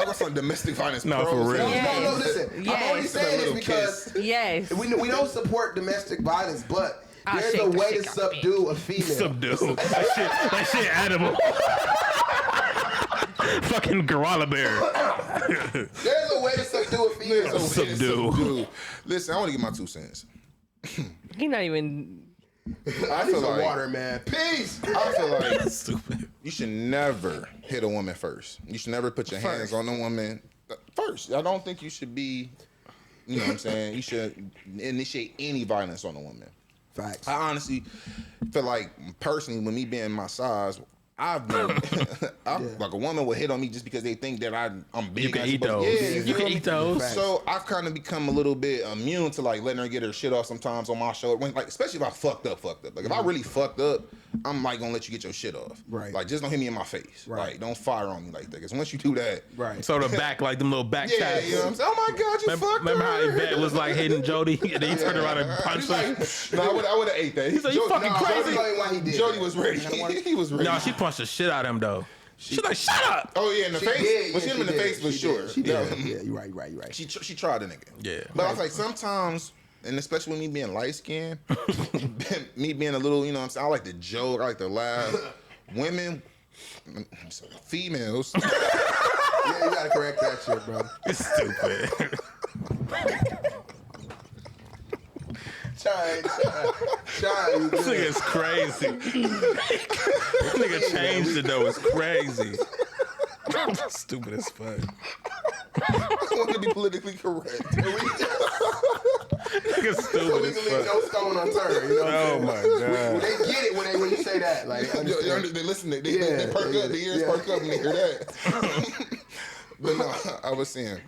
Speaker 5: like some domestic violence.
Speaker 3: No, for
Speaker 5: pros.
Speaker 3: real.
Speaker 2: No, listen. I'm only
Speaker 4: Yes.
Speaker 2: saying this
Speaker 5: Little
Speaker 2: because
Speaker 4: Yes.
Speaker 2: we don't support domestic violence, but
Speaker 4: I'll
Speaker 2: there's
Speaker 4: shake
Speaker 2: a
Speaker 4: the
Speaker 2: way to
Speaker 4: shit out of
Speaker 2: subdue a female.
Speaker 3: Subdue. That shit animal. Fucking gorilla bear.
Speaker 2: There's a way to subdue a female.
Speaker 3: Subdue.
Speaker 5: Listen, I want to get my 2 cents.
Speaker 4: He not even.
Speaker 5: I
Speaker 2: I need
Speaker 5: feel
Speaker 2: some
Speaker 5: like
Speaker 2: water, man. Peace.
Speaker 5: I feel like
Speaker 3: Stupid.
Speaker 5: you should never hit a woman first. You should never put your hands on a woman first. I don't think you should be, you know what I'm saying? You should initiate any violence on a woman.
Speaker 2: Facts.
Speaker 5: I honestly feel like, personally, with me being my size, I've been like a woman will hit on me just because they think that I'm big.
Speaker 3: You can
Speaker 5: I'm
Speaker 3: eat
Speaker 5: supposed-
Speaker 3: those.
Speaker 5: Yeah,
Speaker 3: You
Speaker 5: feel
Speaker 3: can
Speaker 5: me?
Speaker 3: eat those.
Speaker 2: Facts.
Speaker 5: So I've kind of become a little bit immune to like letting her get her shit off sometimes on my shoulder. When, like, especially if I fucked up. Like if I really fucked up, I'm like gonna let you get your shit off.
Speaker 2: Right.
Speaker 5: Like just don't hit me in my face.
Speaker 2: Right.
Speaker 5: Like don't fire on me like that. Because once you do that,
Speaker 2: Right.
Speaker 3: So the back, like them little back
Speaker 5: yeah,
Speaker 3: taps.
Speaker 5: you know what I'm saying? Oh my God, you fucked
Speaker 3: Remember how
Speaker 5: up.
Speaker 3: Yvette was like hitting Jody, and then he turned around and punched her?
Speaker 5: No, I would have ate that. He
Speaker 3: said, "You fucking crazy."
Speaker 2: Why he did
Speaker 5: Jody
Speaker 2: that.
Speaker 5: was ready. He was ready.
Speaker 3: No, she punched the shit out of him though. She's like, "Shut up!"
Speaker 5: Oh yeah, in the
Speaker 2: She
Speaker 5: face.
Speaker 2: did,
Speaker 5: But
Speaker 2: yeah,
Speaker 5: hit him in the
Speaker 2: she
Speaker 5: face
Speaker 2: did,
Speaker 5: for
Speaker 2: she
Speaker 5: sure.
Speaker 2: did, She did.
Speaker 5: Yeah.
Speaker 2: Yeah, you're right.
Speaker 5: She tried the nigga.
Speaker 3: Yeah.
Speaker 5: But I was like, sometimes, and especially with me being light skinned, me being a little, you know what I'm saying? I like to joke, I like to laugh. Women, I'm sorry, females.
Speaker 2: Yeah, you gotta correct that shit, bro.
Speaker 3: It's stupid.
Speaker 2: Chine.
Speaker 3: This nigga is crazy. This nigga changed it though. It's crazy. Stupid as fuck.
Speaker 5: I want to be politically correct.
Speaker 3: Nigga stupid as
Speaker 2: Legally, no
Speaker 3: fuck.
Speaker 2: stone unturned. You know what
Speaker 3: Oh
Speaker 2: I'm
Speaker 3: my
Speaker 2: saying?
Speaker 3: god.
Speaker 2: They get it when you say that. Like,
Speaker 5: They listen. They perk up. The ears perk up when they hear that. But no, I was saying,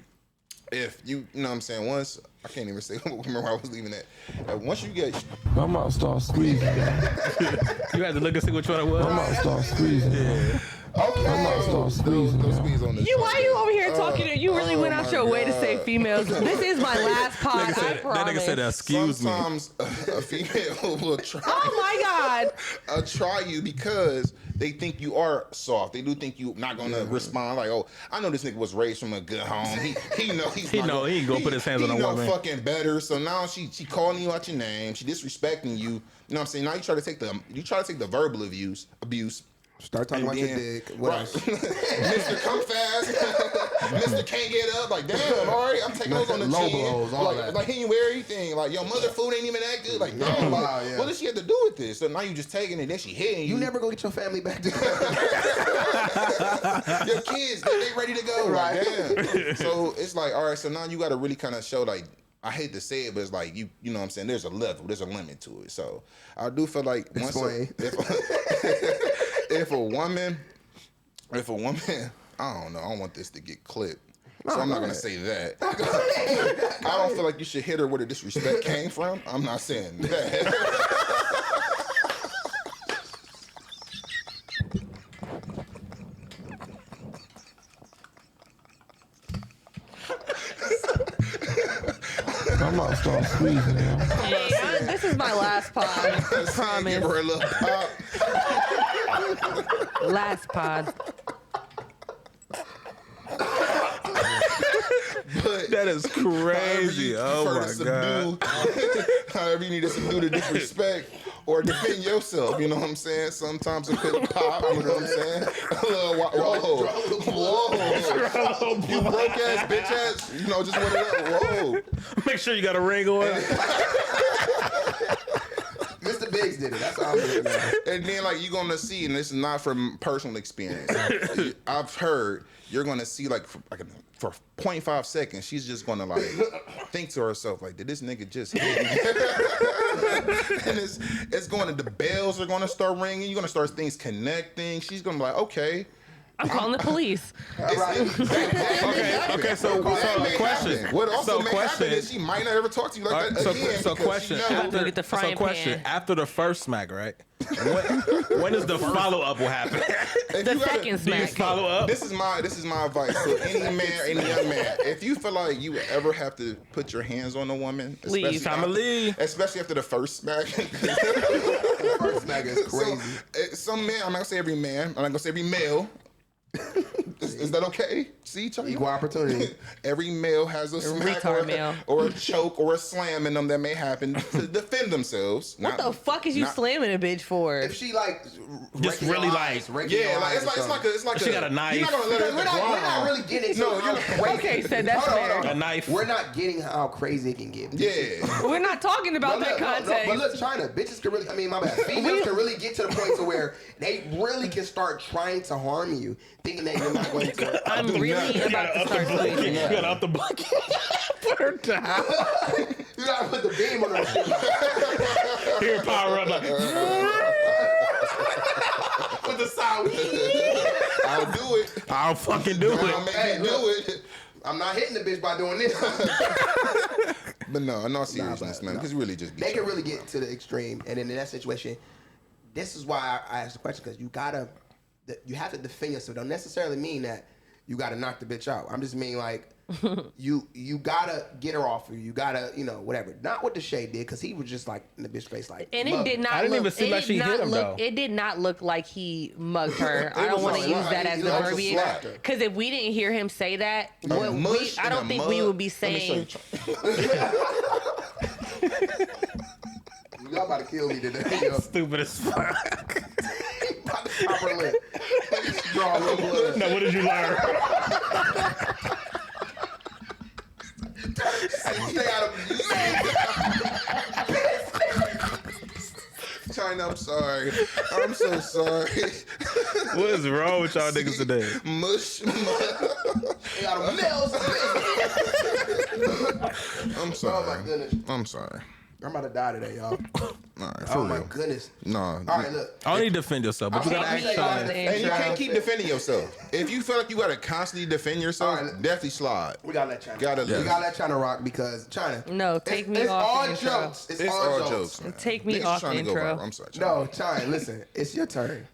Speaker 5: if you know what I'm saying, once, I can't even say, remember where I was leaving at. Once you get...
Speaker 6: I might start squeezing.
Speaker 3: You had to look and see which one it was.
Speaker 6: I might start squeezing.
Speaker 3: Yeah.
Speaker 5: Okay.
Speaker 6: I might start squeezing.
Speaker 5: Don't squeeze on this.
Speaker 4: Why you over here talking? You really went out your way to say females. This is my last pod.
Speaker 3: That
Speaker 4: I
Speaker 3: nigga
Speaker 4: promise.
Speaker 3: said, excuse me.
Speaker 5: Sometimes a female will try.
Speaker 4: Oh my god.
Speaker 5: Try you because they think you are soft. They do think you not gonna respond like, oh, I know this nigga was raised from a good home. He know he's
Speaker 3: He ain't gonna put his hands on a woman.
Speaker 5: He know fucking better. So now she calling you out your name. She disrespecting you. You know what I'm saying? Now you try to take the verbal abuse.
Speaker 2: start talking about your dick. What
Speaker 5: Right.
Speaker 2: else?
Speaker 5: Mr. Come Fast. Mr. Can't Get Up. Like, damn, all right, I'm taking those on the
Speaker 2: Low
Speaker 5: chin.
Speaker 2: blows, all that.
Speaker 5: Like, he ain't wear anything. Like, your mother food ain't even that good. Like, damn,
Speaker 2: Wow,
Speaker 5: like,
Speaker 2: yeah.
Speaker 5: what does she have to do with this? So now you just taking it, then she hitting you.
Speaker 2: You never go get your family back together.
Speaker 5: Your kids, they ready to go.
Speaker 2: Right.
Speaker 5: Like, damn. So it's like, all right, so now you got to really kind of show, like, I hate to say it, but it's like, you know what I'm saying? There's a level, there's a limit to it. So I do feel like if a woman, I don't know, I don't want this to get clipped. So I'm not going to say that. I don't feel like you should hit her where the disrespect came from. I'm not saying that.
Speaker 6: I might start squeezing now.
Speaker 4: Hey, this is my last pod. I
Speaker 5: Give
Speaker 4: promise.
Speaker 5: her a little pop.
Speaker 4: Last pod.
Speaker 5: But
Speaker 3: That is crazy. Oh
Speaker 5: prefer
Speaker 3: my
Speaker 5: to
Speaker 3: god.
Speaker 5: subdue, however you need to subdue the disrespect or defend yourself. You know what I'm saying? Sometimes a quick pop. You know what I'm saying? A little whoa. You broke ass bitch ass. You know, just one of that. Whoa.
Speaker 3: Make sure you got a ring on.
Speaker 2: Mr. Biggs did it. That's how I'm doing it now.
Speaker 5: And then like you're gonna see, and this is not from personal experience. I've heard you're gonna see like for 0.5 seconds, she's just gonna like think to herself like, did this nigga just hit me? And it's going to, the bells are gonna start ringing. You're gonna start things connecting. She's gonna be like, okay.
Speaker 4: I'm calling the police.
Speaker 3: Okay, so question.
Speaker 5: What also
Speaker 3: So
Speaker 5: may
Speaker 3: question.
Speaker 5: happen is she might not ever talk to you like that again.
Speaker 3: So
Speaker 5: because
Speaker 3: question.
Speaker 5: she knows-
Speaker 4: Look at the frying pan.
Speaker 3: After the first smack, right? When is the follow up will happen?
Speaker 5: if
Speaker 4: The
Speaker 5: you gotta-
Speaker 4: second
Speaker 3: Do you
Speaker 4: smack.
Speaker 3: follow up?
Speaker 5: This is my advice to any man, any young man. If you feel like you ever have to put your hands on a woman,
Speaker 4: Leave.
Speaker 3: Time to leave.
Speaker 5: especially after the first smack.
Speaker 2: First smack is crazy.
Speaker 5: So, some men, I'm not gonna say every man, I'm not gonna say every male. Is that okay? See, Chyna?
Speaker 2: Equal opportunity.
Speaker 5: Every male has a smack
Speaker 4: retard male.
Speaker 5: or a choke or a slam in them that may happen to defend themselves.
Speaker 4: What the fuck is you slamming a bitch for?
Speaker 2: If she like
Speaker 3: Just really like-
Speaker 5: Yeah, like it's like
Speaker 3: She got a knife.
Speaker 5: You're not gonna let her hit the
Speaker 2: we're not
Speaker 5: ground.
Speaker 2: really getting
Speaker 5: No,
Speaker 2: how
Speaker 5: you're not-
Speaker 2: crazy.
Speaker 4: Okay, said that's fair.
Speaker 3: A knife.
Speaker 2: We're not getting how crazy it can get.
Speaker 5: Yeah.
Speaker 4: We're not talking about that context.
Speaker 2: but look, Chyna, bitches can really, my bad. Females can really get to the point to where they really can start trying to harm you, thinking that you're not going to.
Speaker 4: I'm really about to start squeezing.
Speaker 3: You got up the bucket. Put her down.
Speaker 2: You gotta put the beam on her shit.
Speaker 3: Here, power up. Like,
Speaker 2: With the sound.
Speaker 5: I'll do it.
Speaker 3: I'll fucking do
Speaker 5: I'll
Speaker 3: it.
Speaker 5: make
Speaker 2: Hey,
Speaker 5: you do it.
Speaker 2: I'm not hitting the bitch by doing this.
Speaker 5: But no, in all seriousness, man, because really just be
Speaker 2: They can
Speaker 5: chill.
Speaker 2: really get to the extreme, and then in that situation, this is why I asked the question, because you have to defend yourself. Don't necessarily mean that you gotta knock the bitch out. I'm just mean like you gotta get her off of you. You gotta, whatever. Not what the shade did, because he was just like in the bitch face, like.
Speaker 4: And it did not.
Speaker 3: I didn't even seem like she hit him, though.
Speaker 4: It did not look like he mugged her. I don't want to
Speaker 5: like-
Speaker 4: use that as
Speaker 5: he
Speaker 4: the
Speaker 5: like
Speaker 4: verbiage,
Speaker 5: slapped her.
Speaker 4: because if we didn't hear him say that,
Speaker 5: mush
Speaker 4: I
Speaker 5: and
Speaker 4: don't
Speaker 5: a
Speaker 4: think we
Speaker 5: mug.
Speaker 4: would be
Speaker 5: Let me show you,
Speaker 4: saying.
Speaker 2: Y'all about to kill me today. Yo.
Speaker 3: Stupid as fuck.
Speaker 2: About to pop her lip. Draw a little blood.
Speaker 3: Now, what did you learn?
Speaker 2: Stay out of
Speaker 5: Chyna, I'm sorry. I'm so sorry.
Speaker 3: What is wrong with y'all niggas today?
Speaker 5: Mush. I'm sorry.
Speaker 2: Oh my goodness.
Speaker 5: I'm sorry.
Speaker 2: I'm about to die today, y'all.
Speaker 5: All right, for
Speaker 2: Oh
Speaker 5: real.
Speaker 2: my goodness.
Speaker 5: No.
Speaker 2: All right, look.
Speaker 3: I don't need to defend yourself, but you
Speaker 2: I'm
Speaker 3: gotta
Speaker 2: sorry.
Speaker 3: act
Speaker 4: Off the
Speaker 3: Chyna.
Speaker 5: And you
Speaker 4: intro.
Speaker 5: can't keep defending yourself. If you feel like you gotta constantly defend yourself,
Speaker 2: All right.
Speaker 5: definitely slide.
Speaker 2: We gotta let Chyna.
Speaker 5: Gotta-
Speaker 2: We gotta let Chyna rock because Chyna.
Speaker 4: No, take me
Speaker 2: it's
Speaker 4: off
Speaker 2: all
Speaker 4: the intro.
Speaker 2: jokes. It's all jokes.
Speaker 5: man.
Speaker 4: Take me
Speaker 5: Niggas
Speaker 4: off
Speaker 5: trying
Speaker 4: the
Speaker 5: to go
Speaker 4: intro.
Speaker 5: viral. I'm sorry. Chyna.
Speaker 2: No, Chyna, listen. It's your turn.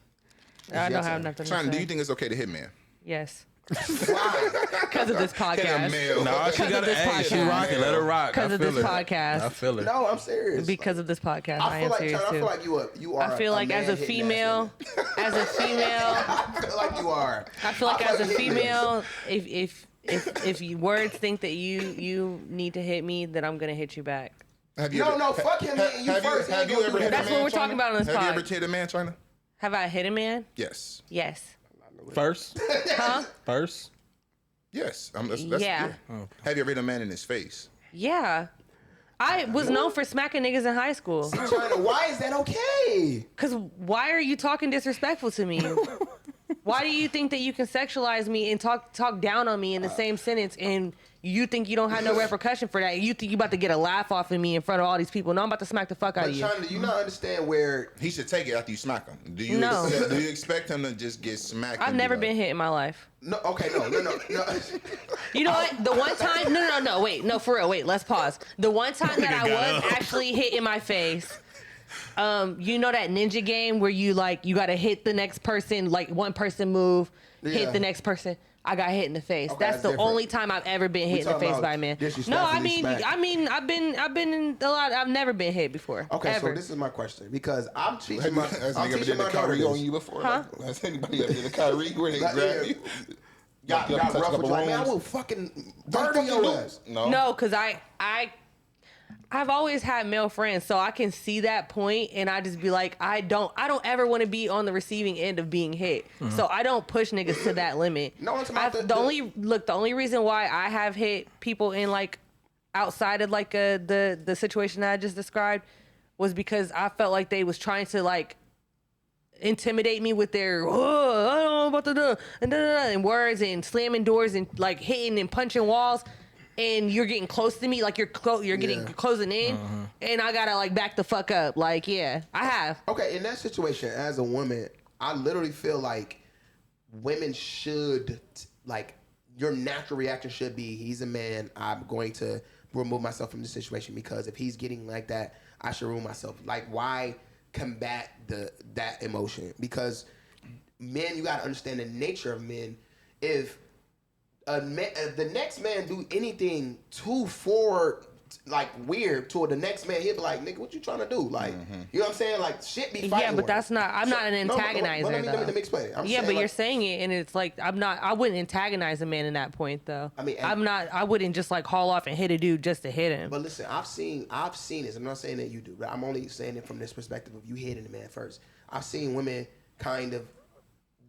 Speaker 4: I
Speaker 2: your
Speaker 4: don't have
Speaker 2: turn.
Speaker 4: nothing to
Speaker 5: Chyna, do
Speaker 4: say.
Speaker 5: you think it's okay to hit man?
Speaker 4: Yes.
Speaker 2: Why?
Speaker 4: Because of this
Speaker 5: Hit a
Speaker 4: podcast.
Speaker 5: male.
Speaker 3: Nah, she
Speaker 4: Because
Speaker 3: got
Speaker 4: of this
Speaker 3: hey, she
Speaker 4: podcast.
Speaker 3: rocking. Let her rock.
Speaker 4: Because
Speaker 3: I
Speaker 4: of
Speaker 3: feel
Speaker 4: this
Speaker 3: her.
Speaker 4: podcast.
Speaker 3: I feel her.
Speaker 2: No, I'm serious.
Speaker 4: Because of this podcast. I
Speaker 2: I feel
Speaker 4: am
Speaker 2: like
Speaker 4: serious
Speaker 2: Chyna, I
Speaker 4: too.
Speaker 2: feel like you are.
Speaker 4: I feel like as a
Speaker 2: man-hitting
Speaker 4: female,
Speaker 2: ass
Speaker 4: I
Speaker 2: feel like you are.
Speaker 4: feel like as a
Speaker 2: you hitting
Speaker 4: female, if you words think that you need to hit me, then I'm gonna hit you back.
Speaker 5: Have
Speaker 2: No, fuck him. You first.
Speaker 5: Have you ever hit a man?
Speaker 4: That's what we're
Speaker 5: Chyna?
Speaker 4: talking about on this
Speaker 5: Have
Speaker 4: pod.
Speaker 5: you ever hit a man, Chyna?
Speaker 4: Have I hit a man?
Speaker 5: Yes.
Speaker 4: Yes.
Speaker 3: First.
Speaker 4: Huh?
Speaker 3: First.
Speaker 5: Yes. That's,
Speaker 4: Yeah.
Speaker 5: Have you ever hit a man in his face?
Speaker 4: Yeah. I was known for smacking niggas in high school.
Speaker 2: Chyna, why is that okay?
Speaker 4: Cause why are you talking disrespectful to me? Why do you think that you can sexualize me and talk down on me in the same sentence, and you think you don't have no repercussion for that? You think you about to get a laugh off of me in front of all these people? No, I'm about to smack the fuck out
Speaker 2: But
Speaker 4: of you.
Speaker 2: Chyna, do you not understand where?
Speaker 5: He should take it after you smack him. Do you?
Speaker 4: No.
Speaker 5: Do you expect him to just get smacked?
Speaker 4: I've
Speaker 5: and be
Speaker 4: never
Speaker 5: like,
Speaker 4: been hit in my life.
Speaker 2: No, okay, no.
Speaker 4: You know what? The one time, no, wait, no, for real, wait, let's pause. The one time that I was actually hit in my face, you know that ninja game where you gotta hit the next person, like one person move,
Speaker 2: Yeah.
Speaker 4: hit the next person. I got hit in the face.
Speaker 2: Okay,
Speaker 4: that's
Speaker 2: that's
Speaker 4: the
Speaker 2: different.
Speaker 4: only time I've ever been hit in the
Speaker 2: talking
Speaker 4: face
Speaker 2: about
Speaker 4: by a man. No,
Speaker 2: disrespectfully smacked.
Speaker 4: I've been in a lot. I've never been hit before.
Speaker 2: Okay,
Speaker 4: ever.
Speaker 2: so this is my question because I'm
Speaker 5: Have
Speaker 2: teaching
Speaker 5: you,
Speaker 2: my
Speaker 5: has
Speaker 2: I'm
Speaker 5: nigga ever
Speaker 2: teaching
Speaker 5: did
Speaker 2: my
Speaker 5: a
Speaker 2: daughter
Speaker 5: Kyrie on
Speaker 2: this.
Speaker 5: you before?
Speaker 4: Huh?
Speaker 5: Like, has anybody ever did a Kyrie where they
Speaker 2: Like,
Speaker 5: grab
Speaker 2: yeah.
Speaker 5: you?
Speaker 2: Got
Speaker 5: You
Speaker 2: rough
Speaker 5: touch a
Speaker 2: with you, like, man, I
Speaker 5: couple
Speaker 2: will fucking
Speaker 5: Don't
Speaker 2: murder
Speaker 5: fucking
Speaker 2: your
Speaker 5: do-
Speaker 2: ass.
Speaker 4: No, because I've always had male friends, so I can see that point, and I just be like, I don't ever want to be on the receiving end of being hit, so I don't push niggas to that limit.
Speaker 2: No, it's about
Speaker 4: the only reason why I have hit people in like outside of like the situation that I just described was because I felt like they was trying to like intimidate me with their I don't know about the and words and slamming doors and like hitting and punching walls. And you're getting close to me, like you're getting closing in, and I gotta like back the fuck up. Like, yeah, I have.
Speaker 2: Okay, in that situation, as a woman, I literally feel like women should like your natural reaction should be, he's a man, I'm going to remove myself from the situation because if he's getting like that, I should remove myself. Like, why combat that emotion? Because men, you gotta understand the nature of men. If the next man do anything too forward, like weird toward the next man, he'll be like, nigga, what you trying to do? Like, you know what I'm saying? Like, shit be fighting.
Speaker 4: Yeah, but
Speaker 2: with
Speaker 4: that's
Speaker 2: him.
Speaker 4: not. I'm not an
Speaker 2: No,
Speaker 4: antagonizer.
Speaker 2: but let
Speaker 4: though.
Speaker 2: me explain it. I'm
Speaker 4: Yeah,
Speaker 2: saying,
Speaker 4: but you're
Speaker 2: like,
Speaker 4: saying it, and it's like I'm not. I wouldn't antagonize a man in that point, though.
Speaker 2: I mean, and-
Speaker 4: I'm not. I wouldn't just like haul off and hit a dude just to hit him.
Speaker 2: But listen, I've seen this. I'm not saying that you do, but I'm only saying it from this perspective of you hitting the man first. I've seen women kind of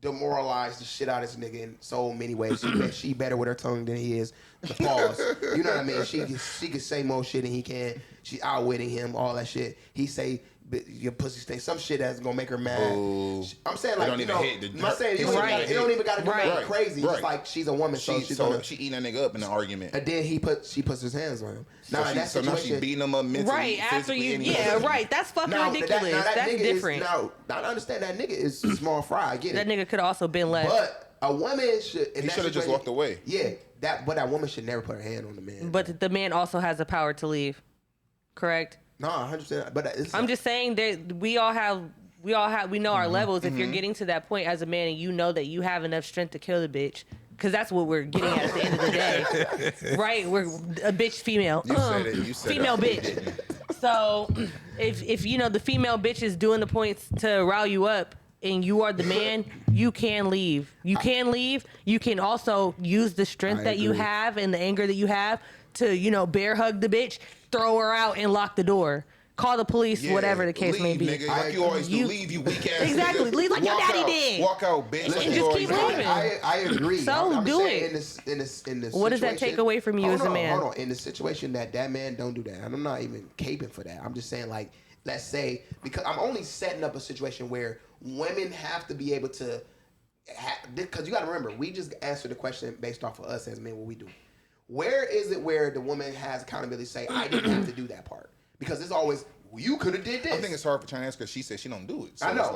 Speaker 2: demoralize the shit out of this nigga in so many ways. She better with her tongue than he is. The pause. You know what I mean? She can say more shit than he can. She outwitting him, all that shit. He say your pussy stay some shit that's gonna make her mad.
Speaker 5: Oh.
Speaker 2: I'm saying
Speaker 5: It
Speaker 2: like
Speaker 5: don't
Speaker 2: you
Speaker 5: even
Speaker 2: know,
Speaker 5: hit the-
Speaker 2: I'm not saying it
Speaker 4: Right.
Speaker 2: don't even gotta do
Speaker 4: Right.
Speaker 2: nothing crazy.
Speaker 5: Right.
Speaker 2: It's like she's a woman, so she's gonna.
Speaker 5: She eating that nigga up in an argument.
Speaker 2: And then she puts his hands on him. Now in that
Speaker 5: So now she
Speaker 2: situation,
Speaker 5: beating him up mentally,
Speaker 4: Right after
Speaker 5: physically,
Speaker 4: you,
Speaker 5: and
Speaker 4: yeah, right. That's fucking
Speaker 2: now,
Speaker 4: ridiculous.
Speaker 2: that
Speaker 4: That's
Speaker 2: nigga
Speaker 4: different.
Speaker 2: Is, now I understand that nigga is small fry. I get
Speaker 4: That
Speaker 2: it.
Speaker 4: nigga could also been left.
Speaker 2: But a woman should.
Speaker 5: He should have just walked away.
Speaker 2: Yeah, but that woman should never put her hand on the man.
Speaker 4: But the man also has the power to leave. Correct.
Speaker 2: no, 100%. But it's,
Speaker 4: I'm just saying that we know our levels. If you're getting to that point as a man and you know that you have enough strength to kill the bitch, because that's what we're getting at the end of the day, right? We're a bitch female.
Speaker 5: You said it. You said
Speaker 4: female
Speaker 5: it.
Speaker 4: bitch. So if you know the female bitch is doing the points to rile you up and you are the man, you can leave. You can leave. You can also use the strength
Speaker 2: I
Speaker 4: that you
Speaker 2: agree.
Speaker 4: have and the anger that you have to, bear hug the bitch, throw her out and lock the door. Call the police,
Speaker 5: Yeah,
Speaker 4: whatever the case may
Speaker 5: leave,
Speaker 4: be.
Speaker 5: Nigga, like you always do. Leave, you weak ass.
Speaker 4: Exactly.
Speaker 5: Nigga.
Speaker 4: Leave like your
Speaker 5: Walk
Speaker 4: daddy
Speaker 5: out.
Speaker 4: did.
Speaker 5: Walk out, bitch. Like
Speaker 4: And
Speaker 5: you
Speaker 4: just
Speaker 5: always
Speaker 4: keep
Speaker 5: do.
Speaker 4: moving.
Speaker 2: I agree.
Speaker 4: So
Speaker 2: I'm
Speaker 4: do
Speaker 2: saying
Speaker 4: it.
Speaker 2: In this
Speaker 4: What does that
Speaker 2: situation-
Speaker 4: take away from you
Speaker 2: Hold
Speaker 4: as a
Speaker 2: on,
Speaker 4: man?
Speaker 2: Hold on. In the situation that man don't do that, and I'm not even caping for that. I'm just saying like let's say, because I'm only setting up a situation where women have to be able to, because you got to remember, we just answered the question based off of us as men, what we do. Where is it where the woman has accountability to say, I didn't have to do that part? Because it's always, well, you could have did this.
Speaker 5: I think it's hard for Chyna to answer because she said she don't do it. So
Speaker 2: I know.
Speaker 5: it's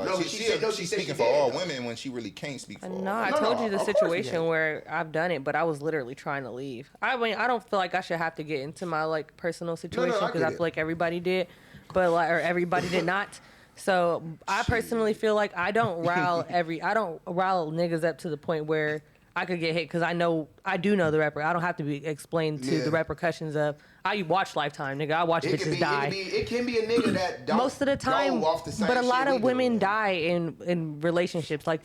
Speaker 5: like,
Speaker 2: No,
Speaker 5: she's speaking for all women when she really can't speak for all
Speaker 4: No, I
Speaker 5: women.
Speaker 4: told you the
Speaker 2: of course we
Speaker 4: situation
Speaker 2: can.
Speaker 4: where I've done it, but I was literally trying to leave. I mean, I don't feel like I should have to get into my like personal situation
Speaker 2: I
Speaker 4: because
Speaker 2: get
Speaker 4: I
Speaker 2: it.
Speaker 4: feel like everybody did, but like or everybody did not. So I personally feel like I don't rile niggas up to the point where I could get hit because I do know the I don't have to be explained to the repercussions of. I watch Lifetime, nigga. I watch bitches die.
Speaker 2: It can be a nigga that don't
Speaker 4: Most of the time,
Speaker 2: go off the same
Speaker 4: but a
Speaker 2: shit
Speaker 4: lot
Speaker 2: we
Speaker 4: of
Speaker 2: do.
Speaker 4: women die in relationships, like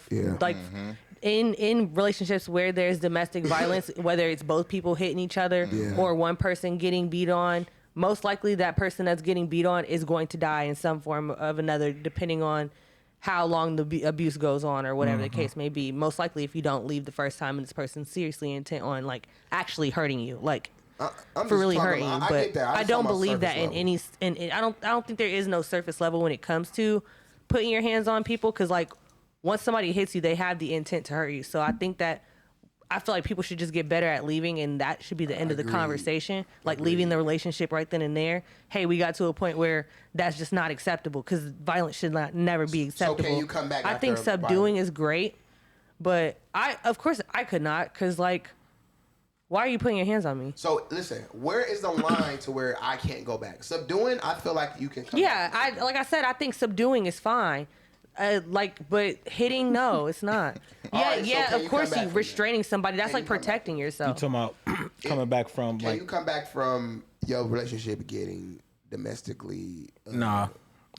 Speaker 4: in relationships where there's domestic violence, whether it's both people hitting each other or one person getting beat on. Most likely, that person that's getting beat on is going to die in some form of another, depending on how long the abuse goes on or whatever the case may be. Most likely, if you don't leave the first time and this person's seriously intent on like actually hurting you, like.
Speaker 2: I'm
Speaker 4: For
Speaker 2: just
Speaker 4: really
Speaker 2: talking
Speaker 4: hurting you,
Speaker 2: about-
Speaker 4: but
Speaker 2: get that.
Speaker 4: I
Speaker 2: just
Speaker 4: don't
Speaker 2: talking about
Speaker 4: believe that
Speaker 2: surface
Speaker 4: in
Speaker 2: level.
Speaker 4: any. I don't think there is no surface level when it comes to putting your hands on people because like once somebody hits you, they have the intent to hurt you. So I think that I feel like people should just get better at leaving, and that should be the end of the conversation. Like leaving the relationship right then and there. Hey, we got to a point where that's just not acceptable because violence should never be acceptable.
Speaker 2: can you come back
Speaker 4: I think
Speaker 2: after
Speaker 4: subduing
Speaker 2: violence?
Speaker 4: is great, but of course I could not because like. Why are you putting your hands on me?
Speaker 2: So listen, where is the line to where I can't go back? Subduing, I feel like you can come
Speaker 4: Yeah,
Speaker 2: back.
Speaker 4: like I said, I think subduing is fine. But hitting, no, it's not.
Speaker 2: All right, so can
Speaker 4: of
Speaker 2: you
Speaker 4: course,
Speaker 2: come back
Speaker 4: you
Speaker 2: from
Speaker 4: restraining somebody. That's
Speaker 2: Can
Speaker 4: like
Speaker 2: you come back
Speaker 4: protecting
Speaker 3: You
Speaker 4: yourself.
Speaker 3: talking about coming back from
Speaker 2: Can
Speaker 3: like
Speaker 2: you come back from your relationship getting domestically?
Speaker 3: nah.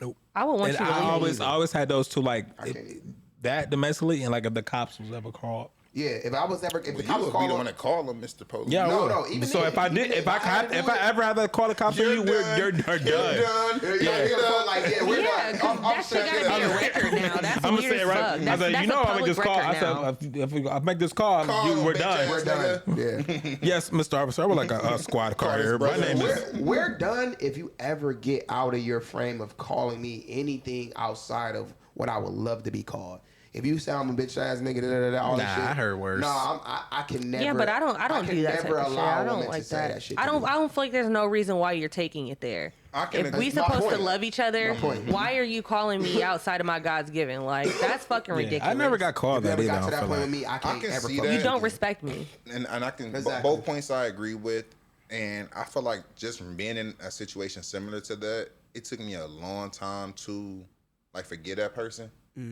Speaker 3: Nope.
Speaker 4: I would want
Speaker 3: And
Speaker 4: you to
Speaker 3: I
Speaker 4: leave.
Speaker 3: always had those two like
Speaker 2: can't either.
Speaker 3: that domestically and like if the cops was ever called.
Speaker 2: Yeah, if I was ever, if the
Speaker 5: Well,
Speaker 2: cops
Speaker 5: you would
Speaker 2: call
Speaker 5: be the
Speaker 2: him-
Speaker 5: one to call him, Mr. Police.
Speaker 3: Yeah, I
Speaker 2: No,
Speaker 3: would.
Speaker 2: no, even
Speaker 3: So
Speaker 2: if-
Speaker 3: if I
Speaker 2: even
Speaker 3: did,
Speaker 2: if
Speaker 3: if I
Speaker 2: I
Speaker 3: if I ever had to call the cops on you, you're done.
Speaker 2: Yeah, like yeah, we're
Speaker 4: Yeah,
Speaker 2: done.
Speaker 4: because that shit gotta be a record now. That's
Speaker 3: I'm gonna
Speaker 4: weird
Speaker 3: say it
Speaker 4: as
Speaker 3: right.
Speaker 4: fuck.
Speaker 3: I
Speaker 4: That's,
Speaker 3: said,
Speaker 4: that's
Speaker 3: you know,
Speaker 4: a
Speaker 3: I would
Speaker 4: public
Speaker 3: just call.
Speaker 4: record
Speaker 3: I
Speaker 4: now.
Speaker 3: said, if I make this call,
Speaker 5: Call
Speaker 3: we're
Speaker 5: him,
Speaker 3: done.
Speaker 5: bitch
Speaker 2: We're
Speaker 5: ass
Speaker 2: done.
Speaker 5: nigga.
Speaker 2: Yeah.
Speaker 3: Yes, Mr. Officer. I would like a squad car here. My
Speaker 5: brother.
Speaker 3: name is.
Speaker 2: We're done if you ever get out of your frame of calling me anything outside of what I would love to be called. If you say I'm a bitch ass nigga, all that
Speaker 3: Nah,
Speaker 2: shit.
Speaker 3: I heard worse.
Speaker 2: No, I can never.
Speaker 4: Yeah, but I don't
Speaker 2: can
Speaker 4: do that type
Speaker 2: never
Speaker 4: of shit.
Speaker 2: allow
Speaker 4: I
Speaker 2: a
Speaker 4: don't
Speaker 2: woman
Speaker 4: like
Speaker 2: to say
Speaker 4: that.
Speaker 2: shit
Speaker 4: I
Speaker 2: to
Speaker 4: don't.
Speaker 2: me.
Speaker 4: I don't feel like there's no reason why you're taking it there.
Speaker 5: I can
Speaker 4: If we
Speaker 2: That's my
Speaker 4: supposed to
Speaker 2: point.
Speaker 4: love each other,
Speaker 2: My point.
Speaker 4: why are you calling me outside of my God's given? Like that's fucking ridiculous.
Speaker 3: I never got called
Speaker 2: If you
Speaker 3: that
Speaker 2: ever
Speaker 3: either.
Speaker 2: got to
Speaker 3: I
Speaker 2: that
Speaker 3: feel
Speaker 2: point
Speaker 3: like.
Speaker 2: with me, I can't
Speaker 5: can
Speaker 2: ever.
Speaker 5: see
Speaker 2: fuck
Speaker 5: that.
Speaker 4: You
Speaker 2: with
Speaker 4: don't respect me.
Speaker 5: And I can
Speaker 2: Exactly.
Speaker 5: both points I agree with, and I feel like just from being in a situation similar to that, it took me a long time to like forget that person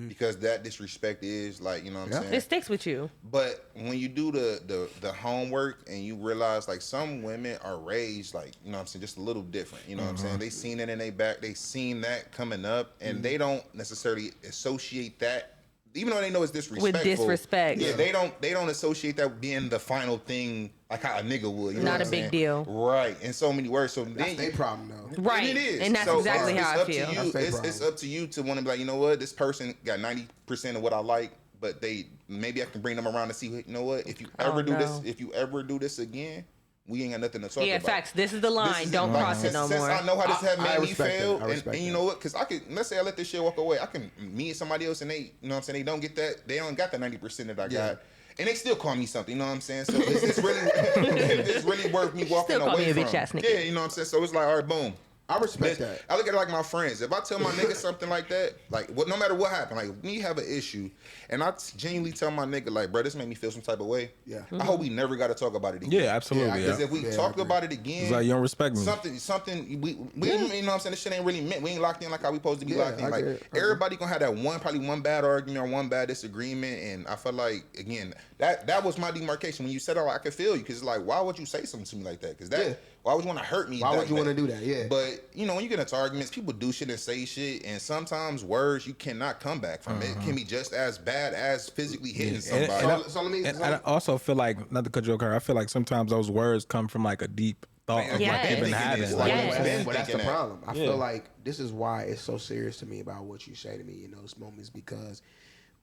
Speaker 5: because that disrespect is like, you know what I'm saying.
Speaker 4: It sticks with you.
Speaker 5: But when you do the homework and you realize like some women are raised like, you know what I'm saying, just a little different. You know what I'm saying? They seen it in their back, they seen that coming up, and they don't necessarily associate that, even though they know it's disrespectful.
Speaker 4: With disrespect.
Speaker 5: Yeah, they don't associate that being the final thing like how a nigga would. You know
Speaker 4: Not
Speaker 5: what
Speaker 4: a
Speaker 5: I'm
Speaker 4: big
Speaker 5: saying?
Speaker 4: deal.
Speaker 5: Right. In so many words. So
Speaker 2: That's
Speaker 5: then
Speaker 2: their problem though.
Speaker 4: Right.
Speaker 5: and it is.
Speaker 4: And that's
Speaker 5: So
Speaker 4: exactly
Speaker 5: it's
Speaker 4: how I
Speaker 5: up to
Speaker 4: feel.
Speaker 5: you.
Speaker 2: That's their
Speaker 5: It's
Speaker 2: problem.
Speaker 5: up to you to want to be like, you know what, this person got 90% of what I like, but maybe I can bring them around to see, you know what, if you ever do this again, we ain't got nothing to talk
Speaker 4: Yeah,
Speaker 5: about.
Speaker 4: facts. This is the line.
Speaker 5: This is
Speaker 4: Don't
Speaker 5: like,
Speaker 4: cross it no
Speaker 5: since
Speaker 4: more.
Speaker 5: I know how this have
Speaker 2: I
Speaker 5: made me
Speaker 2: respect
Speaker 5: feel,
Speaker 2: that. I respect
Speaker 5: and you
Speaker 2: that.
Speaker 5: know what? Because I could, let's say I let this shit walk away, I can meet somebody else and they, you know what I'm saying, they don't get that, they don't got the 90% that I got. And they still call me something, you know what I'm saying? So is this really, is this really worth me walking
Speaker 4: Still call
Speaker 5: away
Speaker 4: me a
Speaker 5: from?
Speaker 4: bitch ass nigga.
Speaker 5: Yeah, you know what I'm saying? So it's like, all right, boom.
Speaker 2: I respect that.
Speaker 5: I look at it like my friends. If I tell my nigga something like that, like no matter what happened, like we have an issue, and I genuinely tell my nigga, like, bro, this made me feel some type of way.
Speaker 2: Yeah.
Speaker 5: I hope we never got to talk about it again.
Speaker 3: Yeah, absolutely.
Speaker 2: Yeah,
Speaker 3: Yeah,
Speaker 5: Because if we
Speaker 2: Yeah, I
Speaker 5: talked
Speaker 2: agree.
Speaker 5: about it again,
Speaker 3: It's like you don't respect me.
Speaker 5: something we you know what I'm saying, this shit ain't really meant. We ain't locked in like how we supposed to be
Speaker 2: Yeah,
Speaker 5: locked in.
Speaker 2: I
Speaker 5: Like
Speaker 2: get it. I
Speaker 5: everybody gonna have that probably one bad argument or one bad disagreement, and I feel like again that was my demarcation when you said, "Oh, I could feel you," because like, why would you say something to me like that? Because that
Speaker 2: Yeah.
Speaker 5: why would you want to hurt me?
Speaker 2: Why
Speaker 5: that
Speaker 2: would you want to
Speaker 5: bad?
Speaker 2: do that? Yeah.
Speaker 5: But you know, when you get into arguments, people do shit and say shit, and sometimes words you cannot come back from. It can be just as bad as physically hitting somebody.
Speaker 2: So let me.
Speaker 3: And I also feel like, not to cut you off, I feel like sometimes those words come from like a deep thought of
Speaker 4: Yes.
Speaker 3: what they've been
Speaker 5: Thinking
Speaker 3: having.
Speaker 5: this,
Speaker 3: Like,
Speaker 5: like,
Speaker 4: Yes.
Speaker 5: been
Speaker 2: But that's the
Speaker 5: thinking that.
Speaker 2: problem. I feel like this is why it's so serious to me about what you say to me in those moments, because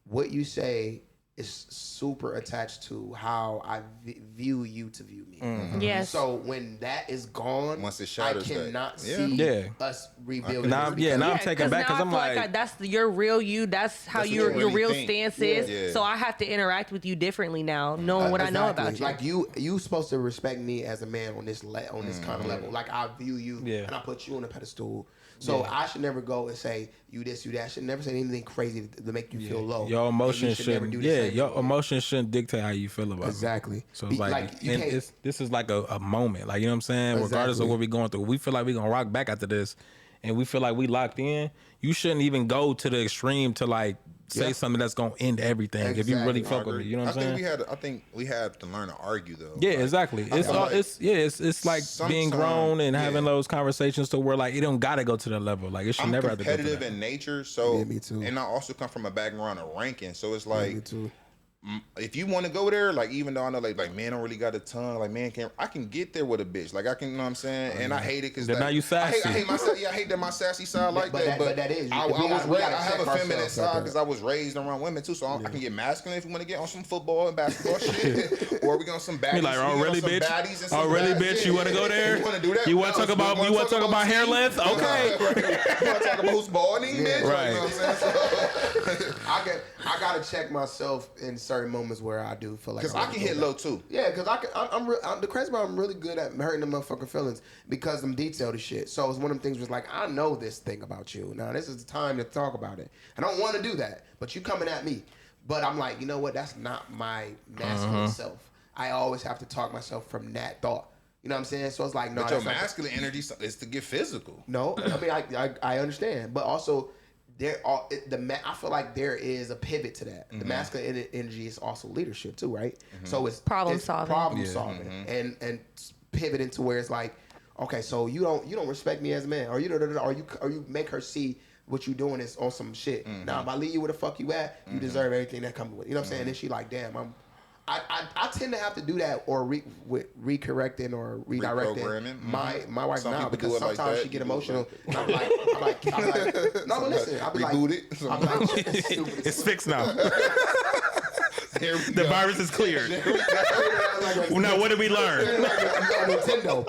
Speaker 2: what you say is super attached to how I view you to view me.
Speaker 4: Yes.
Speaker 2: So when that is gone,
Speaker 5: Once it shatters
Speaker 2: I cannot
Speaker 5: that.
Speaker 2: see
Speaker 3: Yeah.
Speaker 2: us rebuilding.
Speaker 3: Now,
Speaker 2: this
Speaker 3: yeah, now I'm
Speaker 4: Yeah,
Speaker 3: taking back because
Speaker 4: now
Speaker 3: I'm
Speaker 4: I feel
Speaker 3: like,
Speaker 4: like that's your real you. That's how
Speaker 5: That's what
Speaker 4: your
Speaker 5: you really
Speaker 4: real
Speaker 5: think.
Speaker 4: stance is.
Speaker 5: Yeah.
Speaker 4: So I have to interact with you differently now, knowing what I know about you.
Speaker 2: Like you supposed to respect me as a man on this kind of level. Like I view you and I put you on a pedestal. So I should never go and say you this, you that. I should never say anything crazy to make you feel low.
Speaker 3: your emotions
Speaker 2: never
Speaker 3: shouldn't.
Speaker 2: do the
Speaker 3: Yeah,
Speaker 2: same
Speaker 3: your
Speaker 2: thing.
Speaker 3: emotions shouldn't dictate how you feel about
Speaker 2: Exactly.
Speaker 3: me. So it's like,
Speaker 2: you
Speaker 3: and
Speaker 2: can't-
Speaker 3: this is like a moment. Like, you know what I'm saying? Regardless of what we're going through, we feel like we're gonna rock back after this, and we feel like we locked in. You shouldn't even go to the extreme to like say something that's gonna end everything. If you really fuck with me, you know what I'm saying?
Speaker 5: I think we had to learn to argue though.
Speaker 3: Yeah,
Speaker 5: Like,
Speaker 3: exactly. It's
Speaker 5: feel
Speaker 3: all
Speaker 5: like
Speaker 3: it's like being grown and having
Speaker 5: yeah.
Speaker 3: those conversations to where like it don't gotta go to the level. Like it should
Speaker 5: I'm
Speaker 3: never have to go to
Speaker 5: competitive
Speaker 3: that.
Speaker 5: in nature, so
Speaker 2: me too.
Speaker 5: and I also come from a background of ranking, so it's
Speaker 2: Me
Speaker 5: like
Speaker 2: too.
Speaker 5: if you want to go there, like even though I know like man don't really got a tongue, like man can't, I can get there with a bitch, like I can, you know what I'm saying, and I hate it because
Speaker 3: Then now you sassy.
Speaker 5: I hate my I hate that my sassy side like
Speaker 2: But
Speaker 5: that,
Speaker 2: but that is-
Speaker 5: I
Speaker 2: we
Speaker 5: was
Speaker 2: gotta
Speaker 5: raised, I
Speaker 2: check
Speaker 5: have a feminine
Speaker 2: ourselves
Speaker 5: side
Speaker 2: like
Speaker 5: because
Speaker 2: that.
Speaker 5: I was raised around women too, so I can get masculine if you want to get on some football and basketball shit, or we get on some baddies.
Speaker 3: Be like, oh
Speaker 5: we get
Speaker 3: really,
Speaker 5: on some
Speaker 3: bitch?
Speaker 5: baddies and some
Speaker 3: Oh really,
Speaker 5: baddies.
Speaker 3: bitch? You want to go there?
Speaker 5: You want to do that?
Speaker 3: You want to talk about? You want to talk about hair
Speaker 5: teeth?
Speaker 3: length? Okay.
Speaker 5: You want to talk about who's balding, bitch?
Speaker 3: Right.
Speaker 5: You know what I'm saying?
Speaker 2: I gotta check myself in certain moments where I do feel like
Speaker 5: Because I can hit low too.
Speaker 2: Yeah, because I'm the crazy part. I'm really good at hurting the motherfucking feelings because I'm detailed as shit. So it's one of them things was like I know this thing about you. Now this is the time to talk about it. I don't want to do that, but you coming at me. But I'm like, you know what? That's not my masculine self. I always have to talk myself from that thought. You know what I'm saying? So it's like, no.
Speaker 5: But your
Speaker 2: that's not-
Speaker 5: masculine energy is to get physical.
Speaker 2: No, I mean I understand, but also I feel like there is a pivot to that. The masculine energy is also leadership too, right? So it's
Speaker 4: Problem
Speaker 2: it's
Speaker 4: solving.
Speaker 2: problem solving, and pivoting to where it's like, okay, so you don't respect me as a man, or you make her see what you doing is on some shit. Now if I leave you where the fuck you at, you deserve everything that comes with it. You know what I'm saying? And she like, damn, I tend to have to do that or recorrecting or redirecting
Speaker 5: Reprogramming.
Speaker 2: my wife
Speaker 5: Some
Speaker 2: now
Speaker 5: people do
Speaker 2: because
Speaker 5: it like
Speaker 2: sometimes
Speaker 5: that.
Speaker 2: she get
Speaker 5: You do it
Speaker 2: emotional.
Speaker 5: like
Speaker 2: And I'm like, no, but listen, I'll be
Speaker 5: Reboot
Speaker 2: like,
Speaker 5: it.
Speaker 2: I'm like, it's stupid.
Speaker 3: It's fixed now.
Speaker 5: Here we
Speaker 3: The
Speaker 5: go.
Speaker 3: virus is cleared.
Speaker 2: Like,
Speaker 3: Well, now what did we learn?
Speaker 2: like Nintendo.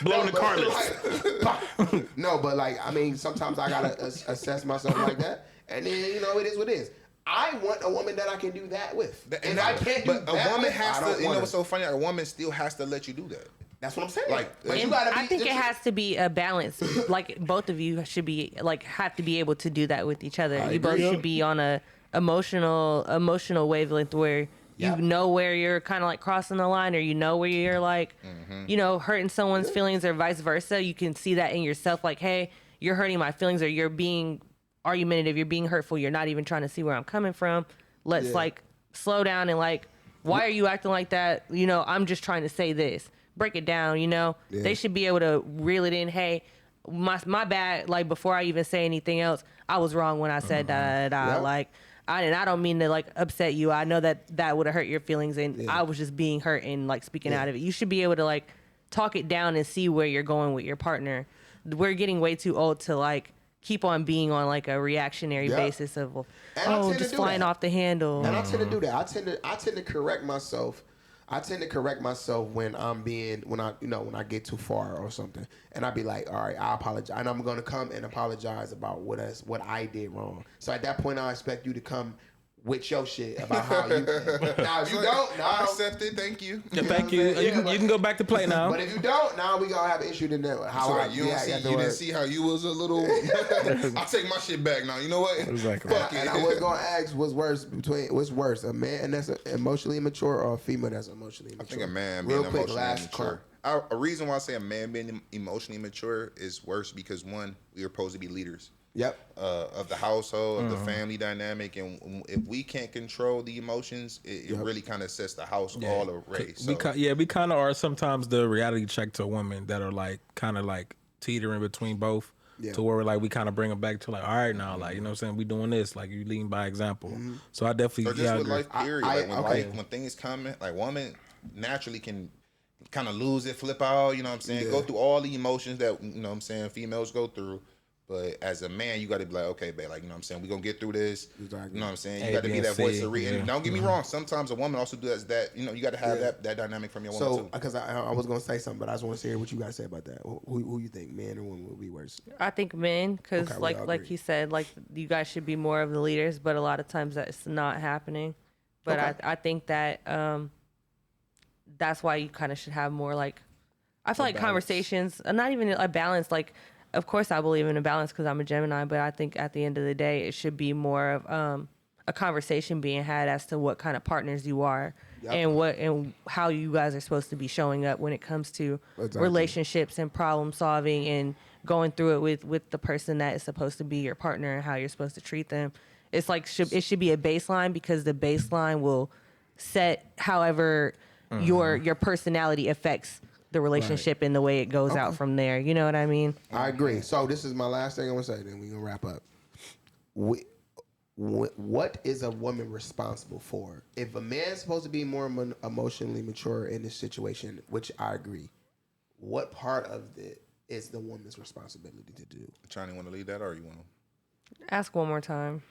Speaker 3: Blowing the car
Speaker 2: list. No, but like, I mean, sometimes I gotta assess myself like that, and then it is what it is. I want a woman that I can do that with, and I can't do
Speaker 5: But
Speaker 2: that
Speaker 5: a woman
Speaker 2: with,
Speaker 5: has
Speaker 2: I don't
Speaker 5: to. You
Speaker 2: want
Speaker 5: know
Speaker 2: her.
Speaker 5: what's so funny? A woman still has to let you do that.
Speaker 2: That's what I'm saying.
Speaker 5: Like,
Speaker 2: but you
Speaker 4: And
Speaker 2: gotta be,
Speaker 4: I think it has to be a balance. Like both of you should be like have to be able to do that with each other. You both should be on a emotional wavelength where you know where you're kind of like crossing the line, or you know where you're like, hurting someone's feelings, or vice versa. You can see that in yourself. Like, hey, you're hurting my feelings, or you're being argumentative. You're being hurtful. You're not even trying to see where I'm coming from. Let's like slow down and like, why are you acting like that? I'm just trying to say this. Break it down. They should be able to reel it in. Hey, my bad. Like before I even say anything else, I was wrong when I said that. Like, I don't mean to like upset you. I know that would have hurt your feelings, and I was just being hurt and like speaking out of it. You should be able to like talk it down and see where you're going with your partner. We're getting way too old to like keep on being on like a reactionary basis of just flying off the handle.
Speaker 2: And I tend to do that. I tend to correct myself. I tend to correct myself when when I get too far or something, and I be like, all right, I apologize, and I'm gonna come and apologize about what I did wrong. So at that point, I expect you to come with your shit about how you. Now if you don't,
Speaker 5: I accept it. Thank you.
Speaker 3: Yeah, thank you. You can go back to play now.
Speaker 2: But if you don't, now we gonna have an issue then. How
Speaker 5: So
Speaker 2: I
Speaker 5: like, you didn't see how you was a little. I take my shit back now. You know what?
Speaker 3: Exactly.
Speaker 5: Fuck
Speaker 2: And
Speaker 5: it.
Speaker 2: I was gonna ask, what's worse, a man that's emotionally immature or a female that's emotionally immature?
Speaker 5: I think a man
Speaker 2: Real
Speaker 5: being
Speaker 2: quick,
Speaker 5: emotionally
Speaker 2: last
Speaker 5: immature. A reason why I say a man being emotionally immature is worse because one, we are supposed to be leaders.
Speaker 2: Yep.
Speaker 5: Of the household, of the family dynamic, and if we can't control the emotions, it really kind of sets the house all array. So.
Speaker 3: We kind of are sometimes the reality check to women that are like kind of like teetering between both.
Speaker 2: Yeah.
Speaker 3: To where like we kind of bring them back to like, all right now, like, you know what I'm saying, we doing this, like you leading by example. So I definitely
Speaker 5: Or just with
Speaker 3: agree.
Speaker 5: life period, like when things come, like woman naturally can kind of lose it, flip out, you know what I'm saying, go through all the emotions that, you know what I'm saying, females go through. But as a man, you got to be like, okay, babe, like, you know what I'm saying? We're going to get through this.
Speaker 2: Exactly.
Speaker 5: You know what I'm saying?
Speaker 3: A,
Speaker 5: You got to
Speaker 3: B,
Speaker 5: be
Speaker 3: and
Speaker 5: that voice
Speaker 3: C,
Speaker 5: of reason.
Speaker 3: yeah.
Speaker 5: And don't get me wrong. Sometimes a woman also does that. You know, you got to have that dynamic from your woman,
Speaker 2: So,
Speaker 5: too.
Speaker 2: because I was gonna say something, but I just want to hear what you guys say about that. Who you think, man or woman, would be worse?
Speaker 4: I think men, because
Speaker 2: Okay, we all
Speaker 4: like
Speaker 2: agree.
Speaker 4: he said, like you guys should be more of the leaders, but a lot of times that's not happening. But
Speaker 2: Okay.
Speaker 4: I think that that's why you kind of should have more like, I feel like
Speaker 2: balance.
Speaker 4: conversations, not even a balance. Like, of course I believe in a balance because I'm a Gemini, but I think at the end of the day, it should be more of a conversation being had as to what kind of partners you are.
Speaker 2: Yep.
Speaker 4: And how you guys are supposed to be showing up when it comes to
Speaker 2: Exactly.
Speaker 4: relationships and problem solving and going through it with the person that is supposed to be your partner and how you're supposed to treat them. It's like it should be a baseline because the baseline will set however your personality affects the relationship and the way it goes out from there. You know what I mean?
Speaker 2: I agree. So this is my last thing I'm gonna say. Then we're gonna wrap up. What is a woman responsible for? If a man's supposed to be more emotionally mature in this situation, which I agree, what part of it is the woman's responsibility to do?
Speaker 5: Chyna, want to lead that or you want to?
Speaker 4: Ask one more time.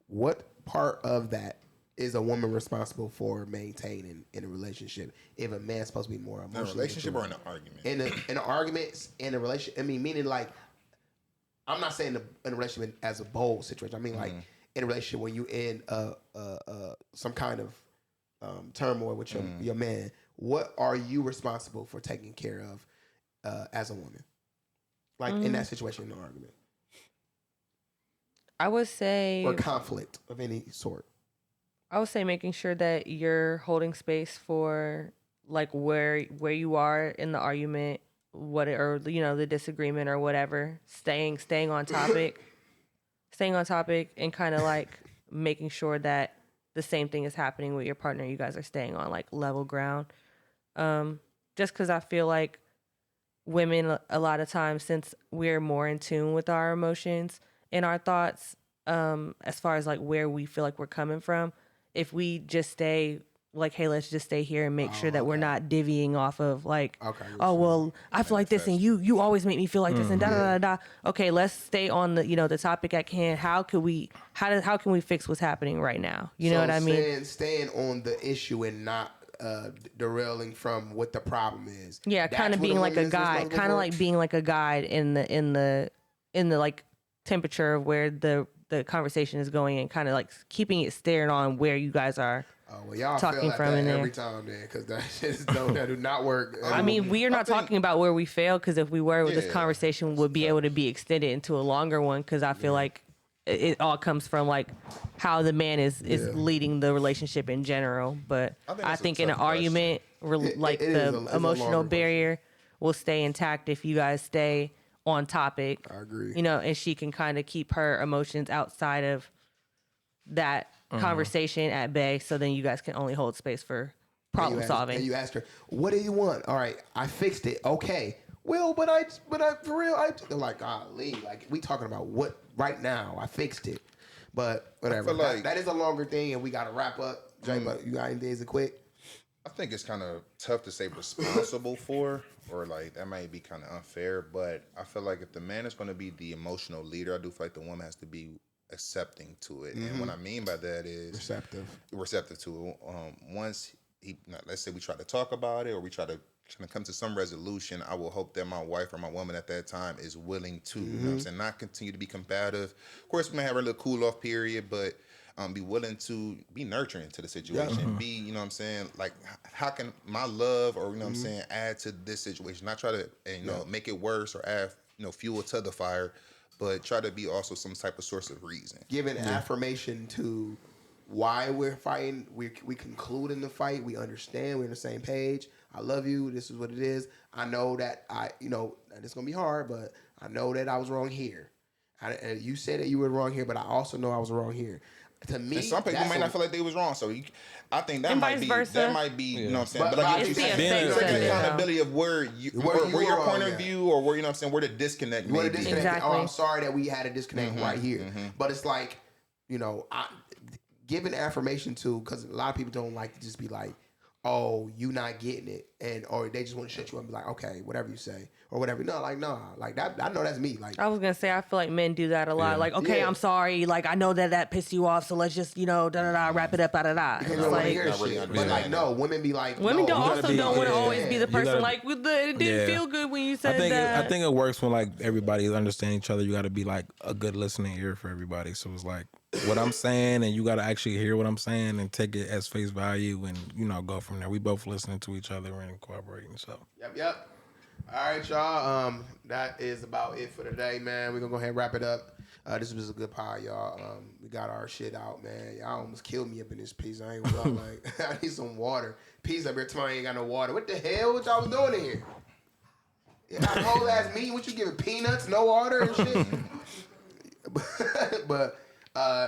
Speaker 2: What part of that is a woman responsible for maintaining in a relationship? If a man's supposed to be more emotionally
Speaker 5: In a relationship
Speaker 2: mature?
Speaker 5: or in an argument?
Speaker 2: In an argument, in a relationship. I mean, meaning like, I'm not saying in a relationship as a bold situation. I mean like in a relationship when you in some kind of turmoil with your man. What are you responsible for taking care of as a woman? Like in that situation, in an argument
Speaker 4: I would say
Speaker 2: or conflict of any sort.
Speaker 4: I would say making sure that you're holding space for like where you are in the argument, or the disagreement or whatever. Staying on topic, and kind of like making sure that the same thing is happening with your partner. You guys are staying on like level ground. Just because I feel like women a lot of times, since we're more in tune with our emotions and our thoughts, as far as like where we feel like we're coming from, if we just stay like, hey, let's just stay here and make sure that we're not divvying off of like, well, I feel like this and you always make me feel like this and da da da da. Okay, let's stay on the topic at hand. How can we fix what's happening right now? You know what I mean?
Speaker 2: Staying on the issue and not derailing from what the problem is.
Speaker 4: Yeah, kind of being like a guide, kind of like being like a guide in the like temperature of where the conversation is going and kind of like keeping it steered on where you guys are.
Speaker 2: Oh, well, y'all
Speaker 4: talking
Speaker 2: fail at
Speaker 4: from
Speaker 2: that
Speaker 4: in there
Speaker 2: every time, then, because that shit that do not work.
Speaker 4: I mean, we are not talking about where we fail, because if we were, this conversation would be able to be extended into a longer one, because I feel like it all comes from like how the man is leading the relationship in general. But I think in an argument, like the emotional barrier will stay intact if you guys stay on topic.
Speaker 2: I agree.
Speaker 4: And she can kind of keep her emotions outside of that conversation at bay, so then you guys can only hold space for problem solving.
Speaker 2: And you ask her, "What do you want?" All right, I fixed it. Okay. Well, but I for real, they're like, golly, like we talking about what right now? I fixed it, but whatever. That is a longer thing, and we got to wrap up. Jay, but you got anything to quick?
Speaker 5: I think it's kind of tough to say responsible for, or like that might be kind of unfair. But I feel like if the man is going to be the emotional leader, I do feel like the woman has to be accepting to it. And what I mean by that is receptive to it. Once let's say we try to talk about it, or we try to come to some resolution, I will hope that my wife or my woman at that time is willing to, you know what I'm saying, not continue to be combative. Of course, we may have a little cool off period, but be willing to be nurturing to the situation. Be, you know what I'm saying, like how can my love or, you know what I'm saying, add to this situation? Not try to, make it worse or add, fuel to the fire, but try to be also some type of source of reason.
Speaker 2: Giving affirmation to why we're fighting. We conclude in the fight. We understand. We're on the same page. I love you. This is what it is. I know that it's going to be hard, but I know that I was wrong here. You said that you were wrong here, but I also know I was wrong here. To me,
Speaker 5: and some people may not feel like they was wrong, so I think that might be
Speaker 4: versa.
Speaker 5: that might be, you know what I'm saying.
Speaker 2: But
Speaker 5: like
Speaker 2: you
Speaker 5: you
Speaker 2: said,
Speaker 5: taking accountability of where your point of view, or where, you know what I'm saying, where the disconnect may be.
Speaker 4: Exactly.
Speaker 2: Oh, I'm sorry that we had a disconnect right here. But it's like, giving affirmation to, because a lot of people don't like to just be like, oh, you not getting it, or they just want to shut you up and be like, okay, whatever you say or whatever. No, like nah, like that. I know that's me. Like
Speaker 4: I was gonna say, I feel like men do that a lot.
Speaker 3: Yeah.
Speaker 4: Like, okay,
Speaker 2: Yeah.
Speaker 4: I'm sorry. Like, I know that pissed you off, so let's just, wrap it up,
Speaker 2: because you don't want to hear
Speaker 5: Not really
Speaker 2: shit. But
Speaker 5: understand
Speaker 2: like, no, women be like,
Speaker 4: Women
Speaker 2: no,
Speaker 4: don't
Speaker 2: you
Speaker 4: also
Speaker 2: gotta be-
Speaker 4: don't want to
Speaker 2: yeah.
Speaker 4: always be the
Speaker 3: You
Speaker 4: person
Speaker 3: gotta-
Speaker 4: like, it didn't
Speaker 3: Yeah.
Speaker 4: feel good when you said
Speaker 3: I
Speaker 4: that.
Speaker 3: think it works when like everybody understand each other. You got to be like a good listening ear for everybody. So it's like what I'm saying, and you got to actually hear what I'm saying and take it as face value, and go from there. We both listening to each other and cooperating. So
Speaker 2: Yep. All right, y'all. That is about it for today, man. We're gonna go ahead and wrap it up. This was a good pod, y'all. We got our shit out, man. Y'all almost killed me up in this pizza. I ain't gonna lie, like I need some water. Pizza up here tomorrow ain't got no water. What the hell? What y'all was doing in here? Yeah, whole ass meat. What you giving? Peanuts, no water and shit. But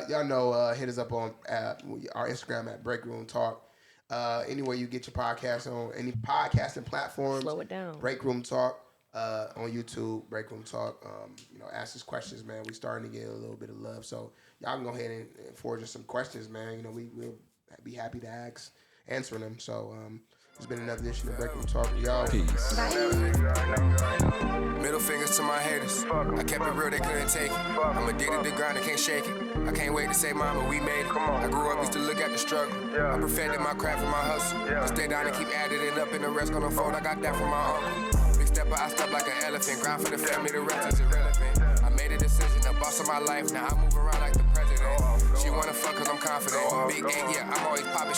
Speaker 2: y'all know, hit us up on our Instagram at Breakroom Talk. Anywhere you get your podcast on, any podcasting platforms.
Speaker 4: Slow it down.
Speaker 2: Breakroom Talk on YouTube. Breakroom Talk. Ask us questions, man. We starting to get a little bit of love, so y'all can go ahead and forward us some questions, man. We'll be happy to answer them. So it's been another edition of Breakroom Talk, y'all.
Speaker 3: peace.
Speaker 1: Middle fingers to my haters. I kept it real, they couldn't take it. I'm addicted to grind, I can't shake it. I can't wait to say, mama, we made it. I grew up, used to look at the struggle. I perfected my craft and my hustle. I stay down and keep adding it up, and the rest gonna fold. I got that from my uncle. Big stepper, I step like an elephant. Grind for the family, the rest is irrelevant. I made a decision, the boss of my life. Now I move around like the president. She wanna fuck cause I'm confident. Big 8, yeah, I'm always popping shit.